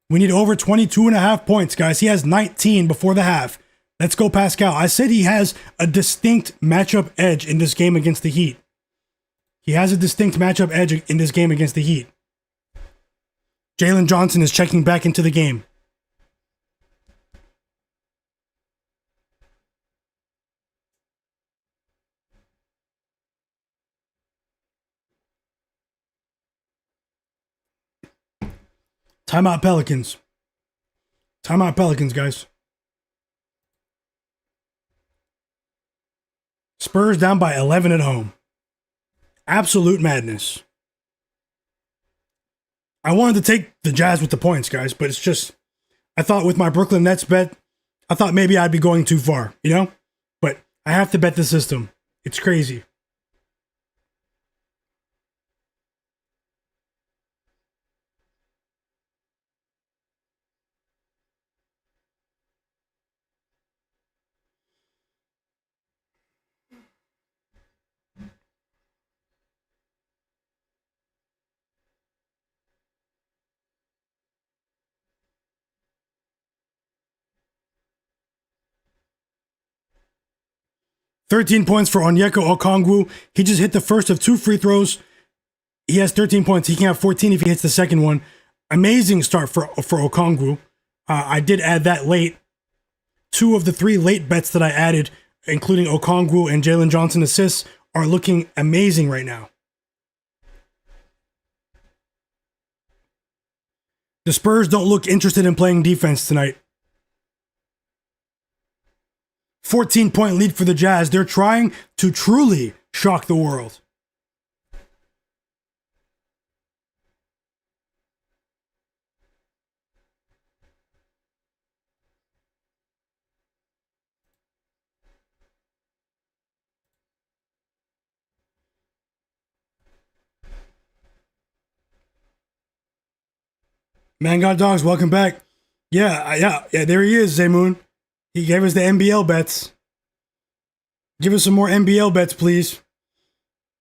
We need over 22.5 points, guys. He has 19 before the half. Let's go, Pascal. I said he has a distinct matchup edge in this game against the Heat. He has a distinct matchup edge in this game against the Heat. Jalen Johnson is checking back into the game. Timeout Pelicans. Timeout Pelicans, guys. Spurs down by 11 at home. Absolute madness. I wanted to take the Jazz with the points, guys, but it's just, I thought with my Brooklyn Nets bet, I thought maybe I'd be going too far, you know? But I have to bet the system. It's crazy. $13 points for Onyeka Okongwu. He just hit the first of 2 free throws. He has 13 points. He can have 14 if he hits the second one. Amazing start for Okongwu. I did add that late. Two of the three late bets that I added, including Okongwu and Jalen Johnson assists, are looking amazing right now. The Spurs don't look interested in playing defense tonight. 14-point lead for the Jazz. They're trying to truly shock the world. Man God Dogs, welcome back. Yeah, there he is, Zaymoon. He gave us the NBL bets. Give us some more NBL bets, please.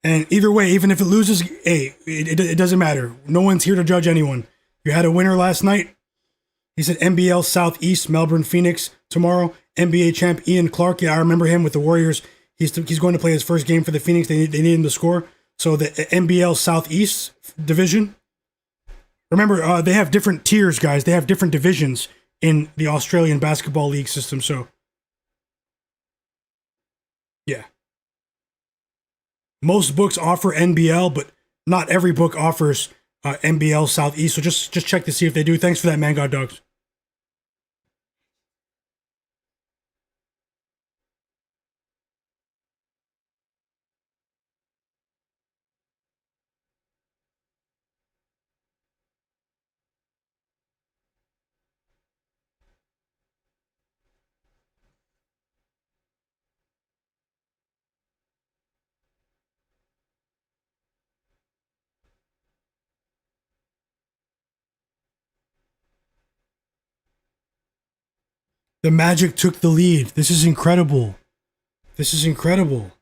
And either way, even if it loses, hey, it doesn't matter. No one's here to judge anyone. You had a winner last night. He said NBL Southeast, Melbourne, Phoenix tomorrow. NBA champ Ian Clark. Yeah, I remember him with the Warriors. He's going to play his first game for the Phoenix. They need him to score. So the NBL Southeast division. Remember, they have different tiers, guys. They have different divisions in the Australian Basketball League system. So, yeah. Most books offer NBL, but not every book offers NBL Southeast. So just check to see if they do. Thanks for that, Man God Dogs. The Magic took the lead. This is incredible. This is incredible.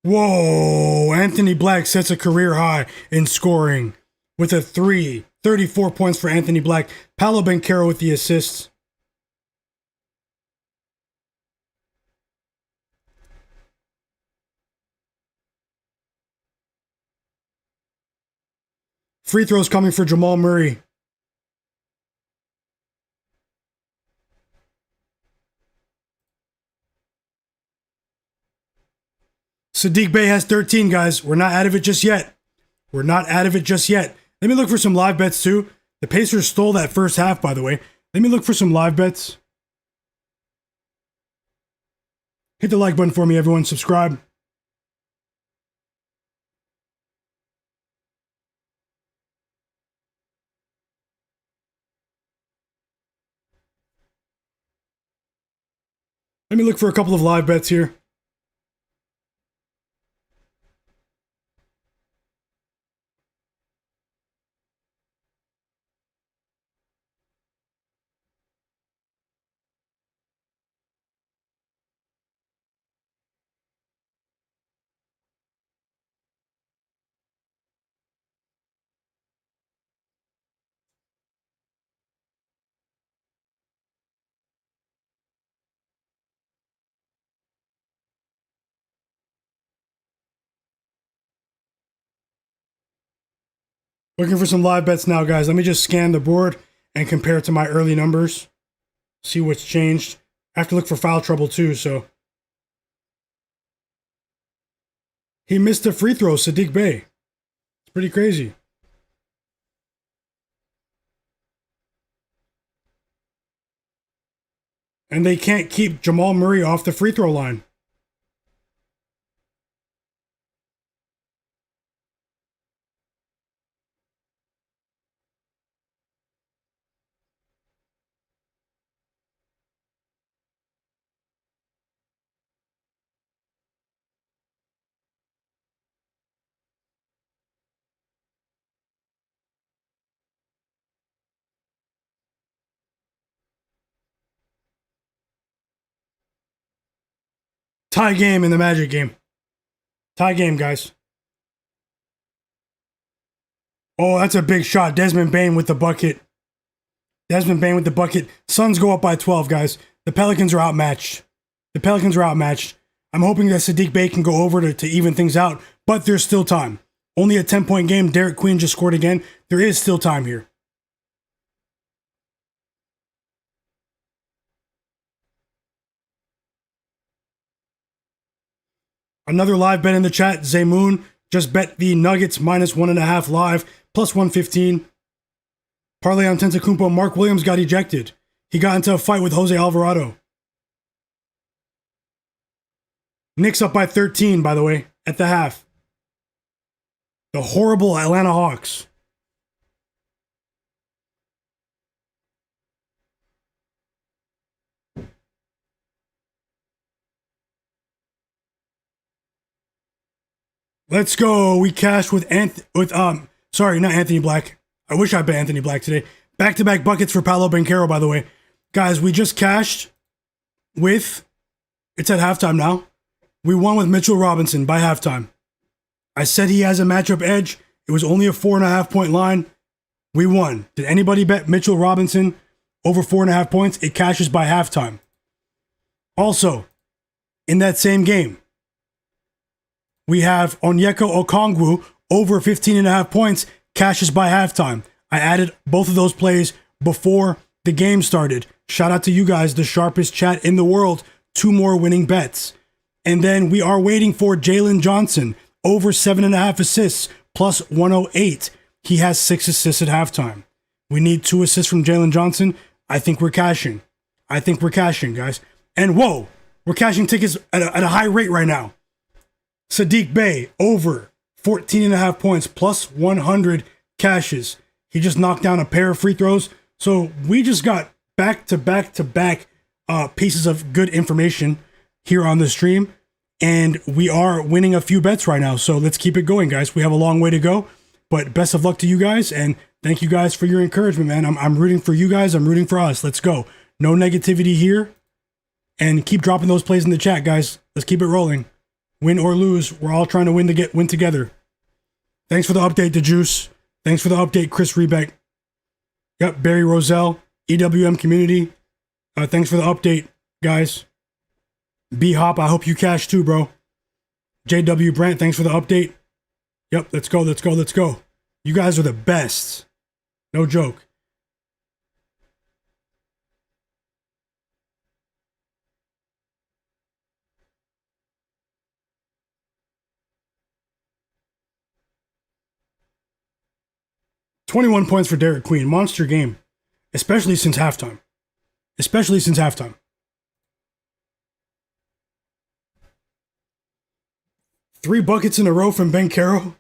Whoa! Anthony Black sets a career high in scoring with a 3. 34 points for Anthony Black. Paolo Banchero with the assists. Free throws coming for Jamal Murray. Saddiq Bey has 13, guys. We're not out of it just yet. We're not out of it just yet. Let me look for some live bets, too. The Pacers stole that first half, by the way. Let me look for some live bets. Hit the like button for me, everyone. Subscribe. Let me look for a couple of live bets here. Looking for some live bets now, guys. Let me just scan the board and compare it to my early numbers. See what's changed. I have to look for foul trouble, too, so. He missed the free throw, Saddiq Bey. It's pretty crazy. And they can't keep Jamal Murray off the free throw line. Tie game in the Magic game. Tie game, guys. Oh, that's a big shot. Desmond Bane with the bucket. Desmond Bane with the bucket. Suns go up by 12, guys. The Pelicans are outmatched. I'm hoping that Saddiq Bey can go over to even things out, but there's still time. Only a 10-point game. Derek Queen just scored again. There is still time here. Another live bet in the chat. Zaymoon just bet the Nuggets -1.5 live, plus 115. Parlay on Antetokounmpo. Mark Williams got ejected. He got into a fight with Jose Alvarado. Knicks up by 13, by the way, at the half. The horrible Atlanta Hawks. Let's go. We cashed with sorry, not Anthony Black. I wish I bet Anthony Black today. Back-to-back buckets for Paolo Banchero, by the way. Guys, we just cashed with, it's at halftime now. We won with Mitchell Robinson by halftime. I said he has a matchup edge. It was only a 4.5 point line. We won. Did anybody bet Mitchell Robinson over 4.5 points? It cashes by halftime. Also, in that same game, we have Onyeka Okongwu over 15.5 points, cashes by halftime. I added both of those plays before the game started. Shout out to you guys, the sharpest chat in the world. 2 more winning bets. And then we are waiting for Jalen Johnson, over 7.5 assists, plus 108. He has 6 assists at halftime. We need 2 assists from Jalen Johnson. I think we're cashing. Guys. And whoa, we're cashing tickets at a high rate right now. Saddiq Bey, over 14.5 points, plus 100 cashes. He just knocked down a pair of free throws. So we just got back-to-back pieces of good information here on the stream. And we are winning a few bets right now. So let's keep it going, guys. We have a long way to go. But best of luck to you guys. And thank you guys for your encouragement, man. I'm rooting for you guys. I'm rooting for us. Let's go. No negativity here. And keep dropping those plays in the chat, guys. Let's keep it rolling. Win or lose, we're all trying to win together. Thanks for the update, The Juice. Thanks for the update, Chris Rebeck. Yep, Barry Roselle, EWM community. Thanks for the update, guys. B-Hop, I hope you cash too, bro. JW Brent, thanks for the update. Yep, let's go. You guys are the best. No joke. $21 points for Derek Queen. Monster game. Especially since halftime. 3 buckets in a row from Banchero.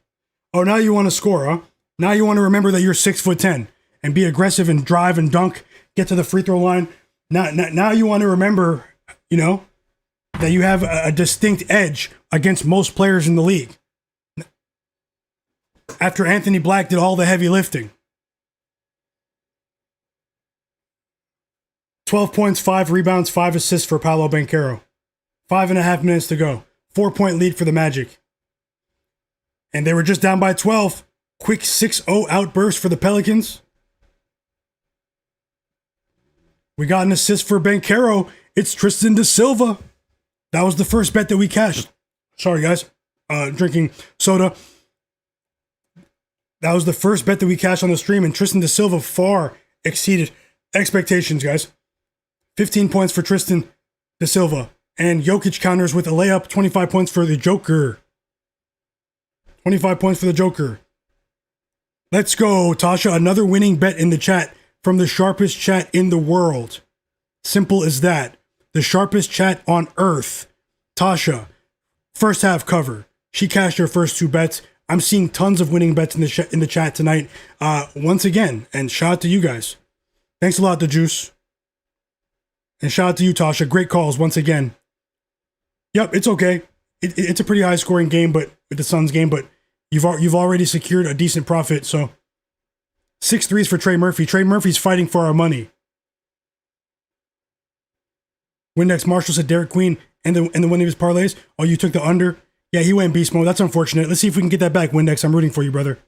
Oh, now you want to score, huh? Now you want to remember that you're 6'10" and be aggressive and drive and dunk, get to the free throw line. Now you want to remember, that you have a distinct edge against most players in the league. After Anthony Black did all the heavy lifting. 12 points, 5 rebounds, 5 assists for Paolo Banchero. 5.5 minutes to go. 4-point lead for the Magic. And they were just down by 12. Quick 6-0 outburst for the Pelicans. We got an assist for Banchero. It's Tristan da Silva. That was the first bet that we cashed. Sorry, guys. Drinking soda. That was the first bet that we cashed on the stream, and Tristan da Silva far exceeded expectations, guys. 15 points for Tristan da Silva. And Jokic counters with a layup. 25 points for the Joker. 25 points for the Joker. Let's go, Tasha. Another winning bet in the chat from the sharpest chat in the world. Simple as that. The sharpest chat on earth. Tasha. First half cover. She cashed her first 2 bets. I'm seeing tons of winning bets in the chat tonight. Once again, and shout out to you guys. Thanks a lot, The Juice. And shout out to you, Tasha. Great calls once again. Yep, it's okay. It's a pretty high scoring game, but with the Suns game, but you've already secured a decent profit. So 6 threes for Trey Murphy. Trey Murphy's fighting for our money. Windex Marshall said Derek Queen and then when he was parlays, oh, you took the under. Yeah, he went beast mode. That's unfortunate. Let's see if we can get that back, Windex. I'm rooting for you, brother.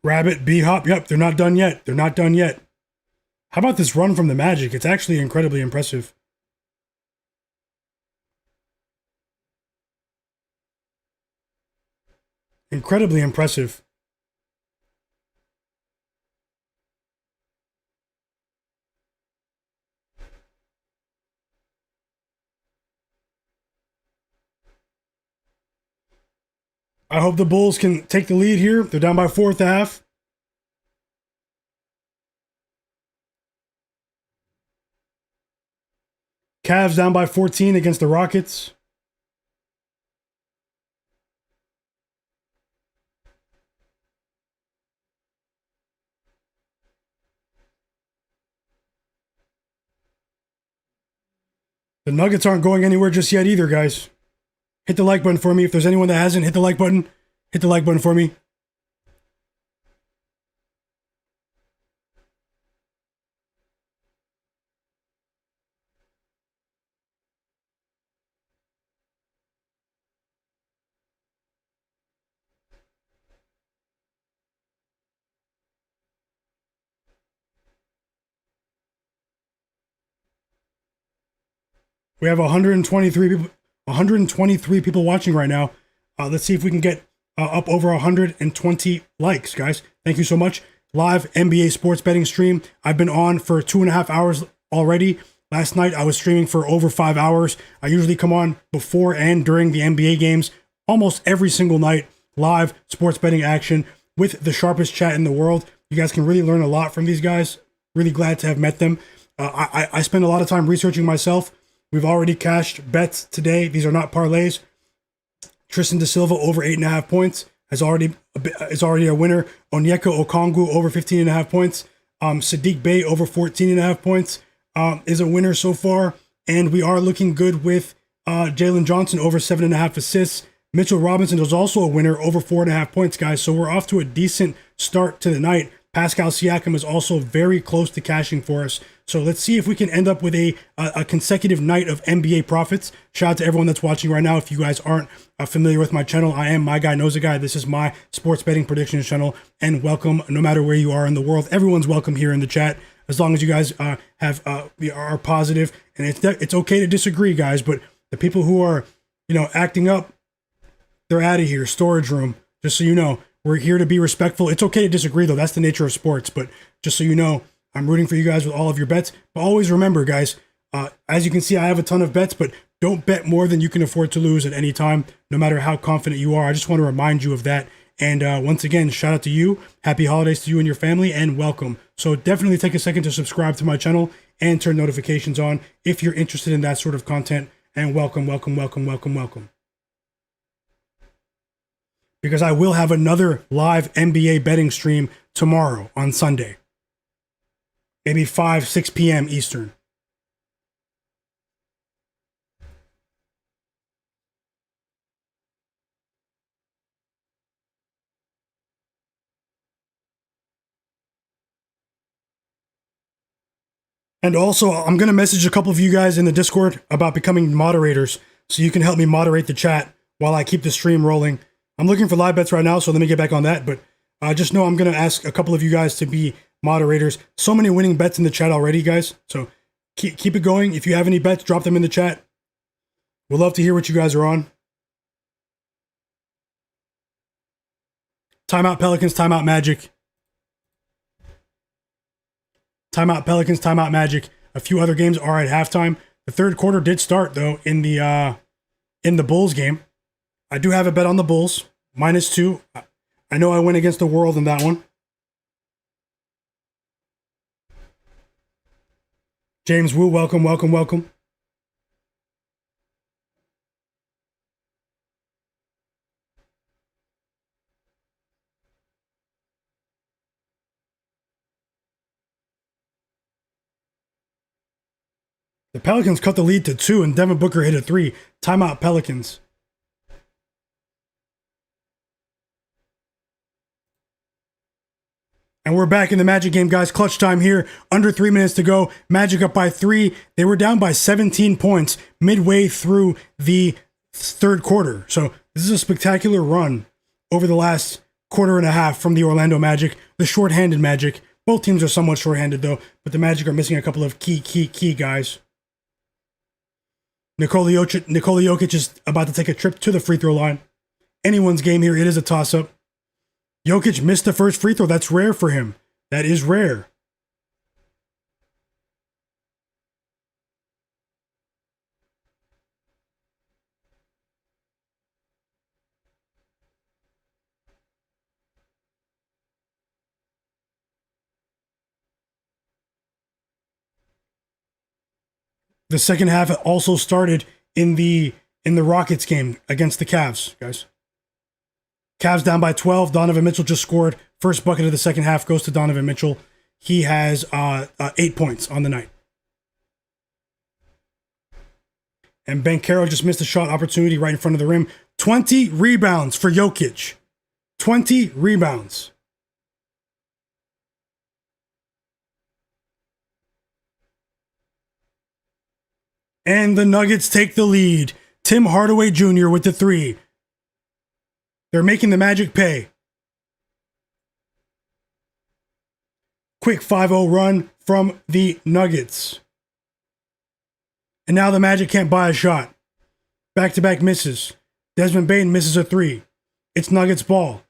Rabbit, B-Hop. Yep, they're not done yet. They're not done yet. How about this run from the Magic? It's actually incredibly impressive. Incredibly impressive. I hope the Bulls can take the lead here. They're down by 4 at the half. Cavs down by 14 against the Rockets. The Nuggets aren't going anywhere just yet either, guys. Hit the like button for me. If there's anyone that hasn't, hit the like button. Hit the like button for me. We have 123 people watching right now. Let's see if we can get up over 120 likes, guys. Thank you so much. Live NBA sports betting stream. I've been on for 2.5 hours already. Last night I was streaming for over 5 hours. I usually come on before and during the NBA games almost every single night. Live sports betting action with the sharpest chat in the world. You guys can really learn a lot from these guys. Really glad to have met them. I spend a lot of time researching myself. We've already cashed bets today. These are not parlays. Tristan Da Silva over 8.5 points is already a winner. Onyeka Okongwu over 15.5 points. Sadiq Bey over 14.5 points is a winner so far. And we are looking good with Jalen Johnson over 7.5 assists. Mitchell Robinson is also a winner over 4.5 points, guys. So we're off to a decent start to the night. Pascal Siakam is also very close to cashing for us. So let's see if we can end up with a consecutive night of NBA profits. Shout out to everyone that's watching right now. If you guys aren't familiar with my channel, I am Myguyknowsaguy. This is my sports betting predictions channel. And welcome, no matter where you are in the world. Everyone's welcome here in the chat, as long as you guys are positive. And it's okay to disagree, guys. But the people who are, acting up, they're out of here. Storage room. Just so you know, we're here to be respectful. It's okay to disagree, though. That's the nature of sports. But just so you know, I'm rooting for you guys with all of your bets. But always remember, guys, as you can see, I have a ton of bets, but don't bet more than you can afford to lose at any time, no matter how confident you are. I just want to remind you of that. And once again, shout out to you. Happy holidays to you and your family, and welcome. So definitely take a second to subscribe to my channel and turn notifications on if you're interested in that sort of content. And welcome, welcome, welcome, welcome, welcome. Because I will have another live NBA betting stream tomorrow on Sunday. Maybe 6 p.m. Eastern. And also, I'm going to message a couple of you guys in the Discord about becoming moderators, so you can help me moderate the chat while I keep the stream rolling. I'm looking for live bets right now, so let me get back on that. But just know I'm going to ask a couple of you guys to be moderators. So many winning bets in the chat already, guys. So keep it going. If you have any bets, drop them in the chat. We'd love to hear what you guys are on. Timeout Pelicans, timeout Magic. Timeout Pelicans, timeout Magic. A few other games are at halftime. The third quarter did start though in the Bulls game. I do have a bet on the Bulls -2. I know I went against the world in that one. James Wu, welcome, welcome, welcome. The Pelicans cut the lead to 2, and Devin Booker hit a 3. Timeout, Pelicans. And we're back in the Magic game, guys. Clutch time here. Under 3 minutes to go. Magic up by 3. They were down by 17 points midway through the third quarter. So this is a spectacular run over the last quarter and a half from the Orlando Magic. The shorthanded Magic. Both teams are somewhat shorthanded, though. But the Magic are missing a couple of key guys. Nikola Jokic is about to take a trip to the free throw line. Anyone's game here. It is a toss-up. Jokic missed the first free throw. That's rare for him. That is rare. The second half also started in the Rockets game against the Cavs, guys. Cavs down by 12. Donovan Mitchell just scored. First bucket of the second half goes to Donovan Mitchell. He has 8 points on the night. And Banchero just missed a shot opportunity right in front of the rim. 20 rebounds for Jokic. 20 rebounds. And the Nuggets take the lead. Tim Hardaway Jr. with the 3. They're making the Magic pay. Quick 5-0 run from the Nuggets. And now the Magic can't buy a shot. Back-to-back misses. Desmond Bane misses a 3. It's Nuggets ball.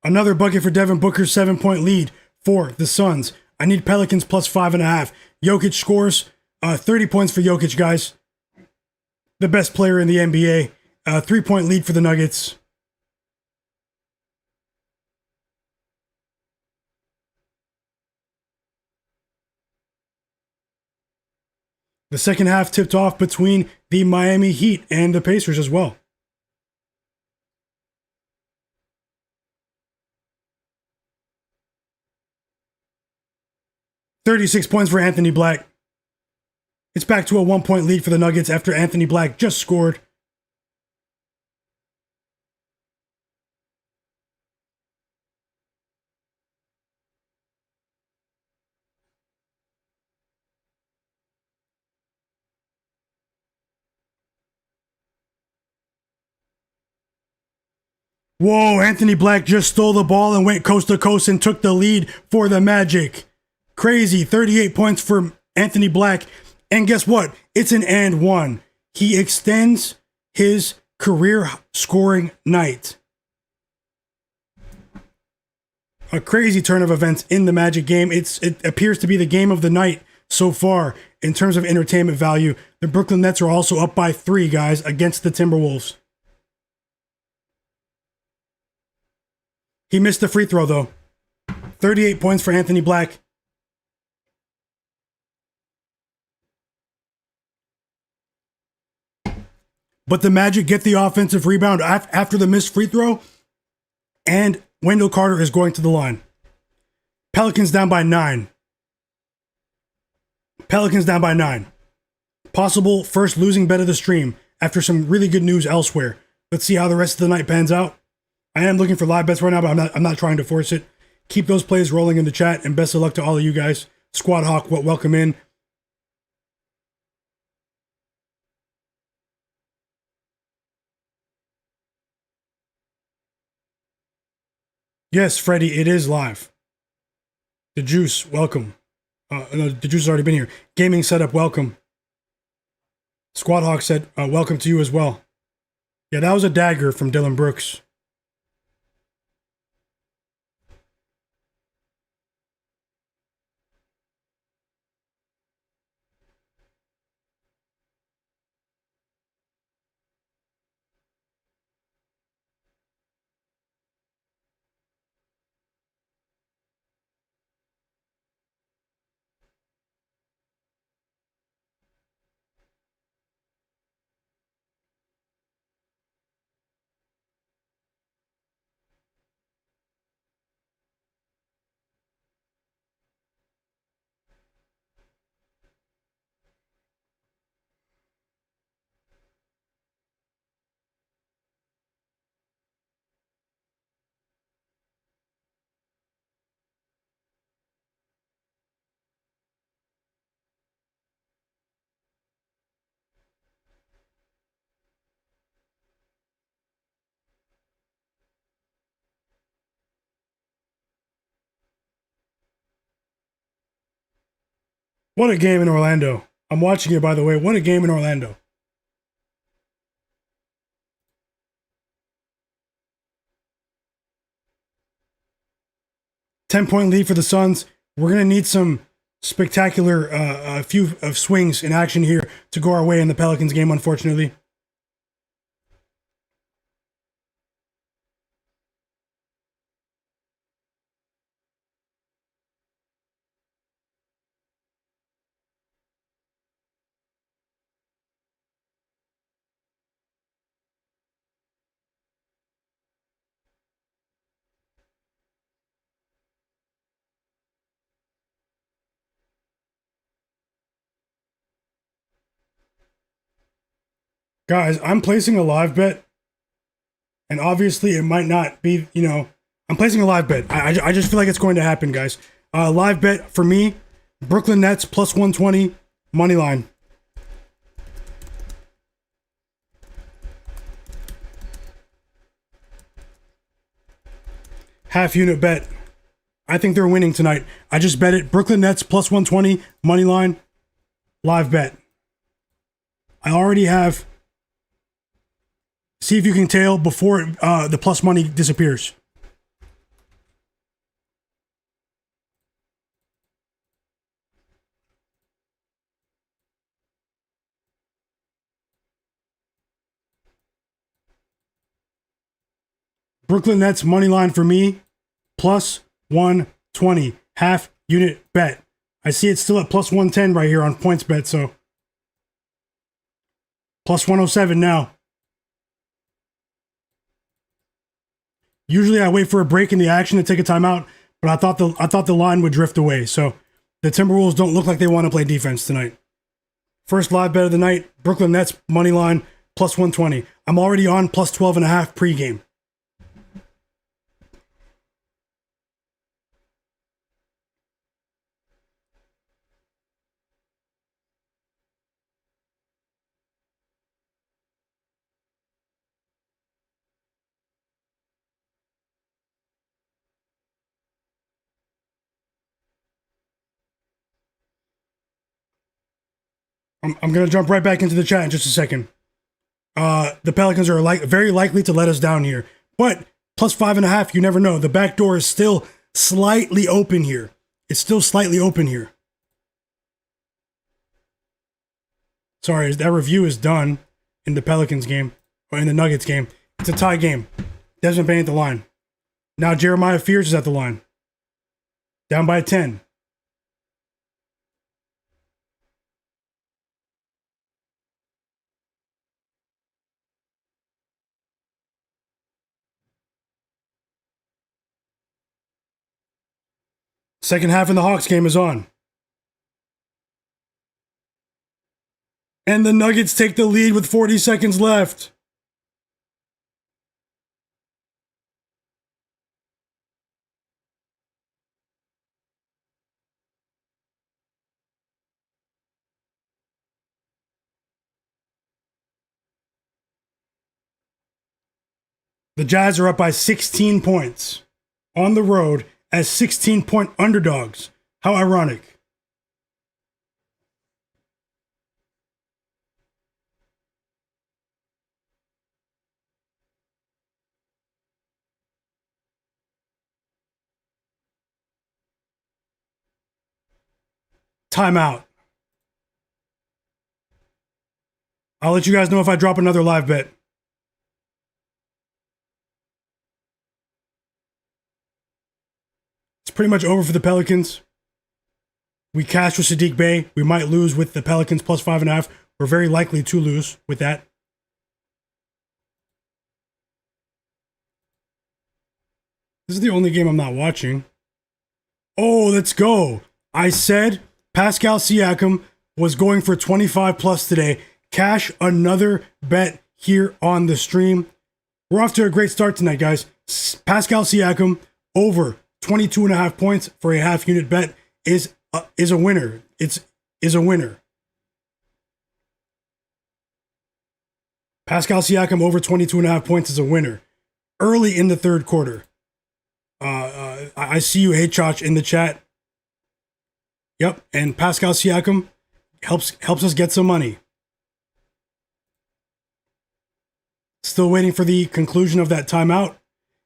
Another bucket for Devin Booker's 7-point lead for the Suns. I need Pelicans plus 5.5. Jokic scores 30 points for Jokic, guys. The best player in the NBA. 3-point lead for the Nuggets. The second half tipped off between the Miami Heat and the Pacers as well. $36 points for Anthony Black. It's back to a 1-point lead for the Nuggets after Anthony Black just scored. Whoa, Anthony Black just stole the ball and went coast to coast and took the lead for the Magic. Crazy, 38 points for Anthony Black. And guess what? It's an and one. He extends his career scoring night. A crazy turn of events in the Magic game. It appears to be the game of the night so far in terms of entertainment value. The Brooklyn Nets are also up by 3, guys, against the Timberwolves. He missed the free throw, though. 38 points for Anthony Black. But the Magic get the offensive rebound after the missed free throw, and Wendell Carter is going to the line. Pelicans down by 9. Pelicans down by 9. Possible first losing bet of the stream after some really good news elsewhere. Let's see how the rest of the night pans out. I am looking for live bets right now, but I'm not trying to force it. Keep those plays rolling in the chat, and best of luck to all of you guys. Squad Hawk, welcome in. Yes, Freddie, it is live. The Juice, welcome. No, the Juice has already been here. Gaming Setup, welcome. Squad Hawk said, welcome to you as well. Yeah, that was a dagger from Dylan Brooks. What a game in Orlando. I'm watching it, by the way. What a game in Orlando. Ten-point lead for the Suns. We're going to need some spectacular few of swings in action here to go our way in the Pelicans game, unfortunately. Guys, I'm placing a live bet, and obviously it might not be, I'm placing a live bet. I just feel like it's going to happen, guys. Live bet for me, Brooklyn Nets plus 120, money line. Half unit bet. I think they're winning tonight. I just bet it. Brooklyn Nets plus 120, money line, live bet. I already have. See if you can tail before the plus money disappears. Brooklyn Nets money line for me, plus 120, half unit bet. I see it's still at plus 110 right here on points bet, so plus 107 now. Usually I wait for a break in the action to take a timeout, but I thought the line would drift away. So the Timberwolves don't look like they want to play defense tonight. First live bet of the night, Brooklyn Nets money line plus 120. I'm already on plus 12.5 pregame. I'm going to jump right back into the chat in just a second. The Pelicans are very likely to let us down here. But plus 5.5, you never know. The back door is still slightly open here. It's still slightly open here. Sorry, that review is done in the Pelicans game, or in the Nuggets game. It's a tie game. Desmond Bane at the line. Now Jeremiah Fears is at the line. Down by 10. Second half in the Hawks game is on. And the Nuggets take the lead with 40 seconds left. The Jazz are up by 16 points on the road as 16-point underdogs. How ironic. Timeout. I'll let you guys know if I drop another live bet. It's pretty much over for the Pelicans. We cashed with Saddiq Bey. We might lose with the Pelicans plus 5.5. We're very likely to lose with that. This is the only game I'm not watching. Oh, let's go. I said Pascal Siakam was going for 25 plus today. Cash another bet here on the stream. We're off to a great start tonight, guys. Pascal Siakam over 22.5 points for a half unit bet is a winner. Is a winner. Pascal Siakam over 22.5 points is a winner. Early in the third quarter. I see you, Hey Chach, in the chat. Yep, and Pascal Siakam helps us get some money. Still waiting for the conclusion of that timeout.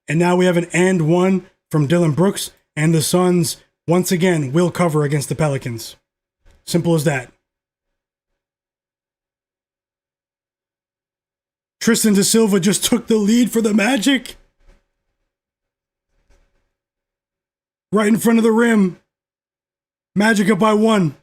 And now we have an and one from Dillon Brooks, and the Suns once again will cover against the Pelicans. Simple as that. Tristan da Silva just took the lead for the Magic. Right in front of the rim. Magic up by 1.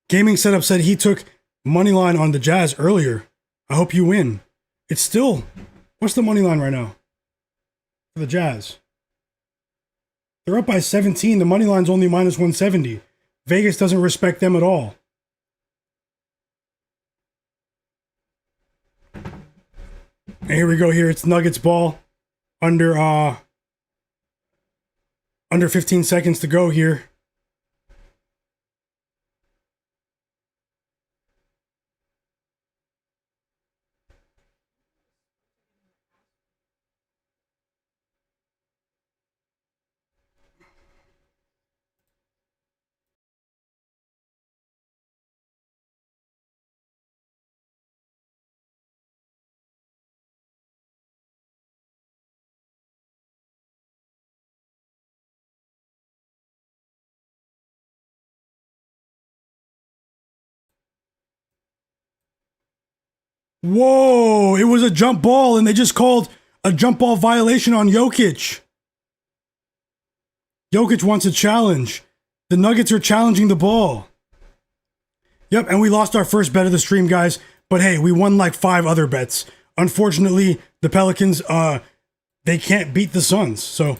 Gaming Setup said he took money line on the Jazz earlier. I hope you win. It's still... What's the money line right now for the Jazz? They're up by 17. The money line's only minus 170. Vegas doesn't respect them at all. And here we go here. It's Nuggets ball. Under 15 seconds to go here. Whoa, it was a jump ball, and they just called a jump ball violation on Jokic. Jokic wants a challenge. The Nuggets are challenging the ball. Yep, and we lost our first bet of the stream, guys. But hey, we won like 5 other bets. Unfortunately, the Pelicans, they can't beat the Suns. So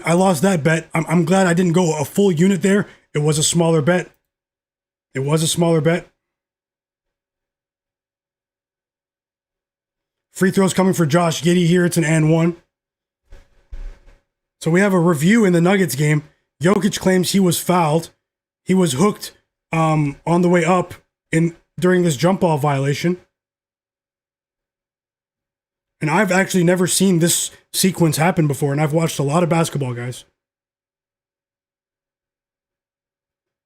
I lost that bet. I'm glad I didn't go a full unit there. It was a smaller bet. It was a smaller bet. Free throws coming for Josh Giddey here. It's an and one. So we have a review in the Nuggets game. Jokic claims he was fouled. He was hooked on the way up during this jump ball violation. And I've actually never seen this sequence happen before, and I've watched a lot of basketball, guys.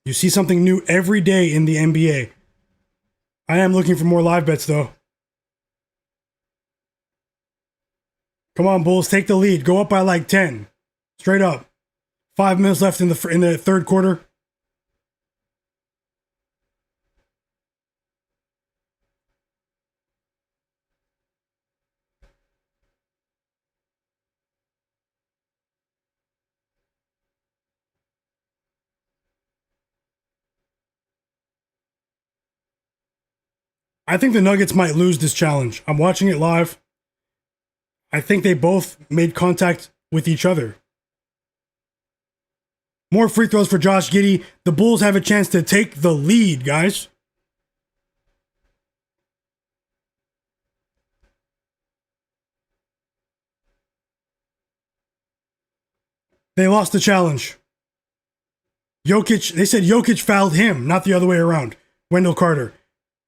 You see something new every day in the NBA. I am looking for more live bets, though. Come on, Bulls, take the lead. Go up by like 10. Straight up. 5 minutes left in the third quarter. I think the Nuggets might lose this challenge. I'm watching it live. I think they both made contact with each other. More free throws for Josh Giddey. The Bulls have a chance to take the lead, guys. They lost the challenge. Jokic, they said Jokic fouled him, not the other way around. Wendell Carter.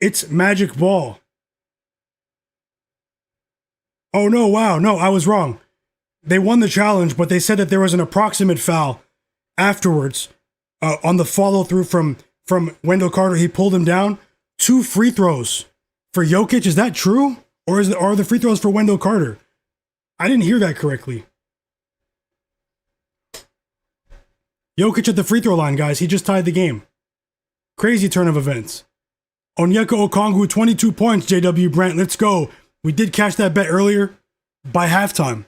It's magic ball. Oh, no, wow, no, I was wrong. They won the challenge, but they said that there was an approximate foul afterwards on the follow-through from Wendell Carter. He pulled him down. 2 free throws for Jokic. Is that true? Or are the free throws for Wendell Carter? I didn't hear that correctly. Jokic at the free throw line, guys. He just tied the game. Crazy turn of events. Onyeka Okongwu, 22 points, JW Brent. Let's go. We did cash that bet earlier by halftime.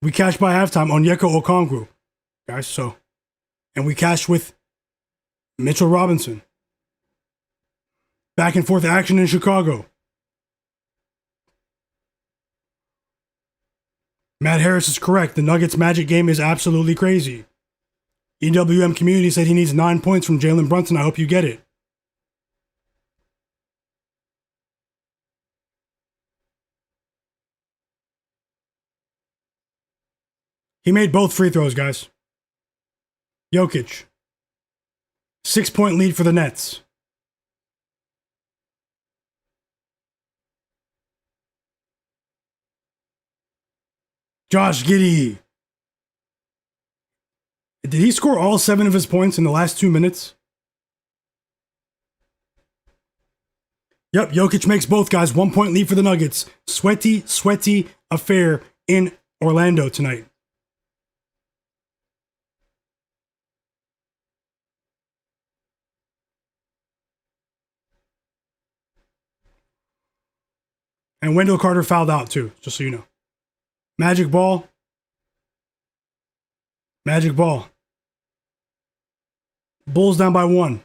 We cashed by halftime on Onyeka Okongwu, guys. So, and we cashed with Mitchell Robinson. Back and forth action in Chicago. Matt Harris is correct. The Nuggets Magic game is absolutely crazy. EWM Community said he needs 9 points from Jalen Brunson. I hope you get it. He made both free throws, guys. Jokic. 6-point lead for the Nets. Josh Giddey. Did he score all 7 of his points in the last 2 minutes? Yep, Jokic makes both guys. 1 point lead for the Nuggets. Sweaty affair in Orlando tonight. And Wendell Carter fouled out too, just so you know. Magic ball. Magic ball. Bulls down by 1.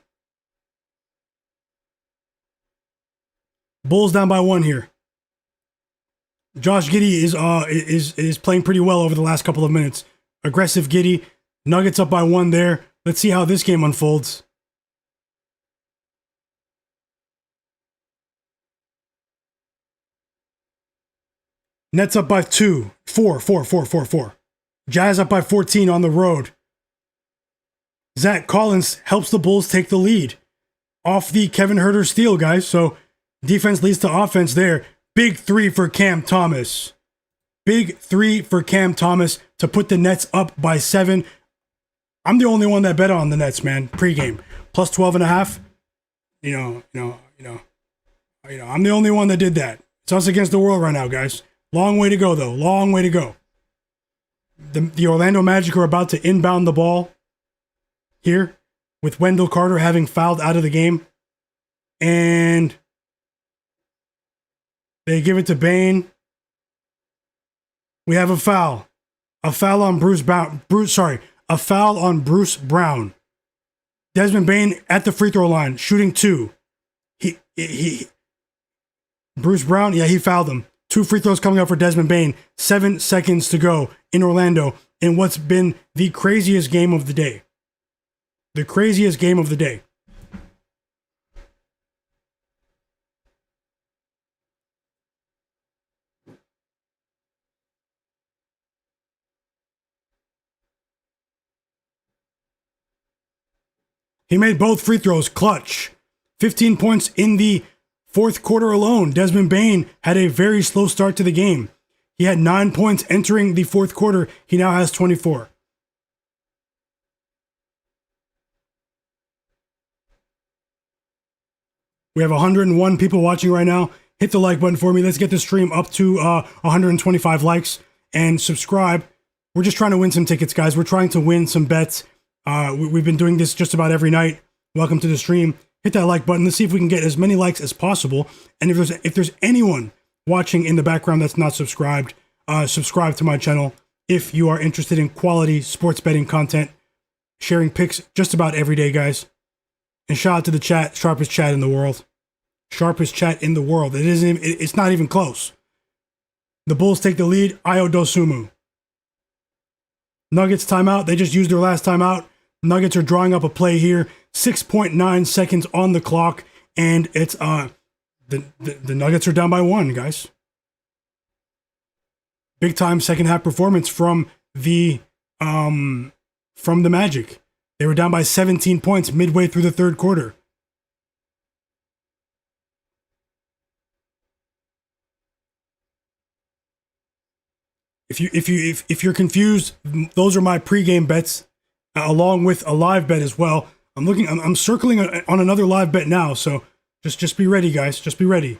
Bulls down by 1 here. Josh Giddey is playing pretty well over the last couple of minutes. Aggressive Giddey. Nuggets up by 1 there. Let's see how this game unfolds. Nets up by 2. 4. Jazz up by 14 on the road. Zach Collins helps the Bulls take the lead off the Kevin Huerter steal, guys. So defense leads to offense there. Big 3 for Cam Thomas. Big 3 for Cam Thomas to put the Nets up by 7. I'm the only one that bet on the Nets, man. Pre-game. Plus 12.5. I'm the only one that did that. It's us against the world right now, guys. Long way to go, though. Long way to go. The Orlando Magic are about to inbound the ball here with Wendell Carter having fouled out of the game. And they give it to Bane. We have a foul. A foul on Bruce Brown. Desmond Bane at the free throw line, shooting 2. Bruce Brown, yeah, he fouled him. 2 free throws coming up for Desmond Bane. 7 seconds to go in Orlando in what's been the craziest game of the day. The craziest game of the day. He made both free throws clutch. 15 points in the fourth quarter alone. Desmond Bane had a very slow start to the game. He had 9 points entering the fourth quarter. He now has 24. We have 101 people watching right now. Hit the like button for me. Let's get the stream up to 125 likes and subscribe. We're just trying to win some tickets, guys. We're trying to win some bets. We've been doing this just about every night. Welcome to the stream. Hit that like button. Let's see if we can get as many likes as possible. And if there's anyone watching in the background that's not subscribed, subscribe to my channel. If you are interested in quality sports betting content, sharing picks just about every day, guys. And shout out to the chat, sharpest chat in the world. Sharpest chat in the world. It's not even close. The Bulls take the lead. Ayo Dosunmu. Nuggets timeout. They just used their last timeout. Nuggets are drawing up a play here. 6.9 seconds on the clock, and it's the Nuggets are down by 1, guys. Big time second half performance from the Magic. They were down by 17 points midway through the third quarter. If you're confused, those are my pregame bets, along with a live bet as well. I'm circling on another live bet now, so just be ready, guys. Just be ready.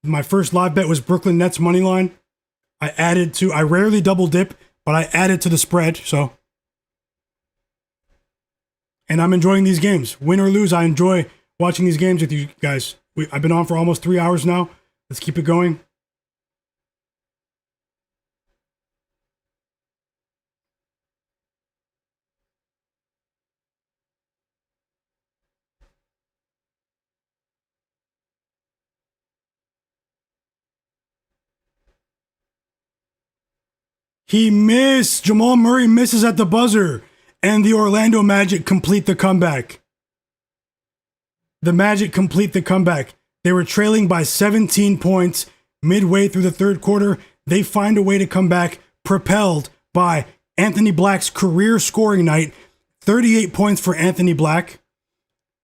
My first live bet was Brooklyn Nets money line. I rarely double dip, but I added to the spread, so. And I'm enjoying these games. Win or lose, I enjoy watching these games with you guys. I've been on for almost 3 hours now. Let's keep it going. He missed. Jamal Murray misses at the buzzer. And the Orlando Magic complete the comeback. The Magic complete the comeback. They were trailing by 17 points midway through the third quarter. They find a way to come back, propelled by Anthony Black's career scoring night. 38 points for Anthony Black.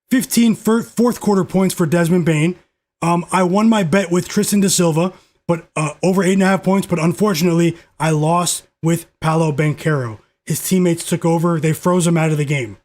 15 fourth quarter points for Desmond Bane. I won my bet with Tristan da Silva. but over 8.5 points. But unfortunately, I lost with Paolo Banchero. His teammates took over. They froze him out of the game.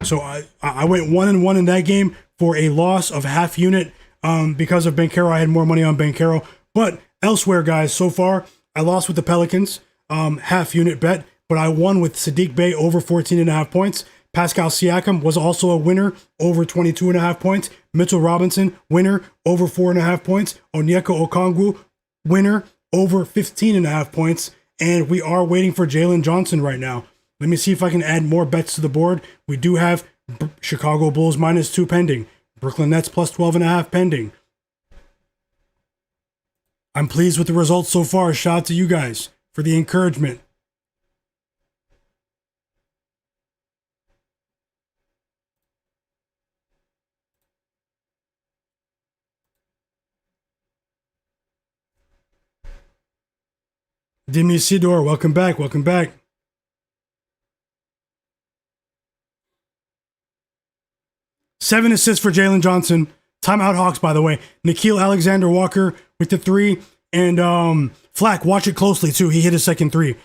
So I went 1-1 in that game for a loss of half unit because of Banchero. I had more money on Banchero. But elsewhere, guys, so far, I lost with the Pelicans, half unit bet, but I won with Saddiq Bey over 14.5 points. Pascal Siakam was also a winner, over 22.5 points. Mitchell Robinson, winner, over 4.5 points. Onyeka Okongwu, winner, over 15.5 points. And we are waiting for Jalen Johnson right now. Let me see if I can add more bets to the board. We do have Chicago Bulls -2 pending. Brooklyn Nets +12.5 pending. I'm pleased with the results so far. Shout out to you guys for the encouragement. Dimi Sidor, welcome back. Welcome back. Seven assists for Jalen Johnson. Timeout Hawks, by the way. Nickeil Alexander-Walker with the 3. And Flagg, watch it closely, too. He hit his second 3.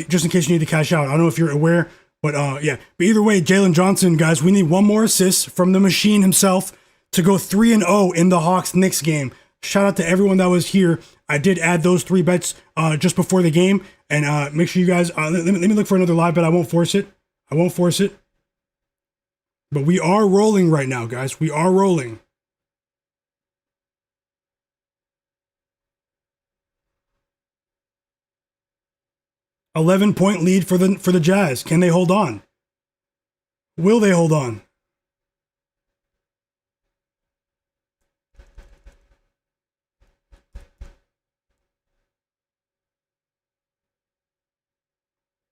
Just in case you need to cash out. I don't know if you're aware, but yeah. But either way, Jalen Johnson, guys, we need one more assist from the machine himself to go 3-0 in the Hawks-Knicks game. Shout out to everyone that was here. I did add those 3 bets just before the game. And make sure you guys, let me look for another live bet. I won't force it. But we are rolling right now, guys. We are rolling. $11-point lead for the Jazz. Can they hold on? Will they hold on?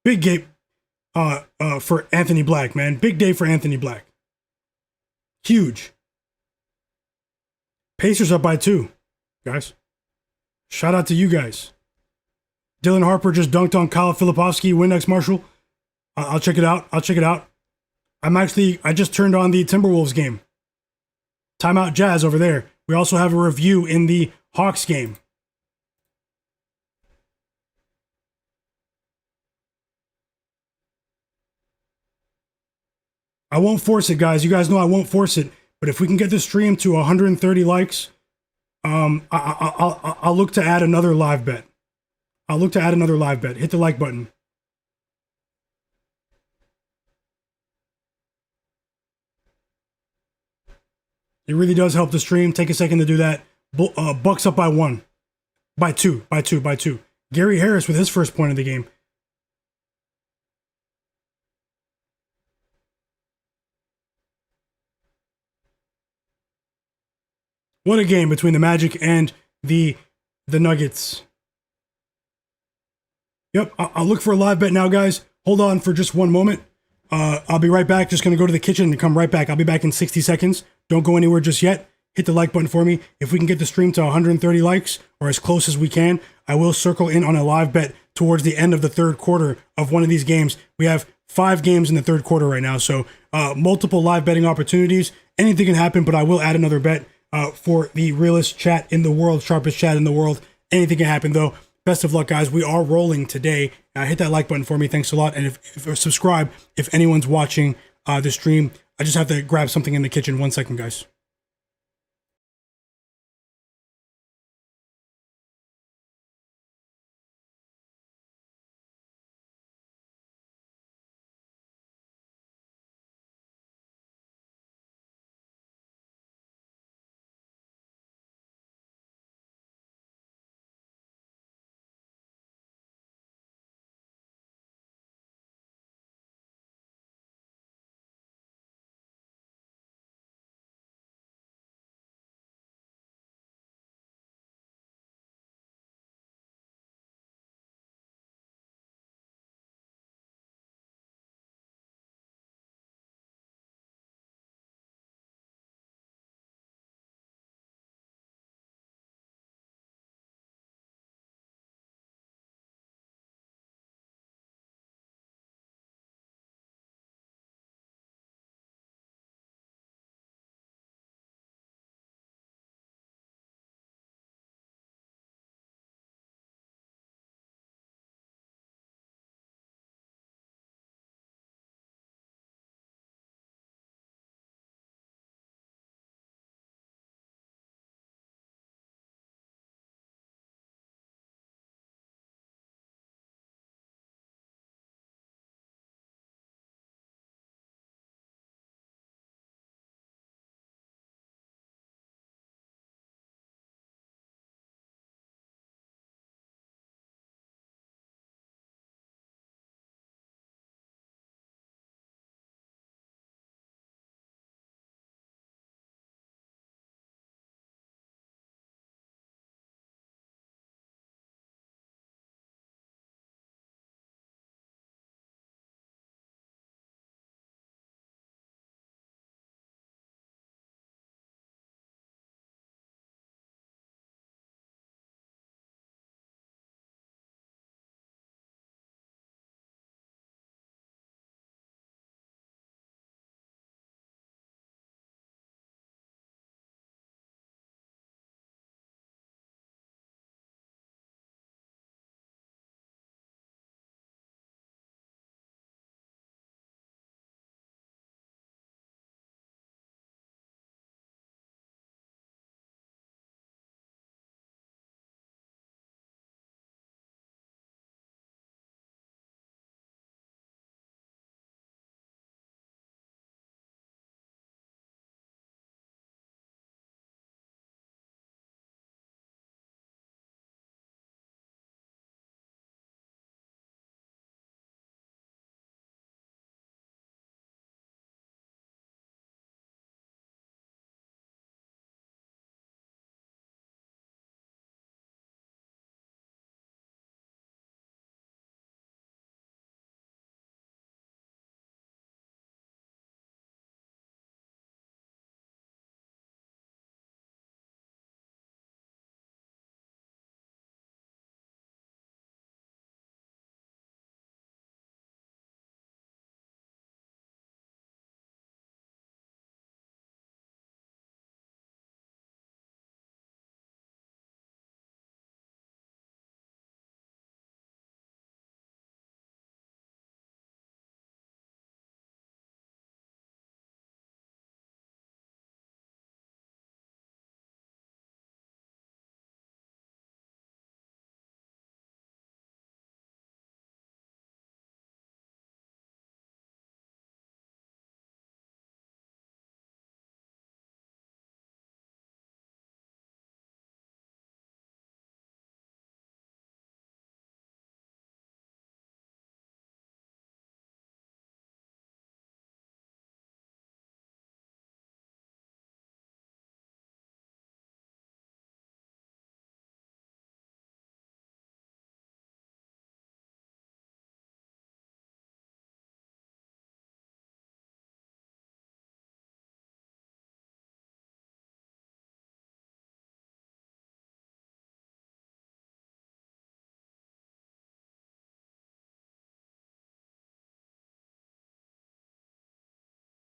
Big game for Anthony Black, man. Big day for Anthony Black. Huge. Pacers up by 2, guys. Shout out to you guys. Dylan Harper just dunked on Kyle Filipovsky, Windex Marshall. I'll check it out. I just turned on the Timberwolves game. Timeout Jazz over there. We also have a review in the Hawks game. I won't force it, guys. You guys know I won't force it. But if we can get the stream to 130 likes, I'll look to add another live bet. Hit the like button. It really does help the stream. Take a second to do that. Bucks up by 1. By 2. Gary Harris with his first point of the game. What a game between the Magic and the Nuggets. Yep, I'll look for a live bet now, guys. Hold on for just one moment. I'll be right back. Just going to go to the kitchen and come right back. I'll be back in 60 seconds. Don't go anywhere just yet. Hit the like button for me. If we can get the stream to 130 likes, or as close as we can, I will circle in on a live bet towards the end of the third quarter of one of these games. We have 5 games in the third quarter right now, so multiple live betting opportunities. Anything can happen, but I will add another bet for the realest chat in the world, sharpest chat in the world. Anything can happen, though. Best of luck, guys. We are rolling today. Hit that like button for me. Thanks a lot. And if subscribe, if anyone's watching the stream. I just have to grab something in the kitchen. 1 second, guys.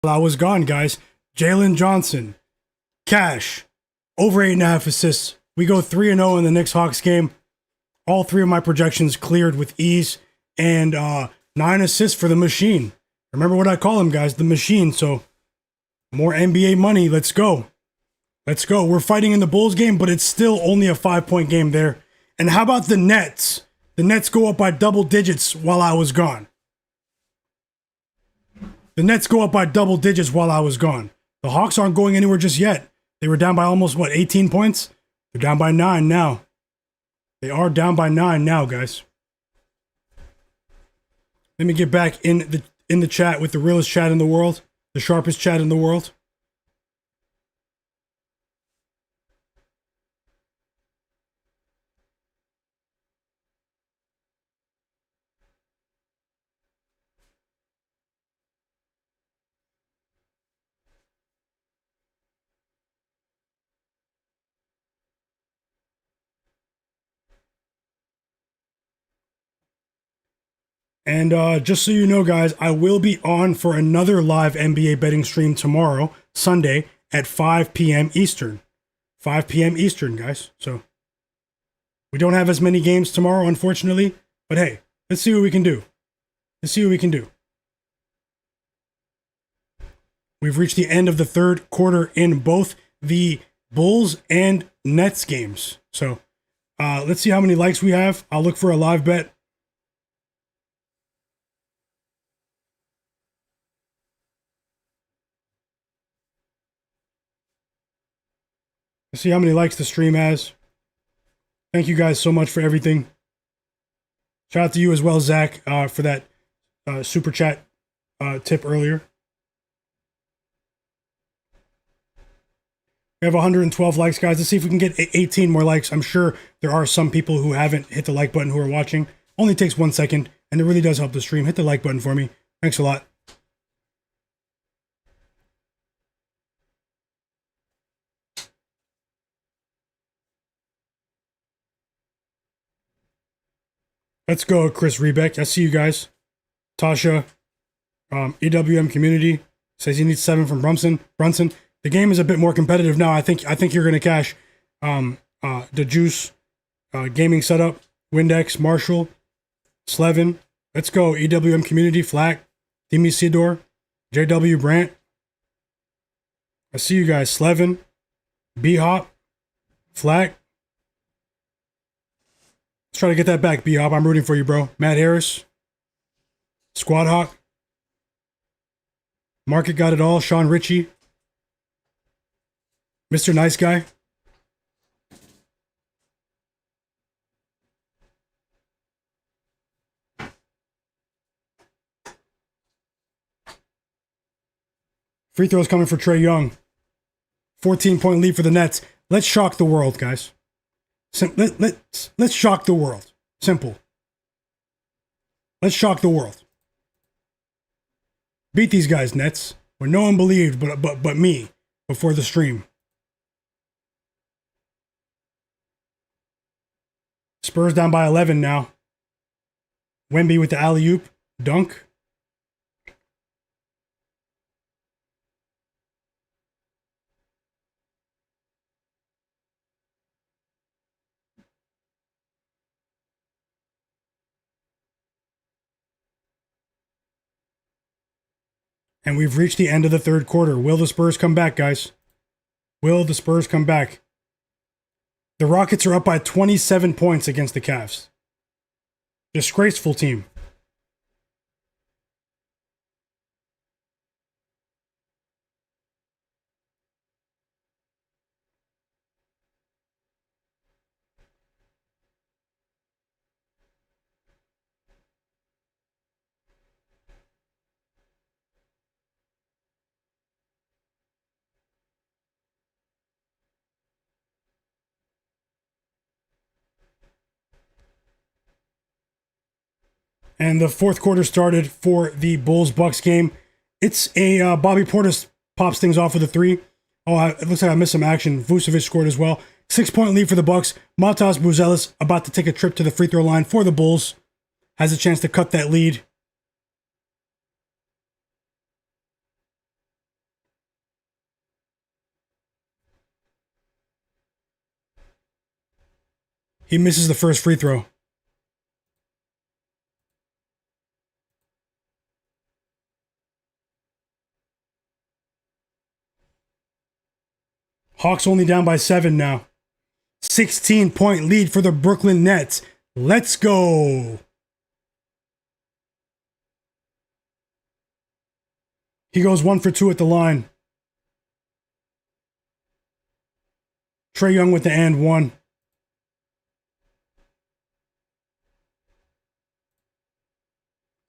I was gone, guys. Jalen Johnson, cash, over 8.5 assists. We go 3-0 in the Knicks-Hawks game. All three of my projections cleared with ease, and 9 assists for the machine. Remember what I call him, guys, the machine. So more NBA money. Let's go. Let's go. We're fighting in the Bulls game, but it's still only a 5-point game there. And how about the Nets? The Nets go up by double digits while I was gone. The Nets go up by double digits while I was gone. The Hawks aren't going anywhere just yet. They were down by almost, 18 points? They're down by 9 now. They are down by 9 now, guys. Let me get back in the chat with the realest chat in the world. The sharpest chat in the world. And just so you know, guys, I will be on for another live NBA betting stream tomorrow, Sunday, at 5 p.m. Eastern. 5 p.m. Eastern, guys. So we don't have as many games tomorrow, unfortunately. But hey, let's see what we can do. Let's see what we can do. We've reached the end of the third quarter in both the Bulls and Nets games. So let's see how many likes we have. I'll look for a live bet. Let's see how many likes the stream has. Thank you guys so much for everything. Shout out to you as well, Zach, for that super chat tip earlier. We have 112 likes, guys. Let's see if we can get 18 more likes. I'm sure there are some people who haven't hit the like button who are watching. Only takes 1 second, and it really does help the stream. Hit the like button for me. Thanks a lot. Let's go, Chris Rebeck. I see you guys. Tasha, EWM community says he needs 7 from Brunson. The game is a bit more competitive now. I think you're gonna cash. The Juice, gaming setup, Windex, Marshall, Slevin. Let's go, EWM community. Flagg, Demi Sidor, JW Brandt. I see you guys. Slevin, B Hop, Flagg. Let's try to get that back, B-Hop. I'm rooting for you, bro. Matt Harris. Squad Hawk. Market got it all. Sean Ritchie. Mr. Nice Guy. Free throws coming for Trae Young. 14-point lead for the Nets. Let's shock the world, guys. Let's shock the world. Simple. Let's shock the world. Beat these guys, Nets, where no one believed but me before the stream. Spurs down by 11 now. Wemby with the alley-oop. Dunk. And we've reached the end of the third quarter. Will the Spurs come back, guys? Will the Spurs come back? The Rockets are up by 27 points against the Cavs. Disgraceful team. And the fourth quarter started for the Bulls-Bucks game. It's a Bobby Portis pops things off with a 3. Oh, it looks like I missed some action. Vucevic scored as well. 6-point lead for the Bucks. Matas Buzelis about to take a trip to the free throw line for the Bulls. Has a chance to cut that lead. He misses the first free throw. Hawks only down by 7 now. 16-point lead for the Brooklyn Nets. Let's go. He goes 1 for 2 at the line. Trae Young with the and one.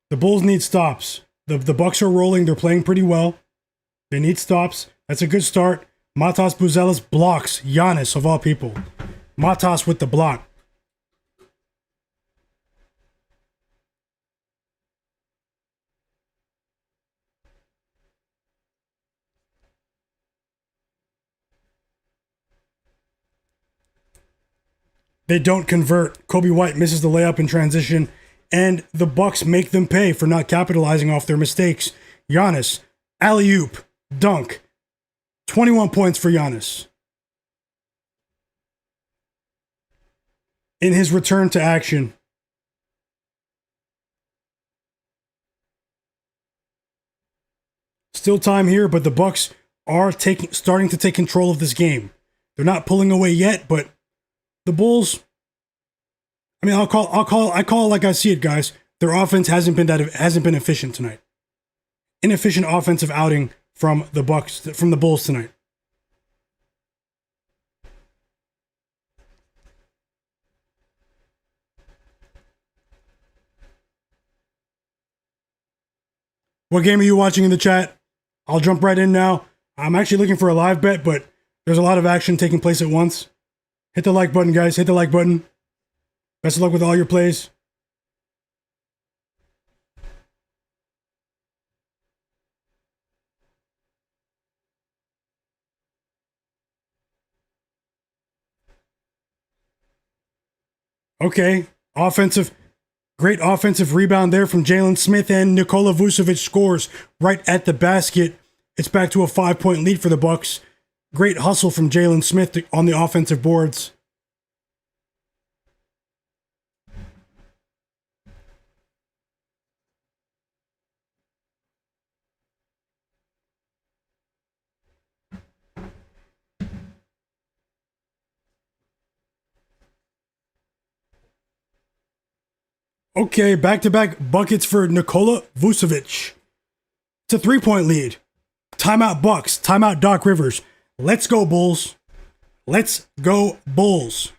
The Bulls need stops. The Bucks are rolling. They're playing pretty well. They need stops. That's a good start. Matas Buzelis blocks Giannis, of all people. Matas with the block. They don't convert. Kobe White misses the layup in transition, and the Bucks make them pay for not capitalizing off their mistakes. Giannis, alley-oop, dunk. 21 points for Giannis. In his return to action. Still time here, but the Bucks are starting to take control of this game. They're not pulling away yet, but the Bulls, I mean, I call it like I see it, guys. Their offense hasn't been efficient tonight. Inefficient offensive outing from the Bulls tonight. What game are you watching in the chat? I'll jump right in now. I'm actually looking for a live bet, but there's a lot of action taking place at once. Hit the like button, guys. Hit the like button. Best of luck with all your plays. Okay. Great offensive rebound there from Jalen Smith, and Nikola Vucevic scores right at the basket. It's back to a 5-point lead for the Bucks. Great hustle from Jalen Smith on the offensive boards. Okay, back-to-back buckets for Nikola Vucevic. It's a 3-point lead. Timeout Bucks. Timeout Doc Rivers. Let's go, Bulls. Let's go, Bulls.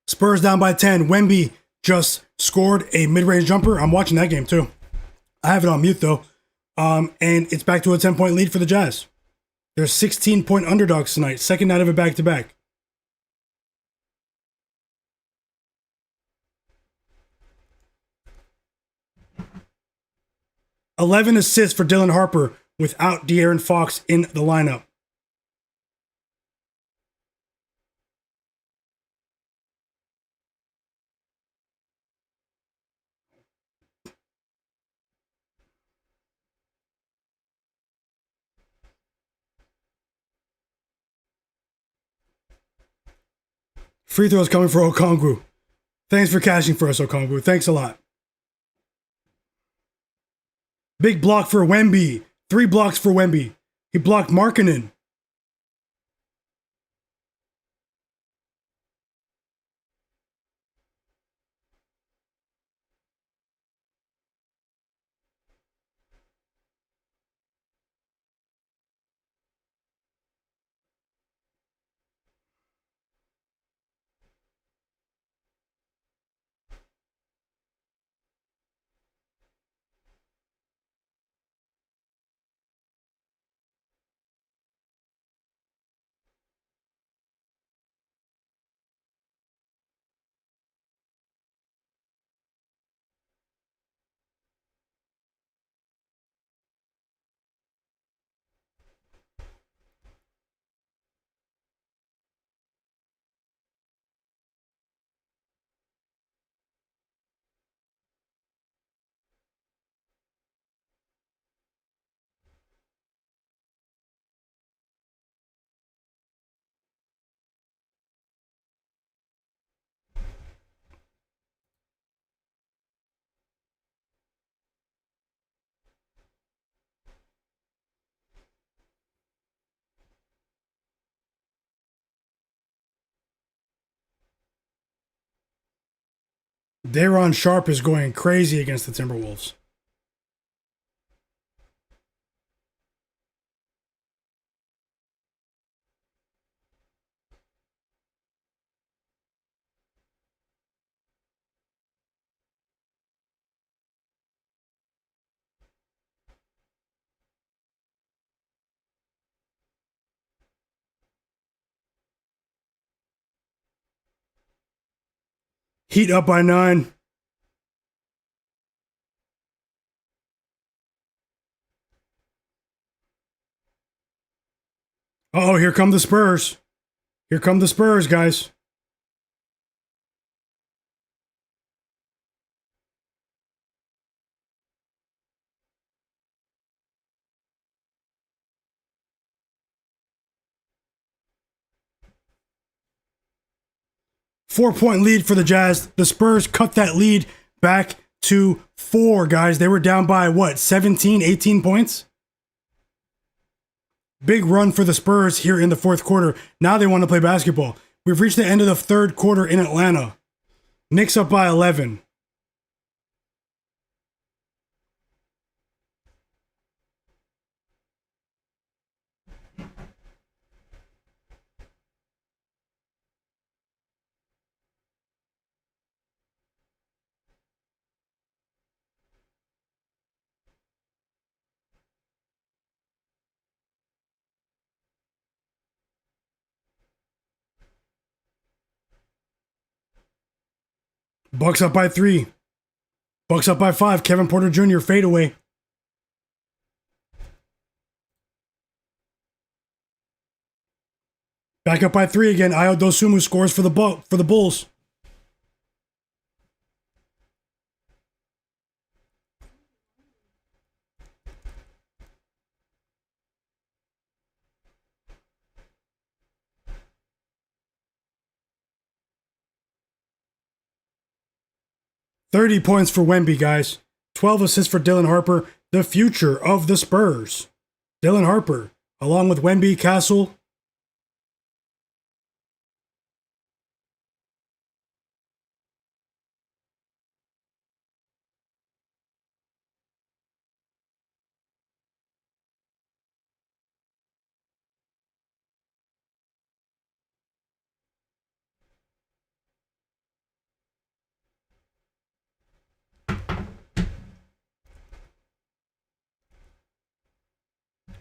Spurs down by 10. Wemby just scored a mid-range jumper. I'm watching that game, too. I have it on mute, though. And it's back to a 10-point lead for the Jazz. They're 16-point underdogs tonight. Second night of a back-to-back. $11 assists for Dylan Harper without De'Aaron Fox in the lineup. Free throws coming for Okongwu. Thanks for cashing for us, Okongwu. Thanks a lot. Big block for Wemby. 3 blocks for Wemby. He blocked Markkanen. Daron Sharp is going crazy against the Timberwolves. Heat up by 9. Oh, here come the Spurs. Here come the Spurs, guys. Four-point lead for the Jazz. The Spurs cut that lead back to 4, guys. They were down by, what, 17, 18 points? Big run for the Spurs here in the fourth quarter. Now they want to play basketball. We've reached the end of the third quarter in Atlanta. Knicks up by 11. Bucks up by 3. Bucks up by 5. Kevin Porter Jr. fadeaway. Back up by 3 again. Ayo Dosunmu scores for the Bulls. "30 points for Wemby, guys. 12 assists for Dylan Harper, the future of the Spurs. Dylan Harper, along with Wemby, Castle.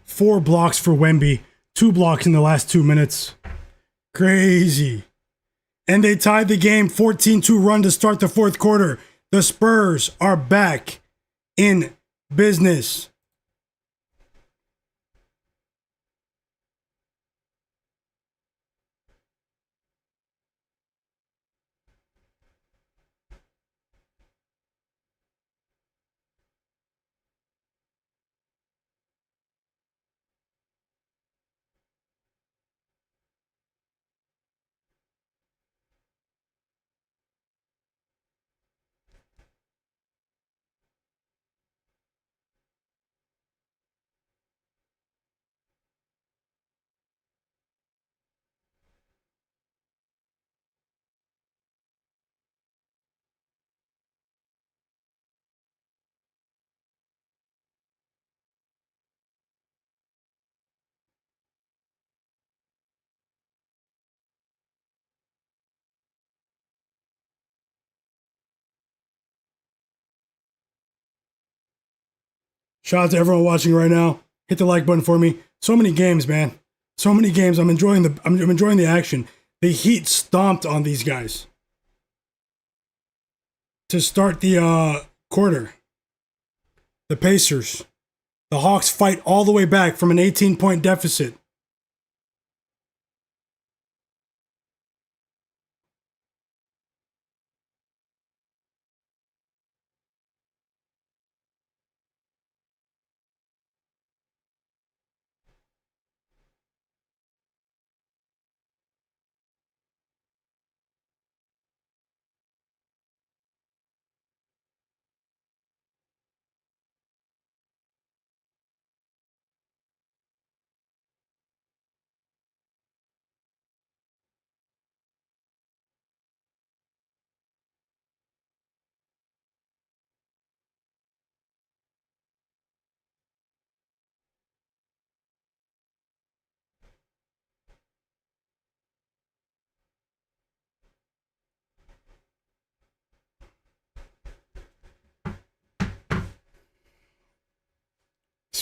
Four blocks for Wemby. 2 blocks in the last 2 minutes. Crazy. And they tied the game 14-2 run to start the fourth quarter. The Spurs are back in business. Shout out to everyone watching right now. Hit the like button for me. So many games, man. So many games. I'm enjoying the action. The Heat stomped on these guys to start the quarter. The Pacers. The Hawks fight all the way back from an 18-point deficit.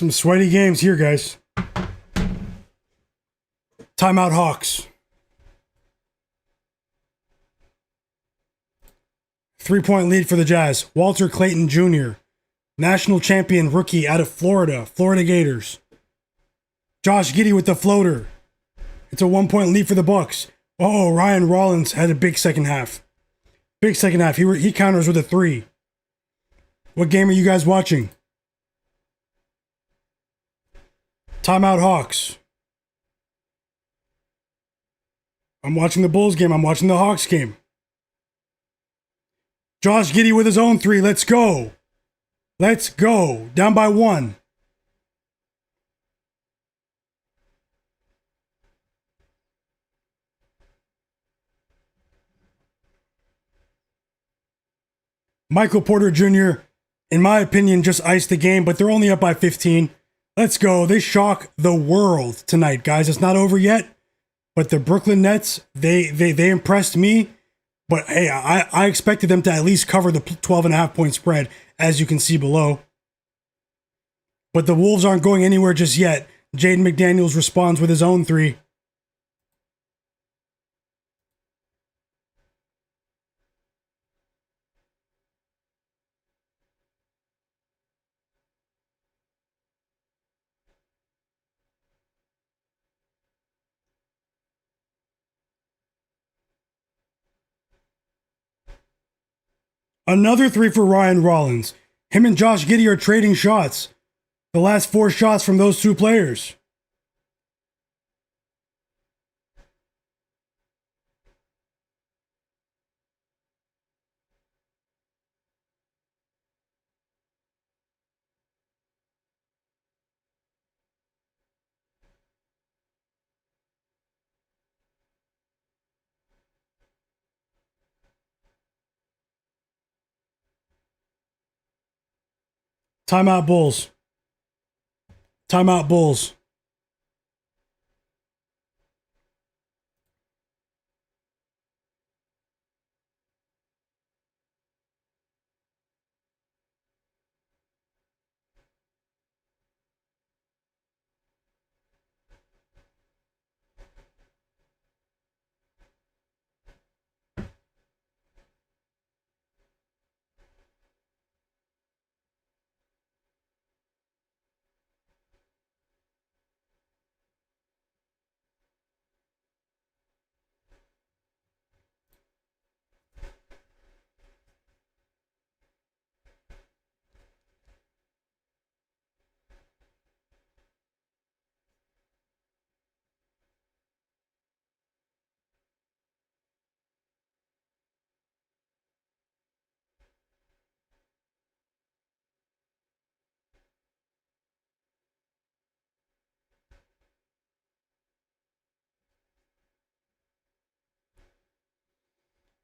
Some sweaty games here, guys. Timeout Hawks. 3-point lead for the Jazz. Walter Clayton Jr., national champion rookie out of Florida, Florida Gators. Josh Giddey with the floater. It's a 1-point lead for the Bucks. Oh, Ryan Rollins had a big second half. Big second half. He counters with a 3. What game are you guys watching? Timeout Hawks. I'm watching the Bulls game. I'm watching the Hawks game. Josh Giddey with his own 3. Let's go. Let's go. Down by 1. Michael Porter Jr., in my opinion, just iced the game, but they're only up by 15. Let's go. They shock the world tonight, guys. It's not over yet, but the Brooklyn Nets, they impressed me. But hey, I expected them to at least cover the 12.5 point spread, as you can see below. But the Wolves aren't going anywhere just yet. Jaden McDaniels responds with his own 3. Another 3 for Ryan Rollins. Him and Josh Giddey are trading shots. The last 4 shots from those 2 players. Timeout Bulls. Timeout Bulls.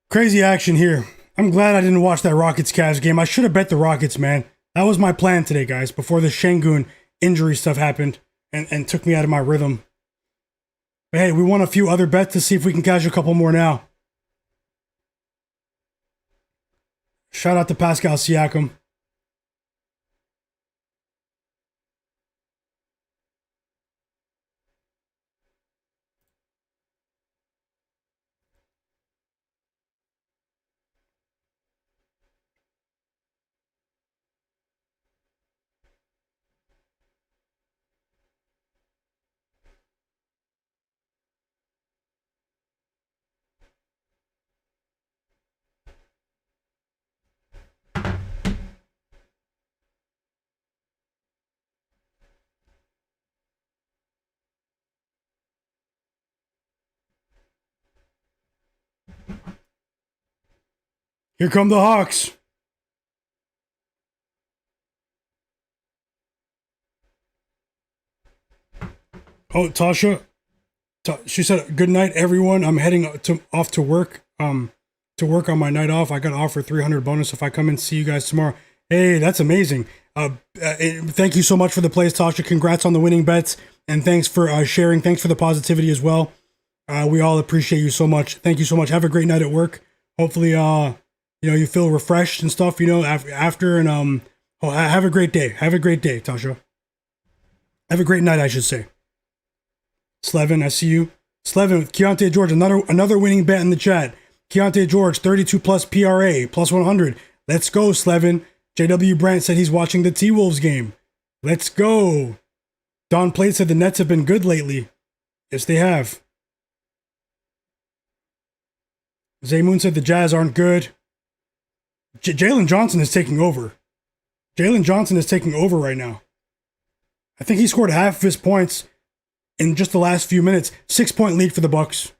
Crazy action here. I'm glad I didn't watch that Rockets-Cavs game. I should have bet the Rockets, man. That was my plan today, guys, before the Sengun injury stuff happened and took me out of my rhythm. But hey, we won a few other bets to see if we can cash a couple more now. Shout out to Pascal Siakam. Here come the Hawks. Oh, Tasha. She said, "Good night, everyone. I'm heading off to work. To work on my night off. I got offered 300 bonus if I come and see you guys tomorrow." Hey, that's amazing. Thank you so much for the plays, Tasha. Congrats on the winning bets, and thanks for sharing. Thanks for the positivity as well. We all appreciate you so much. Thank you so much. Have a great night at work. Hopefully, you feel refreshed and stuff. After and have a great day. Have a great day, Tasha. Have a great night, I should say. Slevin, I see you. Slevin with Keontae George, another winning bet in the chat. Keontae George, 32 plus PRA, plus 100. Let's go, Slevin. JW Brandt said he's watching the T-Wolves game. Let's go. Don Plate said the Nets have been good lately. Yes, they have. Zaymoon said the Jazz aren't good. Jalen Johnson is taking over. Jalen Johnson is taking over right now. I think he scored half of his points in just the last few minutes. 6-point lead for the Bucks.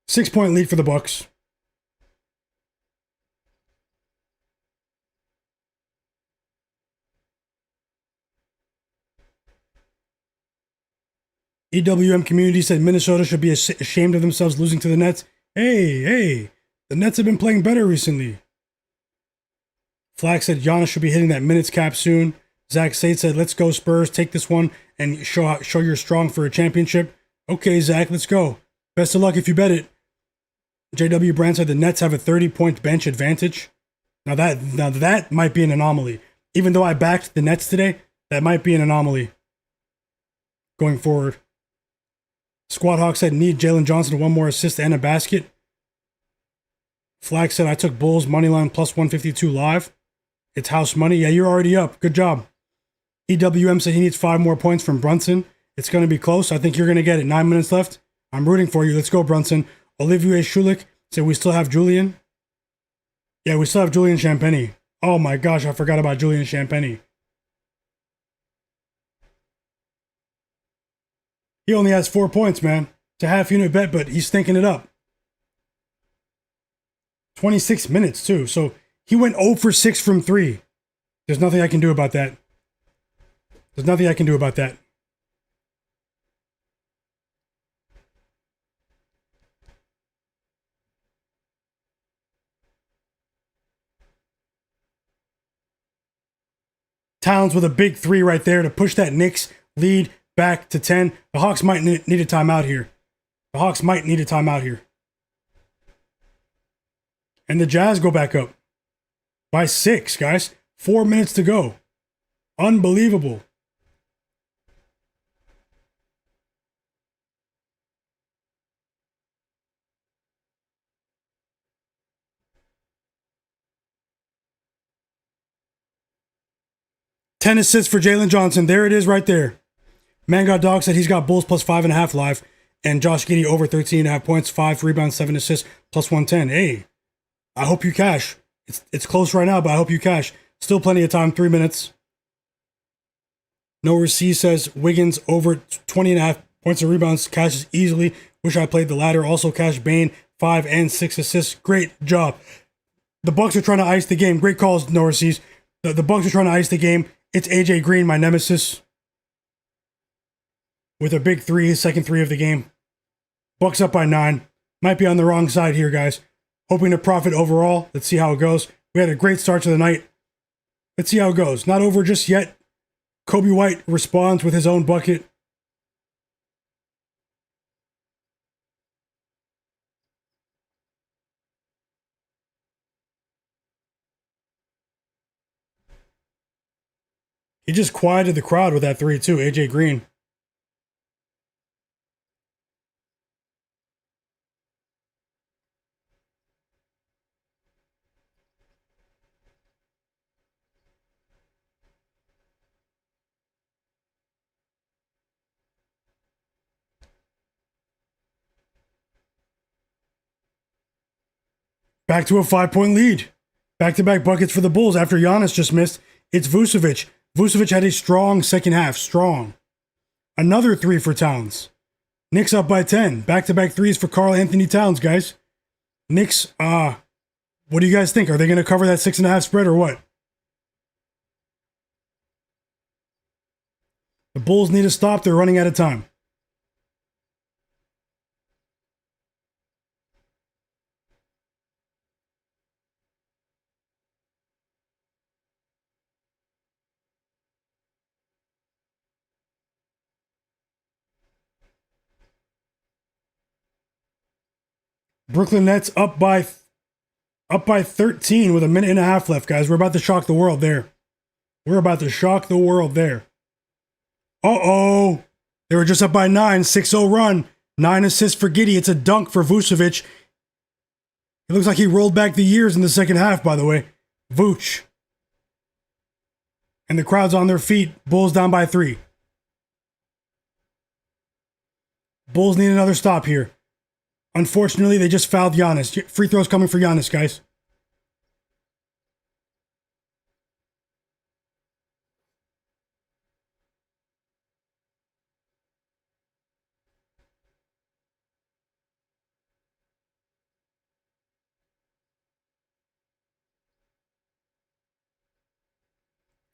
6-point lead for the Bucks. EWM community said Minnesota should be ashamed of themselves losing to the Nets. Hey, the Nets have been playing better recently. Flagg said Giannis should be hitting that minutes cap soon. Zach Sate said, let's go Spurs, take this one and show you're strong for a championship. Okay, Zach, let's go. Best of luck if you bet it. JW Brand said the Nets have a 30-point bench advantage. Now that might be an anomaly. Even though I backed the Nets today, that might be an anomaly going forward. Squad Hawk said need Jalen Johnson one more assist and a basket. Flagg said I took Bulls moneyline plus 152 live. It's house money. Yeah, you're already up. Good job. EWM said he needs 5 more points from Brunson. It's going to be close. I think you're going to get it. 9 minutes left. I'm rooting for you. Let's go, Brunson. Olivier Schulich said we still have Julian. Yeah, we still have Julian Champagny. Oh my gosh, I forgot about Julian Champagny. He only has 4 points, man. It's a half-unit bet, but he's stinking it up. 26 minutes, too. So he went 0 for 6 from 3. There's nothing I can do about that. There's nothing I can do about that. Towns with a big 3 right there to push that Knicks lead back to 10. The Hawks might need a timeout here. The Hawks might need a timeout here. And the Jazz go back up by 6, guys. 4 minutes to go. Unbelievable. Ten assists for Jalen Johnson. There it is right there. Man Got Dog said he's got Bulls plus 5.5 live. And Josh Giddey over 13.5 points, 5 rebounds, 7 assists, plus 110. Hey, I hope you cash. It's close right now, but I hope you cash. Still plenty of time, 3 minutes. Nowhere C says Wiggins over 20.5 points and rebounds, cashes easily. Wish I played the latter. Also cash Bane, 5 and 6 assists. Great job. The Bucks are trying to ice the game. Great calls, Nowhere C's. The Bucks are trying to ice the game. It's AJ Green, my nemesis, with a big 3, his second 3 of the game. Bucks up by 9. Might be on the wrong side here, guys. Hoping to profit overall. Let's see how it goes. We had a great start to the night. Let's see how it goes. Not over just yet. Kobe White responds with his own bucket. He just quieted the crowd with that 3 too, AJ Green. Back to a 5-point lead. Back-to-back buckets for the Bulls after Giannis just missed. It's Vucevic. Vucevic had a strong second half. Strong. Another 3 for Towns. Knicks up by 10. Back-to-back 3s for Karl-Anthony Towns, guys. Knicks, what do you guys think? Are they going to cover that 6.5 spread or what? The Bulls need to stop. They're running out of time. Brooklyn Nets up by 13 with a minute and a half left, guys. We're about to shock the world there. We're about to shock the world there. Uh-oh. They were just up by 9, 6-0 run. 9 assists for Giddey. It's a dunk for Vucevic. It looks like he rolled back the years in the second half, by the way. Vooch. And the crowd's on their feet. Bulls down by 3. Bulls need another stop here. Unfortunately, they just fouled Giannis. Free throws coming for Giannis, guys.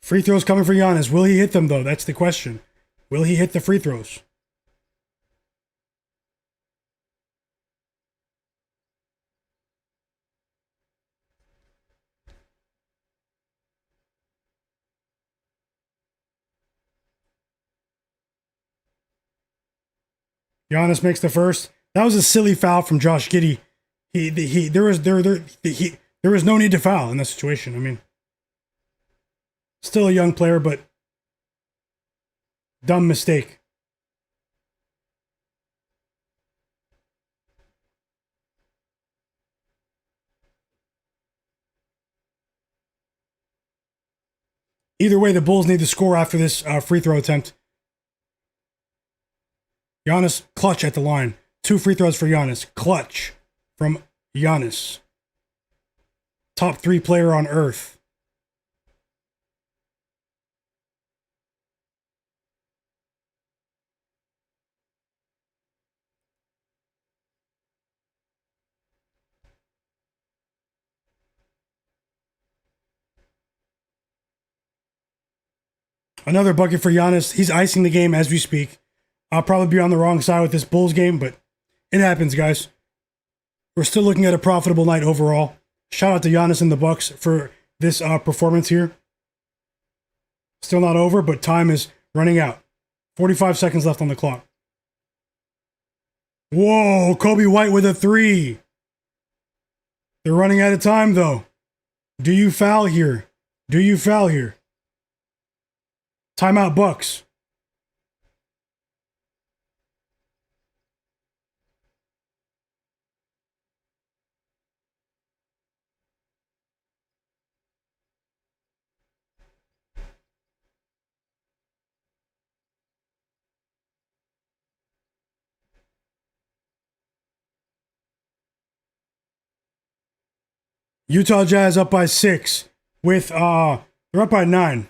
Free throws coming for Giannis. Will he hit them, though? That's the question. Will he hit the free throws? Giannis makes the first. That was a silly foul from Josh Giddey. There was no need to foul in that situation. I mean, still a young player, but dumb mistake. Either way, the Bulls need to score after this free throw attempt. Giannis, clutch at the line. 2 free throws for Giannis. Clutch from Giannis. Top 3 player on earth. Another bucket for Giannis. He's icing the game as we speak. I'll probably be on the wrong side with this Bulls game, but it happens, guys. We're still looking at a profitable night overall. Shout out to Giannis and the Bucks for this performance here. Still not over, but time is running out. 45 seconds left on the clock. Whoa, Kobe White with a 3. They're running out of time, though. Do you foul here? Do you foul here? Timeout, Bucks. Utah Jazz up by 6 with they're up by 9.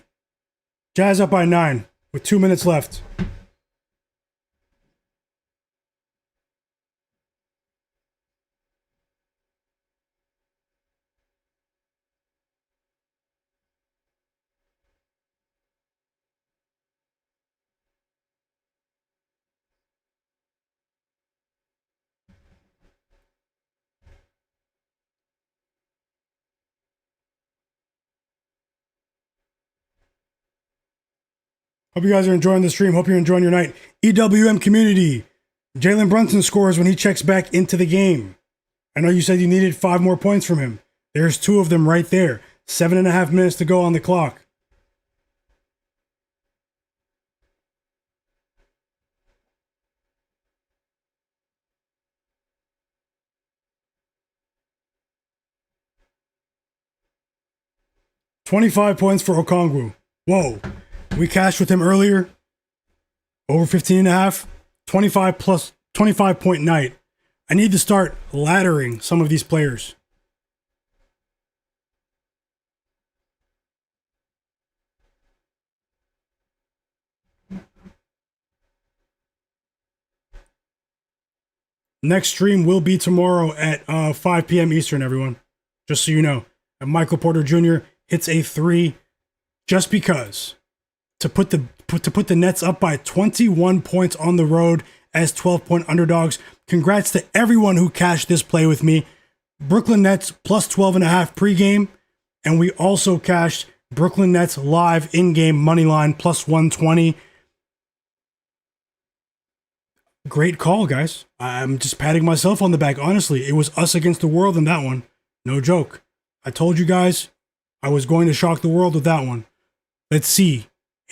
Jazz up by 9 with 2 minutes left. Hope you guys are enjoying the stream. Hope you're enjoying your night. EWM community. Jalen Brunson scores when he checks back into the game. I know you said you needed 5 more points from him. There's 2 of them right there. 7.5 minutes to go on the clock. $25 points for Okongwu. Whoa. We cashed with him earlier. Over 15.5. 25 plus 25 point night. I need to start laddering some of these players. Next stream will be tomorrow at 5 p.m. Eastern, everyone. Just so you know. And Michael Porter Jr. hits a 3 just because. To put the Nets up by 21 points on the road as 12-point underdogs. Congrats to everyone who cashed this play with me. Brooklyn Nets plus 12.5 pregame. And we also cashed Brooklyn Nets live in-game money line plus 120. Great call, guys. I'm just patting myself on the back. Honestly, it was us against the world in that one. No joke. I told you guys I was going to shock the world with that one. Let's see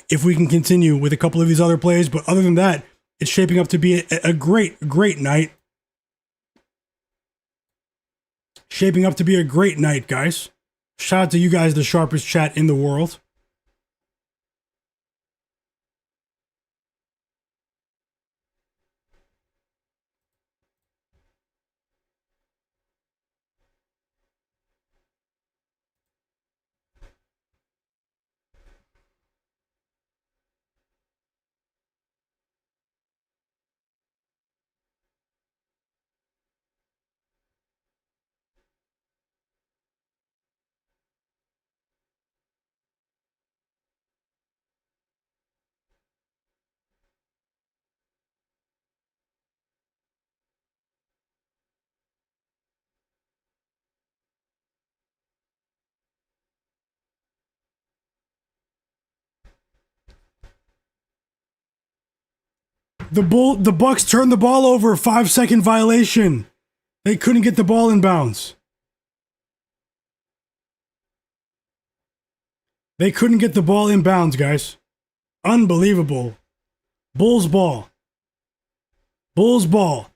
if we can continue with a couple of these other plays. But other than that, it's shaping up to be a great, great night. Shaping up to be a great night, guys. Shout out to you guys, the sharpest chat in the world. The Bucks turned the ball over, 5-second violation. They couldn't get the ball in bounds. They couldn't get the ball in bounds, guys. Unbelievable. Bulls ball. Bulls ball.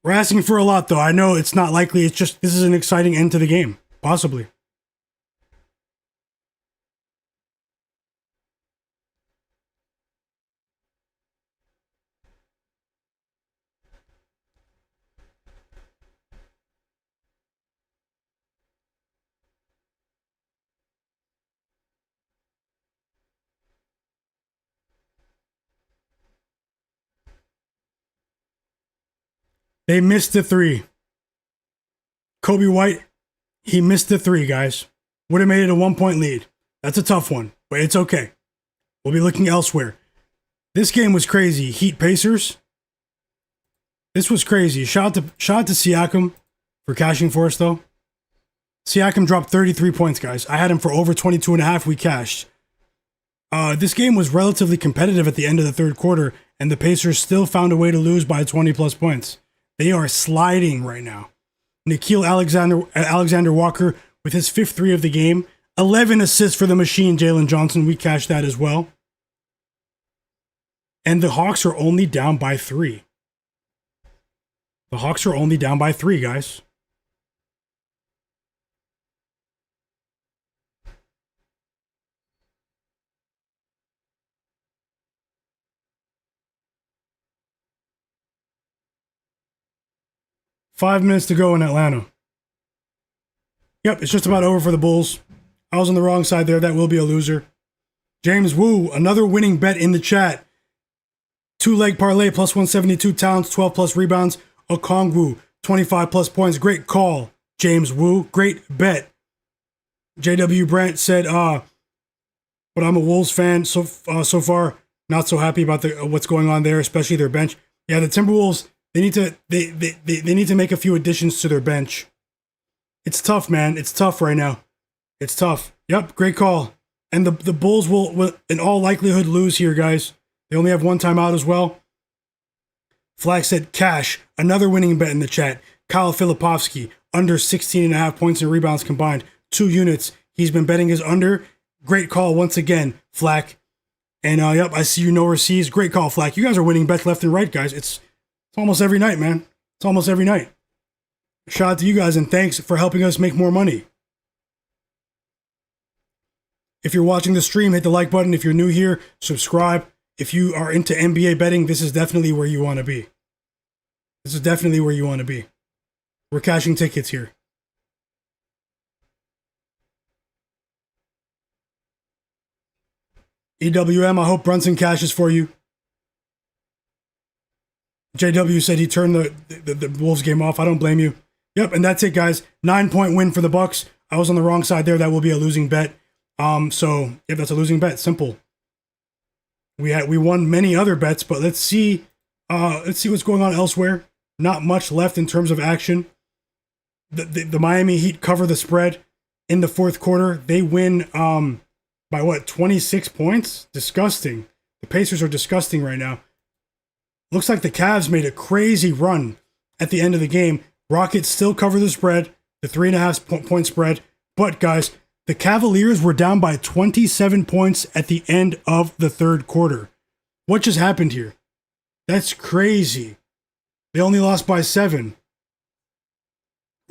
We're asking for a lot, though. I know it's not likely. It's just, this is an exciting end to the game. Possibly. They missed the three. Kobe White, he missed the three, guys. Would have made it a 1-point lead. That's a tough one, but it's okay. We'll be looking elsewhere. This game was crazy. Heat Pacers. This was crazy. Shout out to Siakam for cashing for us, though. Siakam dropped 33 points, guys. I had him for over 22.5. We cashed. This game was relatively competitive at the end of the third quarter, and the Pacers still found a way to lose by 20-plus points. They are sliding right now. Nickeil Alexander Walker with his 5th three of the game. 11 assists for the machine, Jalen Johnson. We cashed that as well. And the Hawks are only down by 3. The Hawks are only down by 3, guys. Five minutes to go in Atlanta. Yep, it's just about over for the Bulls. I was on the wrong side there. That will be a loser. James Wu, another winning bet in the chat. 2-leg parlay plus 172. Towns, 12-plus rebounds. Okongwu, 25-plus points. Great call, James Wu. Great bet. JW Brandt said, but I'm a Wolves fan so far. Not so happy about what's going on there, especially their bench. Yeah, the Timberwolves, they need to make a few additions to their bench. It's tough, man. It's tough right now. It's tough. Yep, great call. And the Bulls will in all likelihood lose here, guys. They only have one timeout as well. Flagg said cash. Another winning bet in the chat. Kyle Filipovsky, under 16.5 points and rebounds combined. 2 units. He's been betting his under. Great call once again, Flagg. And yep, I see you no overseas. Great call, Flagg. You guys are winning bets left and right, guys. It's almost every night, man. It's almost every night. Shout out to you guys and thanks for helping us make more money. If you're watching the stream, hit the like button. If you're new here, subscribe. If you are into NBA betting, this is definitely where you want to be. This is definitely where you want to be. We're cashing tickets here. EWM, I hope Brunson cashes for you. JW said he turned the Wolves game off. I don't blame you. Yep, and that's it, guys. 9-point win for the Bucks. I was on the wrong side there. That will be a losing bet. So if that's a losing bet, simple. We won many other bets, but let's see what's going on elsewhere. Not much left in terms of action. The Miami Heat cover the spread in the fourth quarter. They win by what, 26 points? Disgusting. The Pacers are disgusting right now. Looks like the Cavs made a crazy run at the end of the game. Rockets still cover the spread, the 3.5 point spread. But guys, The Cavaliers were down by 27 points at the end of the third quarter. What just happened here? That's crazy. They only lost by 7.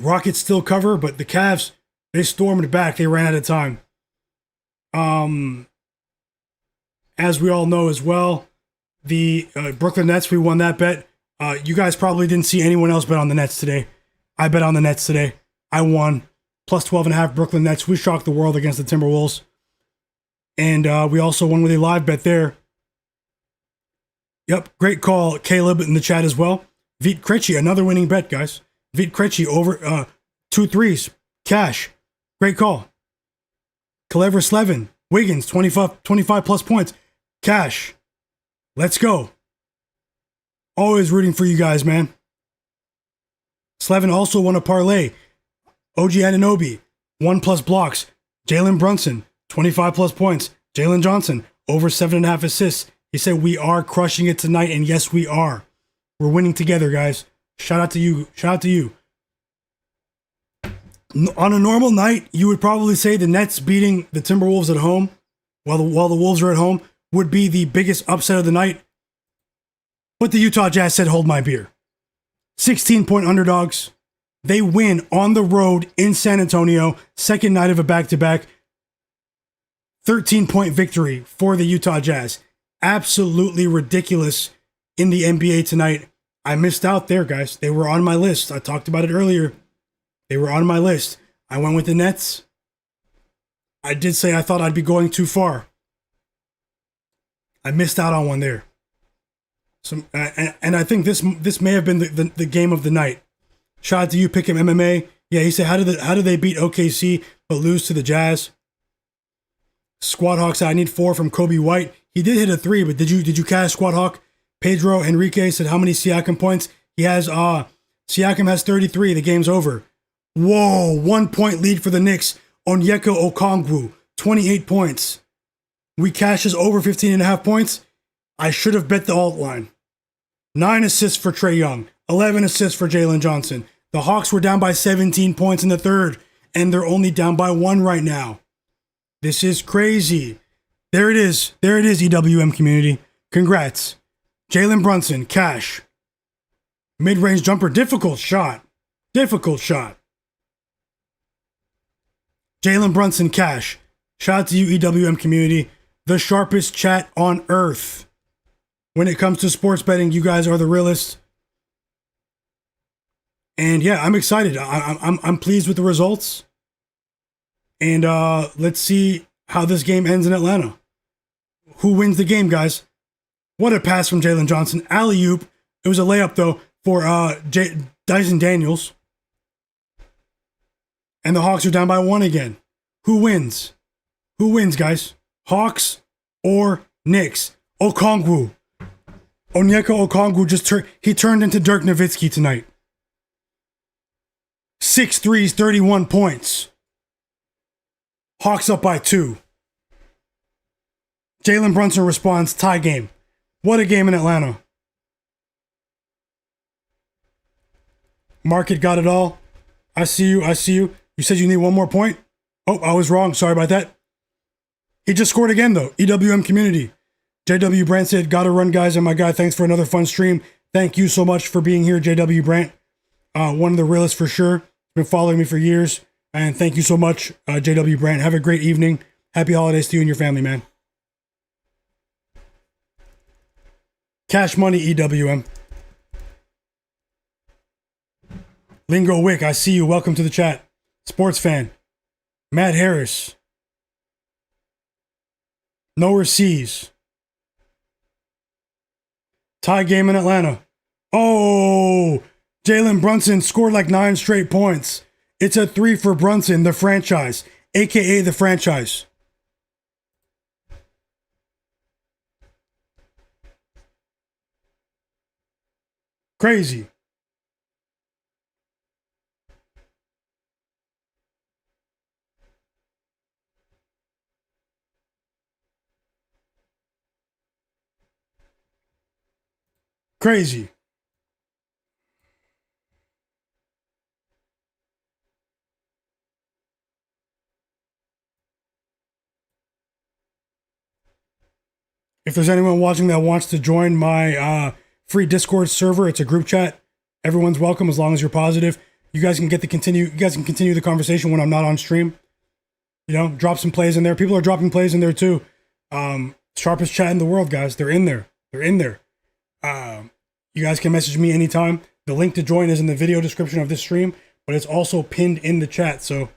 Rockets still cover, but the Cavs, they stormed back. They ran out of time. As we all know as well, the Brooklyn Nets, we won that bet. You guys probably didn't see anyone else bet on the Nets today. I bet on the Nets today. I won. Plus 12.5 Brooklyn Nets. We shocked the world against the Timberwolves. And we also won with a live bet there. Yep, great call, Caleb, in the chat as well. Vit Krejci, another winning bet, guys. Vit Krejci over 2 threes. Cash. Great call. Clever Slevin. Wiggins, 25 plus points. Cash. Let's go. Always rooting for you guys, man. Slevin also won a parlay. OG Anunoby, 1+ blocks. Jalen Brunson, 25 plus points. Jalen Johnson, over 7.5 assists. He said, we are crushing it tonight, and yes, we are. We're winning together, guys. Shout out to you. Shout out to you. On a normal night, you would probably say the Nets beating the Timberwolves at home, while the Wolves are at home, would be the biggest upset of the night. But the Utah Jazz said, hold my beer. 16-point underdogs. They win on the road in San Antonio, second night of a back-to-back. 13-point victory for the Utah Jazz. Absolutely ridiculous in the NBA tonight. I missed out there, guys. They were on my list. I talked about it earlier. They were on my list. I went with the Nets. I did say I thought I'd be going too far. I missed out on one there. And I think this may have been the game of the night. Shout out to you, Pick'em MMA. Yeah, he said, how do they beat OKC but lose to the Jazz? Squad Hawk said, I need 4 from Kobe White. He did hit a 3, but did you cash Squad Hawk? Pedro Enrique said, how many Siakam points? He has, Siakam has 33. The game's over. Whoa, 1-point lead for the Knicks. Onyeka Okongwu, 28 points. We cashes over 15.5 points. I should have bet the alt line. 9 assists for Trae Young. 11 assists for Jalen Johnson. The Hawks were down by 17 points in the third, and they're only down by 1 right now. This is crazy. There it is. There it is, EWM community. Congrats. Jalen Brunson, cash. Mid-range jumper, difficult shot. Difficult shot. Jalen Brunson, cash. Shout out to you, EWM community. The sharpest chat on earth. When it comes to sports betting, you guys are the realest. And yeah, I'm excited. I'm pleased with the results. And let's see how this game ends in Atlanta. Who wins the game, guys? What a pass from Jalen Johnson. Alley-oop. It was a layup, though, for Dyson Daniels. And the Hawks are down by 1 again. Who wins? Who wins, guys? Hawks or Knicks? Okongwu. Onyeka Okongwu he turned into Dirk Nowitzki tonight. 6 threes, 31 points. Hawks up by 2. Jalen Brunson responds, tie game. What a game in Atlanta. Market got it all. I see you. You said you need 1 more point? Oh, I was wrong. Sorry about that. He just scored again, though. EWM community. JW Brandt said, gotta run, guys. And my guy, thanks for another fun stream. Thank you so much for being here, JW Brandt. One of the realists for sure. Been following me for years. And thank you so much, JW Brandt. Have a great evening. Happy holidays to you and your family, man. Cash money, EWM. Lingo Wick, I see you. Welcome to the chat. Sports fan. Matt Harris. Nowhere sees. Tie game in Atlanta. Oh, Jalen Brunson scored like 9 straight points. It's a 3 for Brunson, the franchise, aka the franchise. Crazy. Crazy. If there's anyone watching that wants to join my free Discord server, it's a group chat. Everyone's welcome as long as you're positive. You guys can continue the conversation when I'm not on stream. You know, drop some plays in there. People are dropping plays in there too. Sharpest chat in the world, guys. They're in there. You guys can message me anytime. The link to join is in the video description of this stream, but it's also pinned in the chat. So,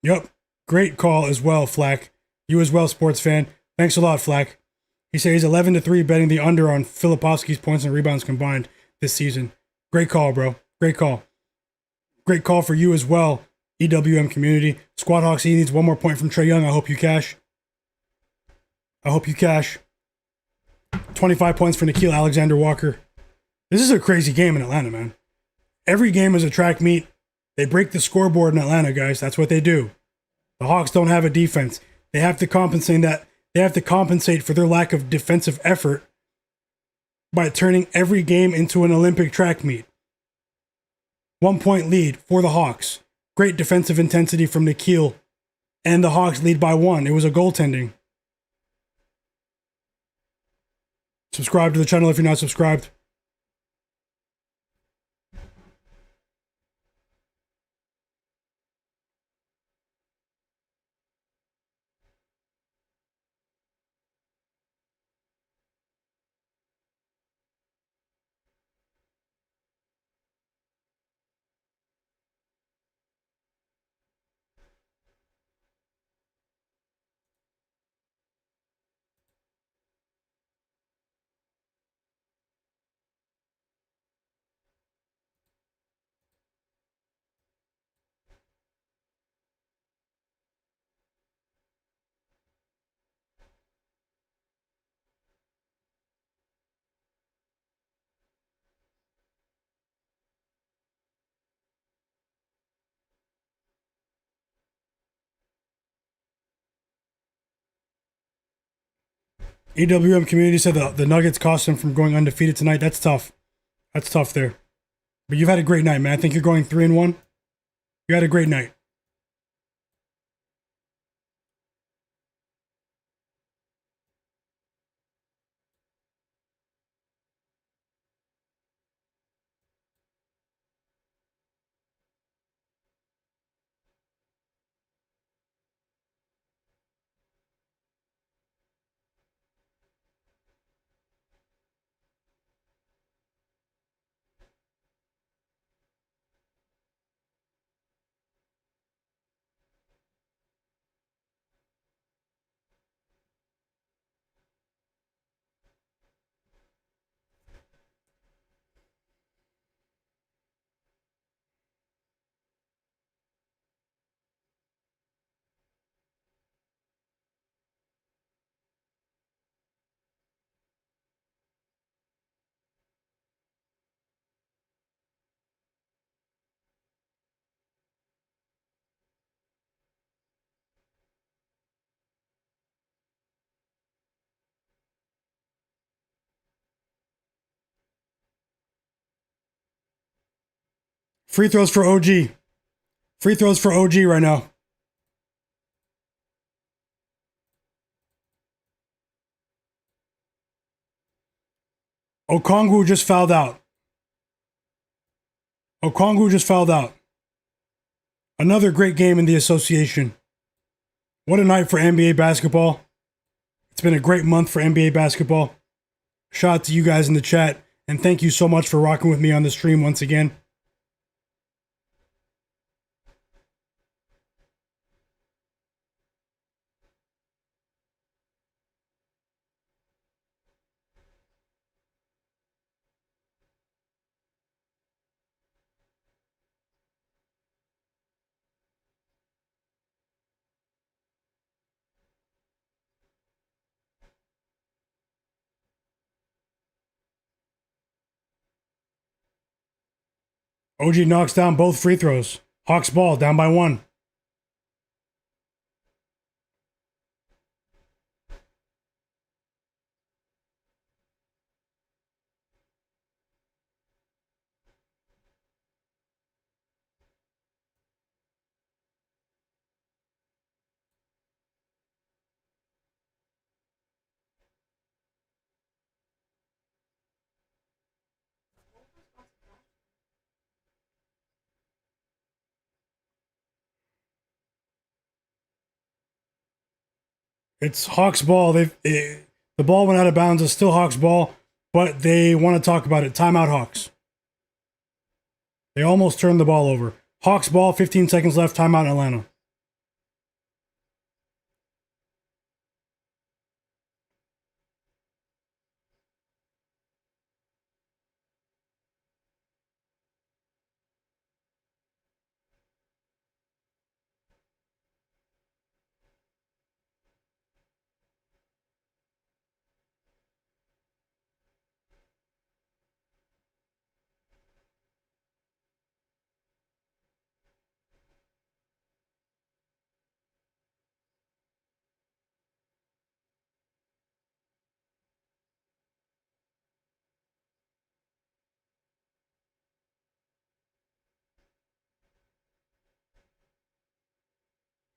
yep, great call as well, Flagg. You as well, sports fan. Thanks a lot, Flagg. He said he's 11-3 betting the under on Filipowski's points and rebounds combined this season. Great call, bro. Great call. Great call for you as well, EWM community. Squad Hawks, he needs one more point from Trae Young. I hope you cash. 25 points for Nickeil Alexander-Walker. This is a crazy game in Atlanta, man. Every game is a track meet. They break the scoreboard in Atlanta, guys. That's what they do. The Hawks don't have a defense. They have to compensate that. They have to compensate for their lack of defensive effort by turning every game into an Olympic track meet. 1 point lead for the Hawks. Great defensive intensity from Nickeil. And the Hawks lead by 1. It was a goaltending. Subscribe to the channel if you're not subscribed. EWM community said the Nuggets cost them from going undefeated tonight. That's tough. That's tough there. But you've had a great night, man. I think you're going 3-1. You had a great night. Free throws for OG. Free throws for OG right now. Okongwu just fouled out. Another great game in the association. What a night for NBA basketball. It's been a great month for NBA basketball. Shout out to you guys in the chat. And thank you so much for rocking with me on the stream once again. OG knocks down both free throws. Hawks ball down by 1. It's Hawks ball. The ball went out of bounds. It's still Hawks ball, but they want to talk about it. Timeout Hawks. They almost turned the ball over. Hawks ball, 15 seconds left. Timeout Atlanta.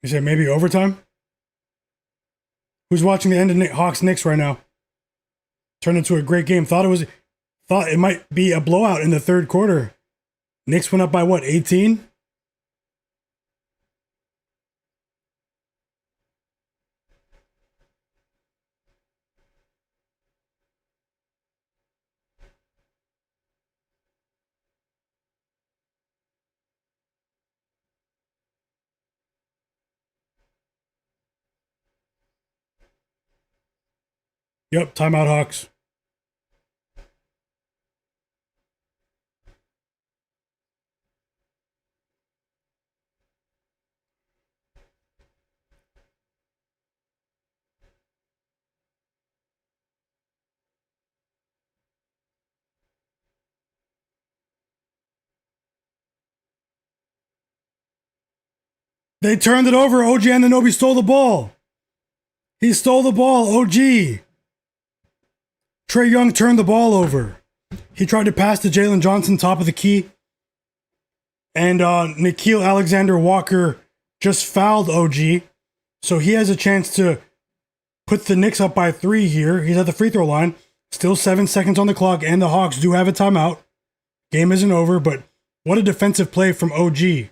You said maybe overtime? Who's watching the end of Hawks Knicks right now? Turned into a great game. Thought it might be a blowout in the third quarter. Knicks went up by what, 18? Yep, timeout Hawks. They turned it over. OG Anunoby stole the ball. He stole the ball. OG. Trae Young turned the ball over. He tried to pass to Jalen Johnson, top of the key. And Nickeil Alexander-Walker just fouled OG. So he has a chance to put the Knicks up by 3 here. He's at the free throw line. Still 7 seconds on the clock, and the Hawks do have a timeout. Game isn't over, but what a defensive play from OG.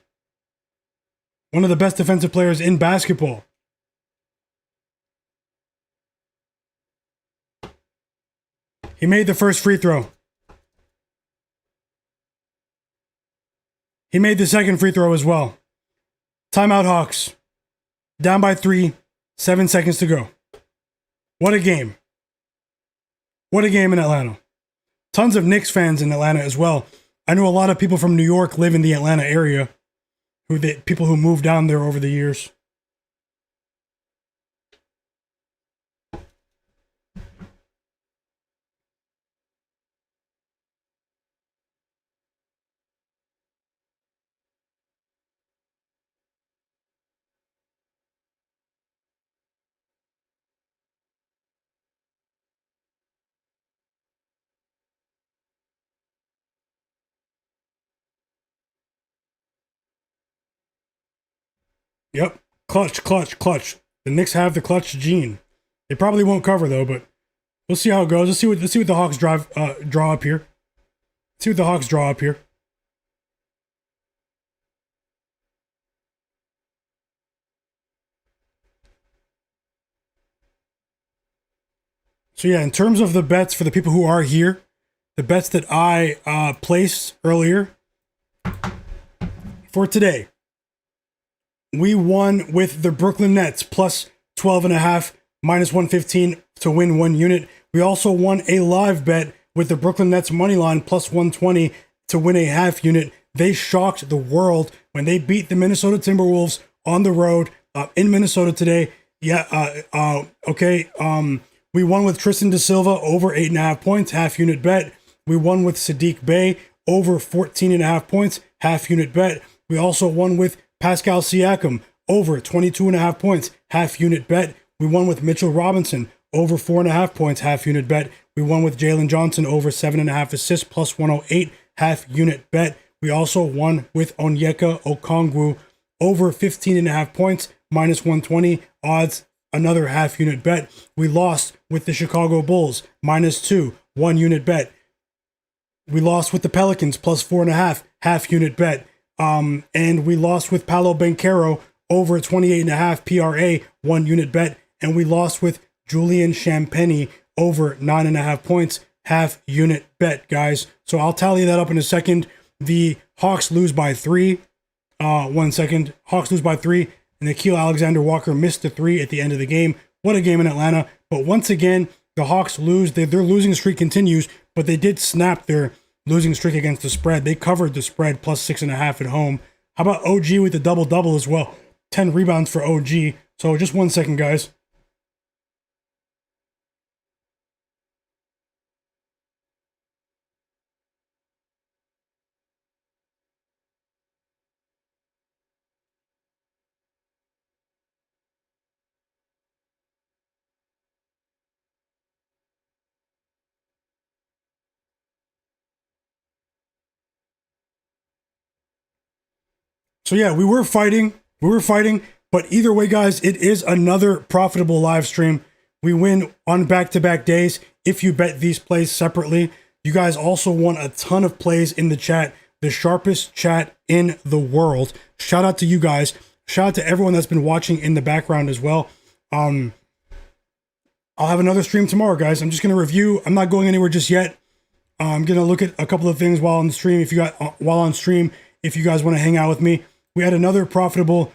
One of the best defensive players in basketball. He made the first free throw. He made the second free throw as well. Timeout Hawks. Down by 3. 7 seconds to go. What a game. What a game in Atlanta. Tons of Knicks fans in Atlanta as well. I know a lot of people from New York live in the Atlanta area. People who moved down there over the years. Yep. Clutch, clutch, clutch. The Knicks have the clutch gene. They probably won't cover though, but we'll see how it goes. Let's see what the Hawks draw up here. Let's see what the Hawks draw up here. So yeah, in terms of the bets for the people who are here, the bets that I placed earlier for today. We won with the Brooklyn Nets plus 12.5, minus 115 to win 1 unit. We also won a live bet with the Brooklyn Nets money line plus 120 to win a half unit. They shocked the world when they beat the Minnesota Timberwolves on the road in Minnesota today. Okay. We won with Tristan Da Silva over 8.5 points, half unit bet. We won with Saddiq Bey over 14.5 points, half unit bet. We also won with Pascal Siakam over 22.5 points, half unit bet. We won with Mitchell Robinson over 4.5 points, half unit bet. We won with Jalen Johnson over 7.5 assists plus 108, half unit bet. We also won with Onyeka Okongwu over 15.5 points, minus 120 odds, another half unit bet. We lost with the Chicago Bulls, minus 2, 1 unit bet. We lost with the Pelicans, plus 4.5, half unit bet. And we lost with Paolo Banchero over 28.5 PRA, 1 unit bet. and we lost with Julian Champagny over 9.5 points, half unit bet, guys. So I'll tally that up in a second. The Hawks lose by 3. 1 second. Hawks lose by 3, and Nickeil Alexander-Walker missed the 3 at the end of the game. What a game in Atlanta. But once again, the Hawks lose. Their losing streak continues, but they did snap their losing streak against the spread. They covered the spread plus 6.5 at home. How about OG with the double-double as well? 10 rebounds for OG. So just 1 second, guys. So yeah, we were fighting, but either way, guys, it is another profitable live stream. We win on back-to-back days if you bet these plays separately. You guys also won a ton of plays in the chat, the sharpest chat in the world. Shout out to you guys. Shout out to everyone that's been watching in the background as well. I'll have another stream tomorrow, guys. I'm just going to review. I'm not going anywhere just yet. I'm going to look at a couple of things while on stream. If you guys want to hang out with me. We had another profitable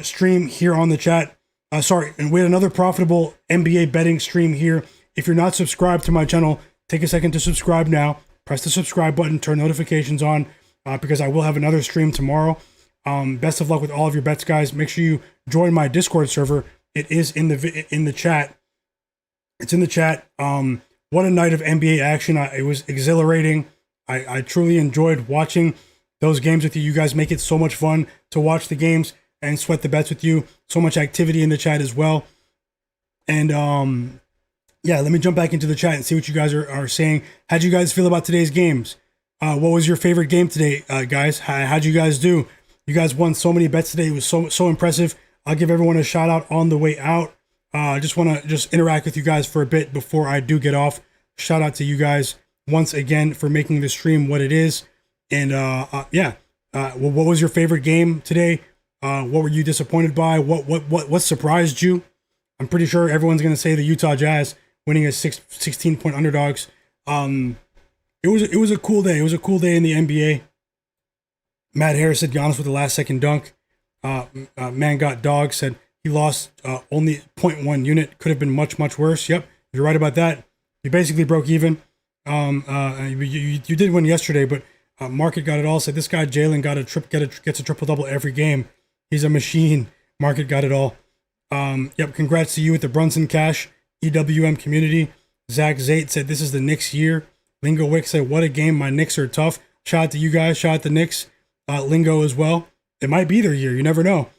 stream here on the chat. And we had another profitable NBA betting stream here. If you're not subscribed to my channel, take a second to subscribe now. Press the subscribe button, turn notifications on, because I will have another stream tomorrow. Best of luck with all of your bets, guys. Make sure you join my Discord server. It is in the chat. It's in the chat. What a night of NBA action. It was exhilarating. I truly enjoyed watching those games with you. You guys make it so much fun to watch the games and sweat the bets with you. So much activity in the chat as well. And yeah, let me jump back into the chat and see what you guys are saying. How'd you guys feel about today's games? What was your favorite game today, guys? How'd you guys do? You guys won so many bets today. It was so impressive. I'll give everyone a shout out on the way out. I just want to interact with you guys for a bit before I do get off. Shout out to you guys once again for making the stream what it is. And yeah, what was your favorite game today? What were you disappointed by? What surprised you? I'm pretty sure everyone's gonna say the Utah Jazz winning as 16-point underdogs. It was a cool day. It was a cool day in the NBA. Matt Harris said Giannis with the last second dunk. Man got dog said he lost only 0.1 unit. Could have been much worse. Yep, you're right about that. You basically broke even. You did win yesterday, but. Market got it all. Said this guy Jalen gets a triple double every game. He's a machine. Market got it all. Yep. Congrats to you with the Brunson cash. EWM community. Zach Zate said this is the Knicks year. Lingo Wick said what a game. My Knicks are tough. Shout out to you guys. Shout out to Knicks. Lingo as well. It might be their year. You never know.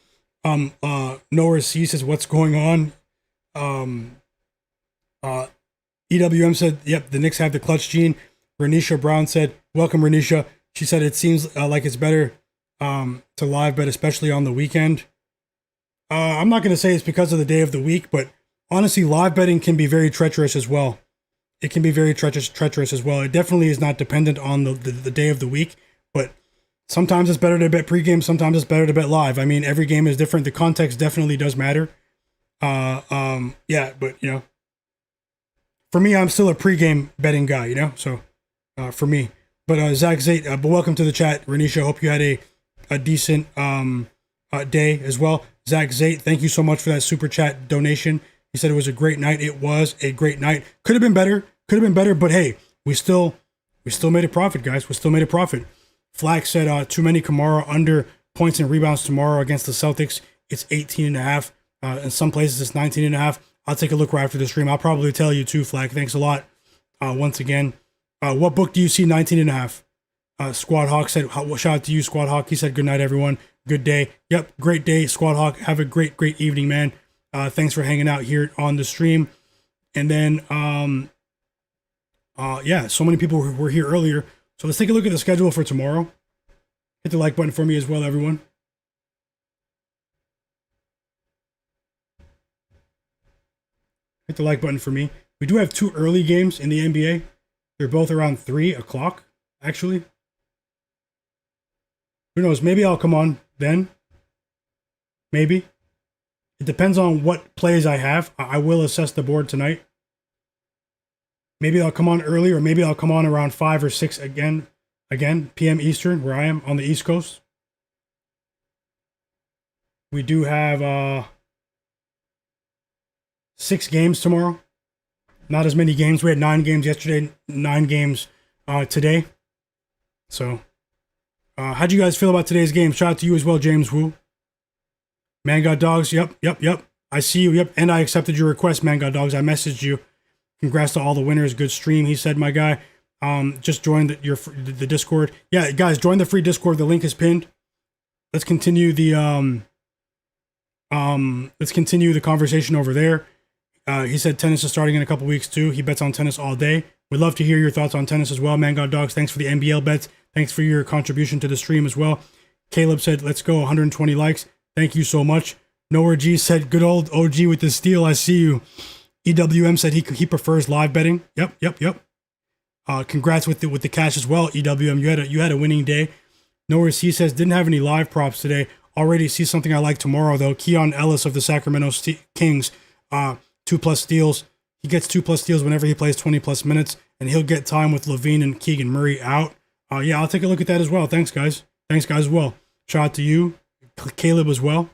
Nowhere C says what's going on. EWM said yep. The Knicks have the clutch gene. Renisha Brown said, welcome, Renisha. She said it seems like it's better to live bet, especially on the weekend. I'm not going to say it's because of the day of the week, but honestly, live betting can be very treacherous as well. It can be very treacherous as well. It definitely is not dependent on the day of the week, but sometimes it's better to bet pregame. Sometimes it's better to bet live. I mean, every game is different. The context definitely does matter. Yeah, but, you know, for me, I'm still a pregame betting guy, you know, so... for me, but Zach Zate, but welcome to the chat, Renisha. Hope you had a decent day as well. Zach Zate, thank you so much for that super chat donation. He said it was a great night. It was a great night. Could have been better, but hey, we still made a profit, guys. We still made a profit. Flagg said too many Kamara under points and rebounds tomorrow against the Celtics. It's 18.5. In some places it's 19.5. I'll take a look right after the stream. I'll probably tell you too, Flagg. Thanks a lot. Once again. What book do you see 19.5? Squad Hawk said, shout out to you, Squad Hawk. He said, good night, everyone. Good day. Yep, great day, Squad Hawk. Have a great evening, man. Thanks for hanging out here on the stream. And then, yeah, so many people were here earlier. So let's take a look at the schedule for tomorrow. Hit the like button for me as well, everyone. Hit the like button for me. We do have 2 early games in the NBA. They're both around 3 o'clock, actually. Who knows? Maybe I'll come on then. Maybe. It depends on what plays I have. I will assess the board tonight. Maybe I'll come on early, or maybe I'll come on around 5 or 6 again, p.m. Eastern, where I am on the East Coast. We do have 6 games tomorrow. Not as many games. We had 9 games yesterday, 9 games today. So, how'd you guys feel about today's game? Shout out to you as well, James Wu. Man Got Dogs, yep. I see you, yep. And I accepted your request, Man Got Dogs. I messaged you. Congrats to all the winners. Good stream, he said, my guy. Just join the Discord. Yeah, guys, join the free Discord. The link is pinned. Let's continue the conversation over there. He said tennis is starting in a couple weeks too. He bets on tennis all day. We'd love to hear your thoughts on tennis as well. Man God Dogs, thanks for the NBL bets. Thanks for your contribution to the stream as well. Caleb said, let's go, 120 likes. Thank you so much. Nowhere G said, good old OG with the steal. I see you. EWM said he prefers live betting. Yep. Congrats with the cash as well, EWM. You had a winning day. Nowhere C says, didn't have any live props today. Already see something I like tomorrow though. Keon Ellis of the Sacramento Kings, 2+ steals. He gets 2+ steals whenever he plays 20+ minutes, and he'll get time with Levine and Keegan Murray out. Yeah, I'll take a look at that as well. Thanks, guys. As well. Shout out to you, Caleb as well.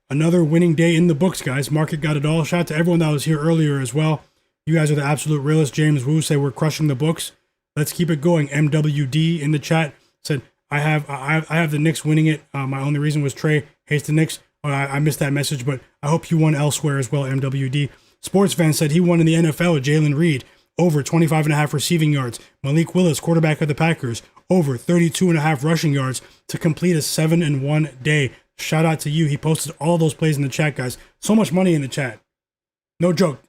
Another winning day in the books, guys. Market got it all. Shout out to everyone that was here earlier as well. You guys are the absolute realists. James Wu say we're crushing the books. Let's keep it going. MWD in the chat said, I have the Knicks winning it. My only reason was Trae hates the Knicks. I missed that message, but I hope you won elsewhere as well, MWD. Sports fan said he won in the NFL. Jalen Reed, over 25.5 receiving yards. Malik Willis, quarterback of the Packers, over 32.5 rushing yards to complete a 7-1 day. Shout out to you. He posted all those plays in the chat, guys. So much money in the chat. No joke.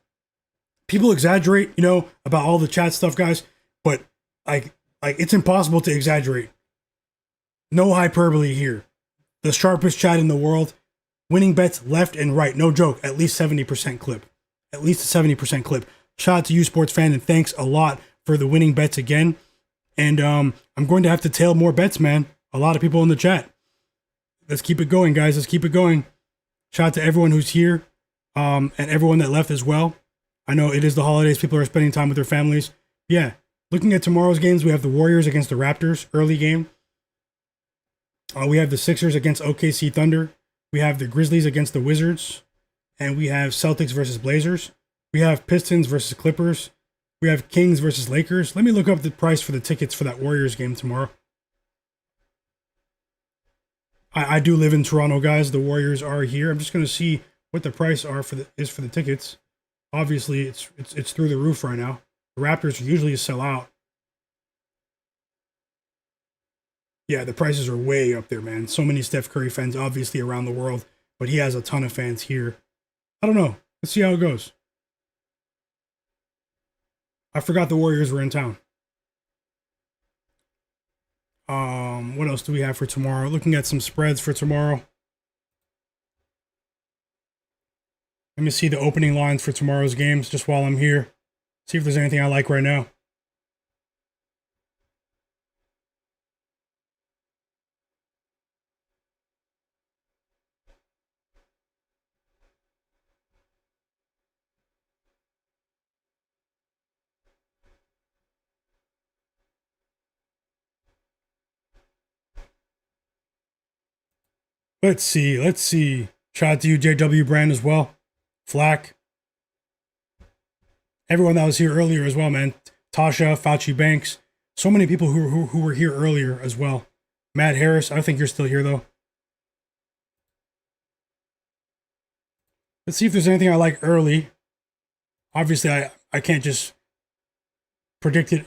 People exaggerate, about all the chat stuff, guys, but like it's impossible to exaggerate. No hyperbole here. The sharpest chat in the world. Winning bets left and right. No joke. At least 70% clip. At least a 70% clip. Shout out to you, sports fan, and thanks a lot for the winning bets again. And I'm going to have to tail more bets, man. A lot of people in the chat. Let's keep it going, guys. Let's keep it going. Shout out to everyone who's here, and everyone that left as well. I know it is the holidays. People are spending time with their families. Yeah. Looking at tomorrow's games, we have the Warriors against the Raptors, early game. We have the Sixers against OKC Thunder. We have the Grizzlies against the Wizards. And we have Celtics versus Blazers. We have Pistons versus Clippers. We have Kings versus Lakers. Let me look up the price for the tickets for that Warriors game tomorrow. I do live in Toronto, guys. The Warriors are here. I'm just going to see what the price is for the tickets. Obviously, it's through the roof right now. The Raptors usually sell out. Yeah, the prices are way up there, man. So many Steph Curry fans, obviously, around the world. But he has a ton of fans here. I don't know. Let's see how it goes. I forgot the Warriors were in town. What else do we have for tomorrow? Looking at some spreads for tomorrow. Let me see the opening lines for tomorrow's games just while I'm here. See if there's anything I like right now. Let's see. Shout out to you, JW Brand, as well. Flagg. Everyone that was here earlier as well, man. Tasha, Fauci Banks. So many people who were here earlier as well. Matt Harris, I think you're still here, though. Let's see if there's anything I like early. Obviously, I can't just predict it,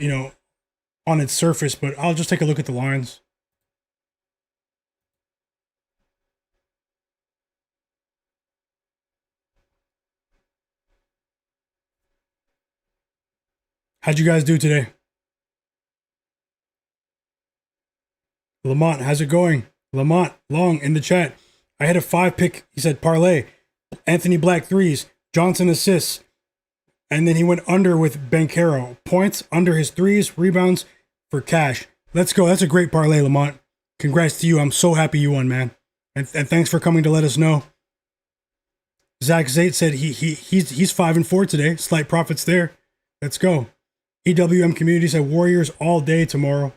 on its surface, but I'll just take a look at the lines. How'd you guys do today? Lamont, how's it going? Lamont, long in the chat. I had a 5-pick, he said, parlay. Anthony Black threes, Johnson assists. And then he went under with Banchero. Points, under his threes, rebounds for cash. Let's go. That's a great parlay, Lamont. Congrats to you. I'm so happy you won, man. And thanks for coming to let us know. Zach Zate said he's 5-4 today. Slight profits there. Let's go. EWM community said Warriors all day tomorrow.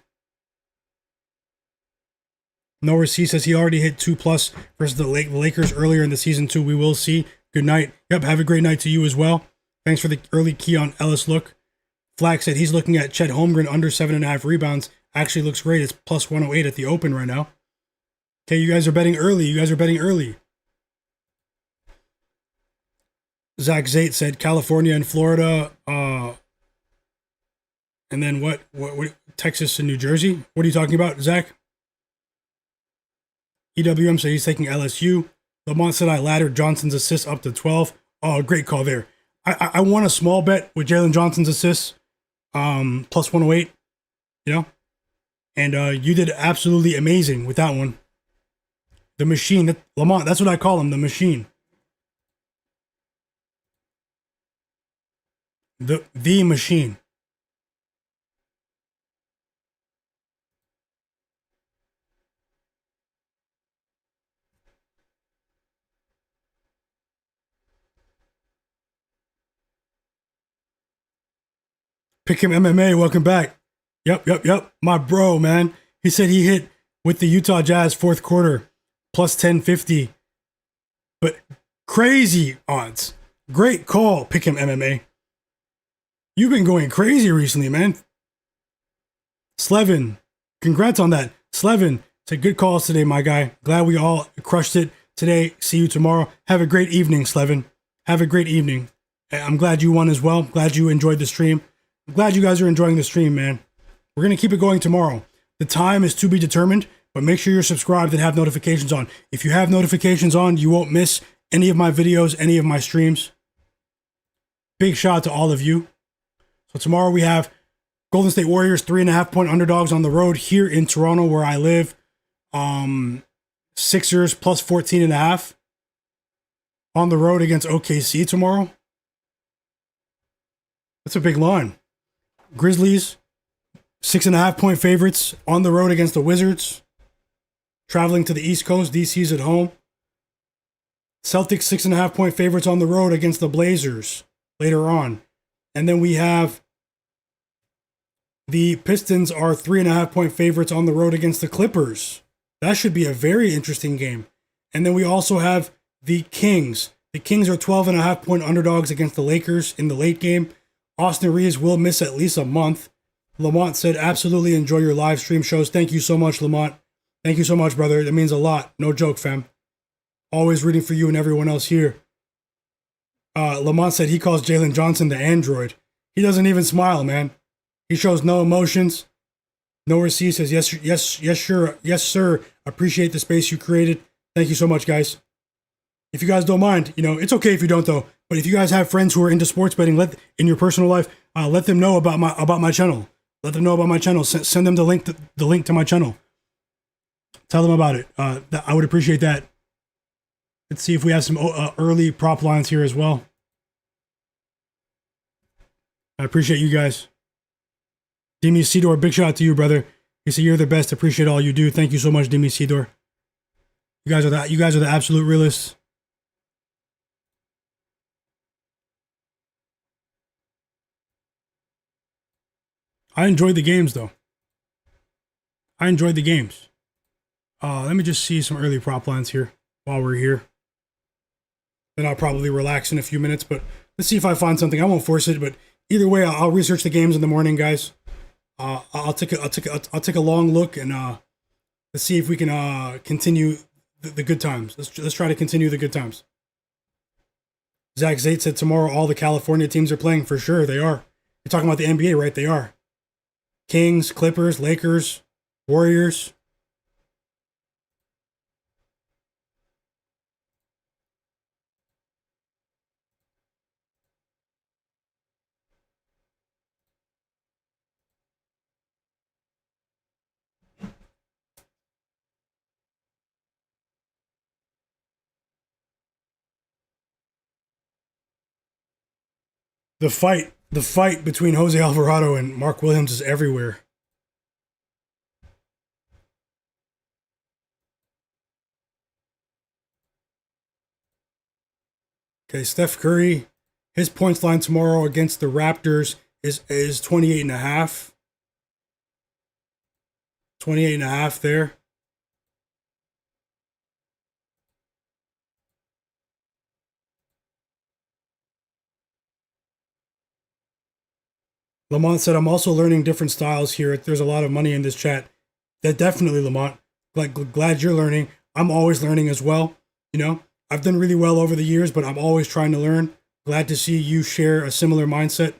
Norris C says he already hit 2+ versus the Lakers earlier in the season too. We will see. Good night. Yep, have a great night to you as well. Thanks for the early key on Ellis Look. Flagg said he's looking at Chet Holmgren under 7.5 rebounds. Actually looks great. It's plus 108 at the open right now. Okay, you guys are betting early. Zach Zate said California and Florida, and then what? Texas and New Jersey? What are you talking about, Zach? EWM said he's taking LSU. Lamont said I laddered Johnson's assists up to 12. Oh, great call there. I won a small bet with Jalen Johnson's assists, plus 108, you know? And you did absolutely amazing with that one. The machine, Lamont, that's what I call him, the machine. The machine. Pick him MMA, welcome back. Yep. My bro, man. He said he hit with the Utah Jazz fourth quarter, plus 1050. But crazy odds. Great call, Pick him MMA. You've been going crazy recently, man. Slevin, congrats on that. Slevin, it's a good calls today, my guy. Glad we all crushed it today. See you tomorrow. Have a great evening, Slevin. Have a great evening. I'm glad you won as well. Glad you enjoyed the stream. I'm glad you guys are enjoying the stream, man. We're going to keep it going tomorrow. The time is to be determined, but make sure you're subscribed and have notifications on. If you have notifications on, you won't miss any of my videos, any of my streams. Big shout out to all of you. So tomorrow we have Golden State Warriors 3.5-point underdogs on the road here in Toronto where I live. Sixers plus 14.5 on the road against OKC tomorrow. That's a big line. Grizzlies 6.5-point favorites on the road against the Wizards. Traveling to the East Coast, DC's at home. Celtics 6.5-point favorites on the road against the Blazers later on. And then we have the Pistons are 3.5-point favorites on the road against the Clippers. That should be a very interesting game. And then we also have the Kings. The Kings are 12.5-point underdogs against the Lakers in the late game. Austin Reeves will miss at least a month. Lamont said, absolutely enjoy your live stream shows. Thank you so much, Lamont. Thank you so much, brother. That means a lot. No joke, fam. Always rooting for you and everyone else here. Lamont said he calls Jalen Johnson the android. He doesn't even smile, man. He shows no emotions. No receipt. Says, yes, sir. Appreciate the space you created. Thank you so much, guys. If you guys don't mind, it's okay if you don't, though. But if you guys have friends who are into sports betting, in your personal life, let them know about my channel. Let them know about my channel. Send them the link to my channel. Tell them about it. I would appreciate that. Let's see if we have some early prop lines here as well. I appreciate you guys. Demi Sidor, big shout out to you, brother. He said you're the best. Appreciate all you do. Thank you so much, Demi Sidor. You guys are the absolute realists. I enjoyed the games, though. Let me just see some early prop lines here while we're here. Then I'll probably relax in a few minutes, but let's see if I find something. I won't force it, but either way, I'll research the games in the morning, guys. I'll take a long look and let's see if we can continue the good times. Let's try to continue the good times. Zach Zate said tomorrow all the California teams are playing. For sure, they are. You're talking about the NBA, right? They are. Kings, Clippers, Lakers, Warriors. The fight between Jose Alvarado and Mark Williams is everywhere. Okay, Steph Curry, his points line tomorrow against the Raptors is 28.5. 28.5 there. Lamont said, I'm also learning different styles here. There's a lot of money in this chat. That definitely, Lamont. Glad you're learning. I'm always learning as well. You know, I've done really well over the years, but I'm always trying to learn. Glad to see you share a similar mindset.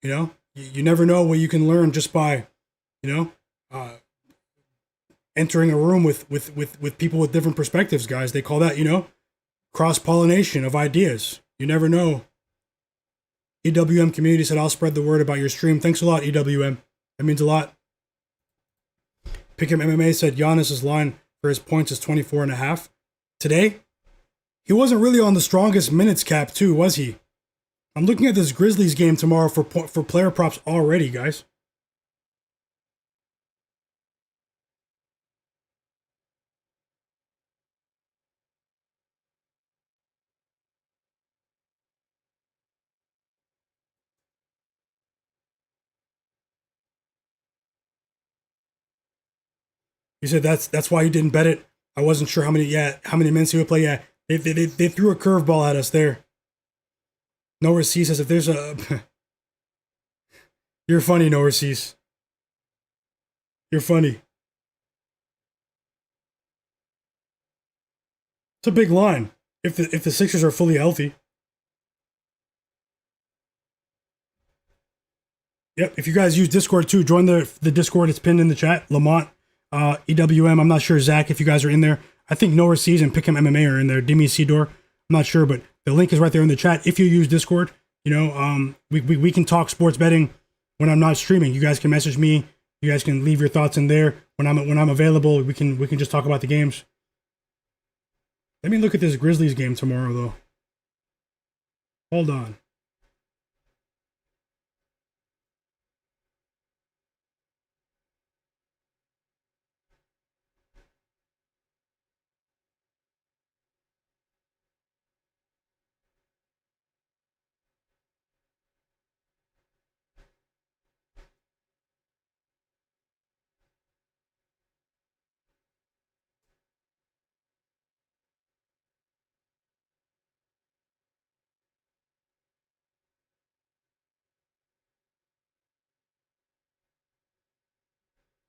You know, you never know what you can learn just by, you know, entering a room with people with different perspectives, guys. They call that, you know, cross-pollination of ideas. You never know. EWM community said, I'll spread the word about your stream. Thanks a lot, EWM. That means a lot. Pick'em MMA said Giannis's line for his points is 24.5. Today, he wasn't really on the strongest minutes cap too, was he? I'm looking at this Grizzlies game tomorrow for player props already, guys. You said that's why you didn't bet it. I wasn't sure how many minutes he would play. Yeah, they threw a curveball at us there. No Receipt says if there's a you're funny, No Receipt. You're funny. It's a big line. If the Sixers are fully healthy. Yep. If you guys use Discord too, join the Discord. It's pinned in the chat. Lamont. EWM, I'm not sure, Zach, if you guys are in there. I think No Receipts and Pick'em MMA are in there. Demi Sidor, I'm not sure, but the link is right there in the chat. If you use Discord, you know, we can talk sports betting when I'm not streaming. You guys can message me. You guys can leave your thoughts in there when I'm available. We can just talk about the games. Let me look at this Grizzlies game tomorrow, though. Hold on.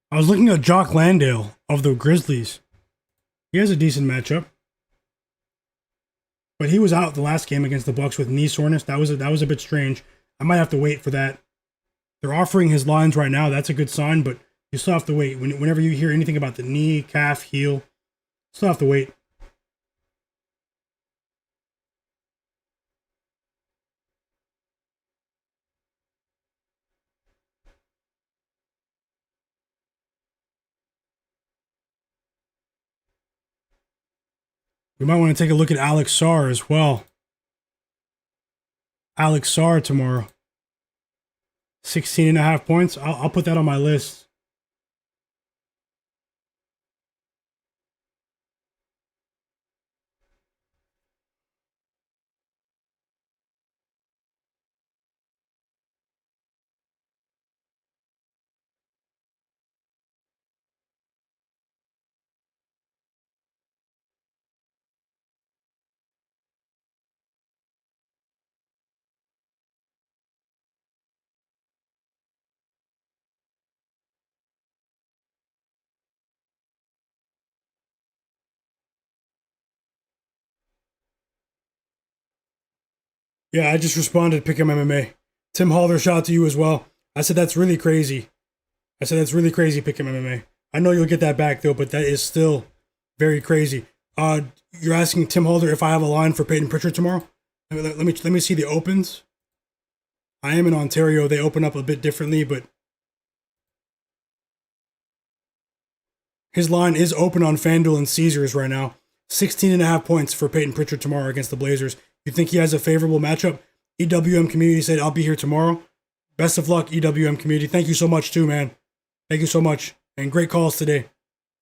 I was looking at Jock Landale of the Grizzlies. He has a decent matchup. But he was out the last game against the Bucks with knee soreness. That was a bit strange. I might have to wait for that. They're offering his lines right now. That's a good sign, but you still have to wait. Whenever you hear anything about the knee, calf, heel, still have to wait. We might want to take a look at Alex Sarr as well. Alex Sarr tomorrow. 16.5 points. I'll put that on my list. Yeah, I just responded, Pick'em MMA. Tim Halder, shout out to you as well. I said that's really crazy. Pick'em MMA. I know you'll get that back though, but that is still very crazy. You're asking Tim Halder if I have a line for Peyton Pritchard tomorrow? Let me see the opens. I am in Ontario. They open up a bit differently, but his line is open on FanDuel and Caesars right now. 16.5 points for Peyton Pritchard tomorrow against the Blazers. You think he has a favorable matchup? EWM community said, I'll be here tomorrow. Best of luck, EWM community. Thank you so much too, man. Thank you so much. And great calls today.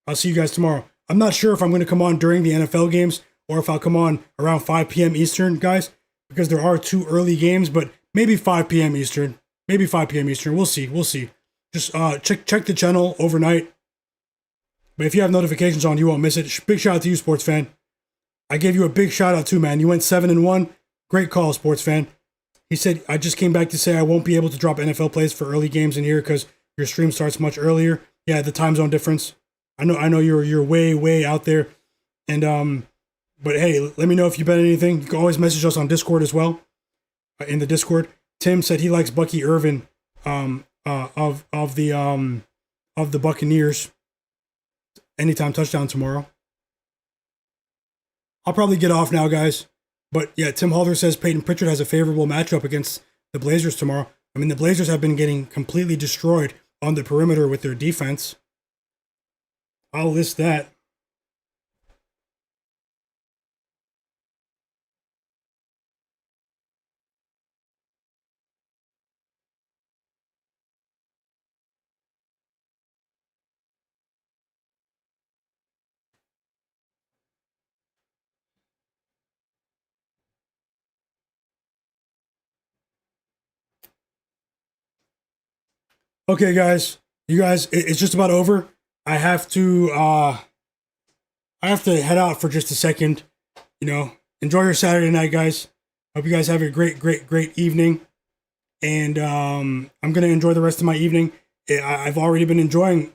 I'll see you guys tomorrow. I'm not sure if I'm going to come on during the NFL games or if I'll come on around 5 p.m. Eastern, guys, because there are 2 early games, but maybe 5 p.m. Eastern. Maybe 5 p.m. Eastern. We'll see. We'll see. Just check the channel overnight. But if you have notifications on, you won't miss it. Big shout out to you, sports fan. I gave you a big shout out too, man. You went 7-1. Great call, sports fan. He said, I just came back to say I won't be able to drop NFL plays for early games in here because your stream starts much earlier. Yeah, the time zone difference. I know you're way out there. And but hey, let me know if you bet anything. You can always message us on Discord as well. In the Discord, Tim said he likes Bucky Irvin of the Buccaneers. Anytime touchdown tomorrow. I'll probably get off now, guys. But yeah, Tim Halder says Peyton Pritchard has a favorable matchup against the Blazers tomorrow. I mean, the Blazers have been getting completely destroyed on the perimeter with their defense. I'll list that. Okay, guys, it's just about over. I have to head out for just a second. Enjoy your Saturday night, guys. Hope you guys have a great evening. And I'm gonna enjoy the rest of my evening. I've already been enjoying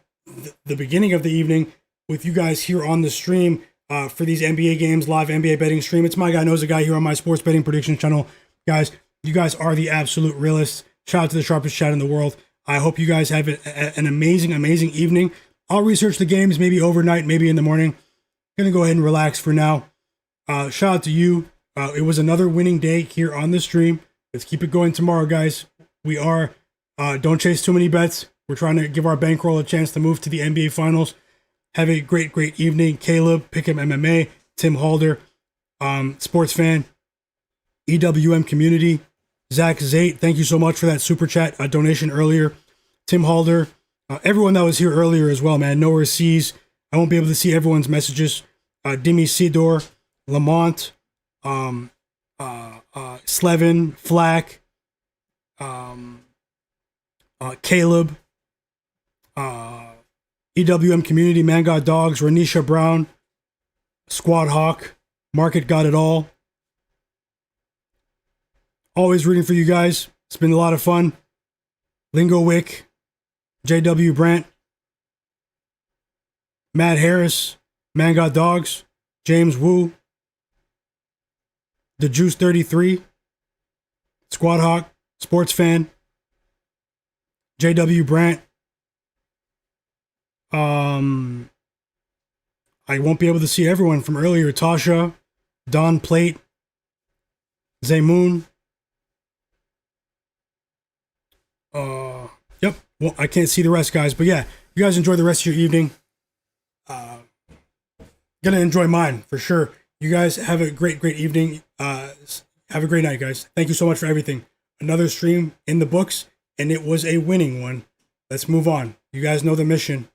the beginning of the evening with you guys here on the stream for these NBA games, live NBA betting stream. It's Myguyknowsaguy here on my sports betting prediction channel. Guys, you guys are the absolute realists. Shout out to the sharpest chat in the world. I hope you guys have an amazing evening. I'll research the games maybe overnight, maybe in the morning. Gonna go ahead and relax for now. Shout out to you. It was another winning day here on the stream. Let's keep it going tomorrow, guys. We are don't chase too many bets. We're trying to give our bankroll a chance to move to the NBA Finals. Have a great evening. Caleb, Pick'em MMA, Tim Halder, sports fan, EWM community. Zach Zate, thank you so much for that super chat donation earlier. Tim Halder, everyone that was here earlier as well, man. Nowhere sees. I won't be able to see everyone's messages. Demi Sidor, Lamont, Slevin, Flagg, Caleb, EWM community, Man Got Dogs, Renisha Brown, Squad Hawk, Market Got It All. Always rooting for you guys. It's been a lot of fun. Lingo Wick, JW Brandt, Matt Harris, Man Got Dogs, James Wu, The Juice 33, Squad Hawk, Sports Fan, JW Brandt. I won't be able to see everyone from earlier. Tasha, Don Plate, Zaymoon. Yep. Well, I can't see the rest, guys, but yeah, you guys enjoy the rest of your evening. Gonna enjoy mine for sure. You guys have a great evening. Have a great night, guys. Thank you so much for everything. Another stream in the books, and it was a winning one. Let's move on. You guys know the mission.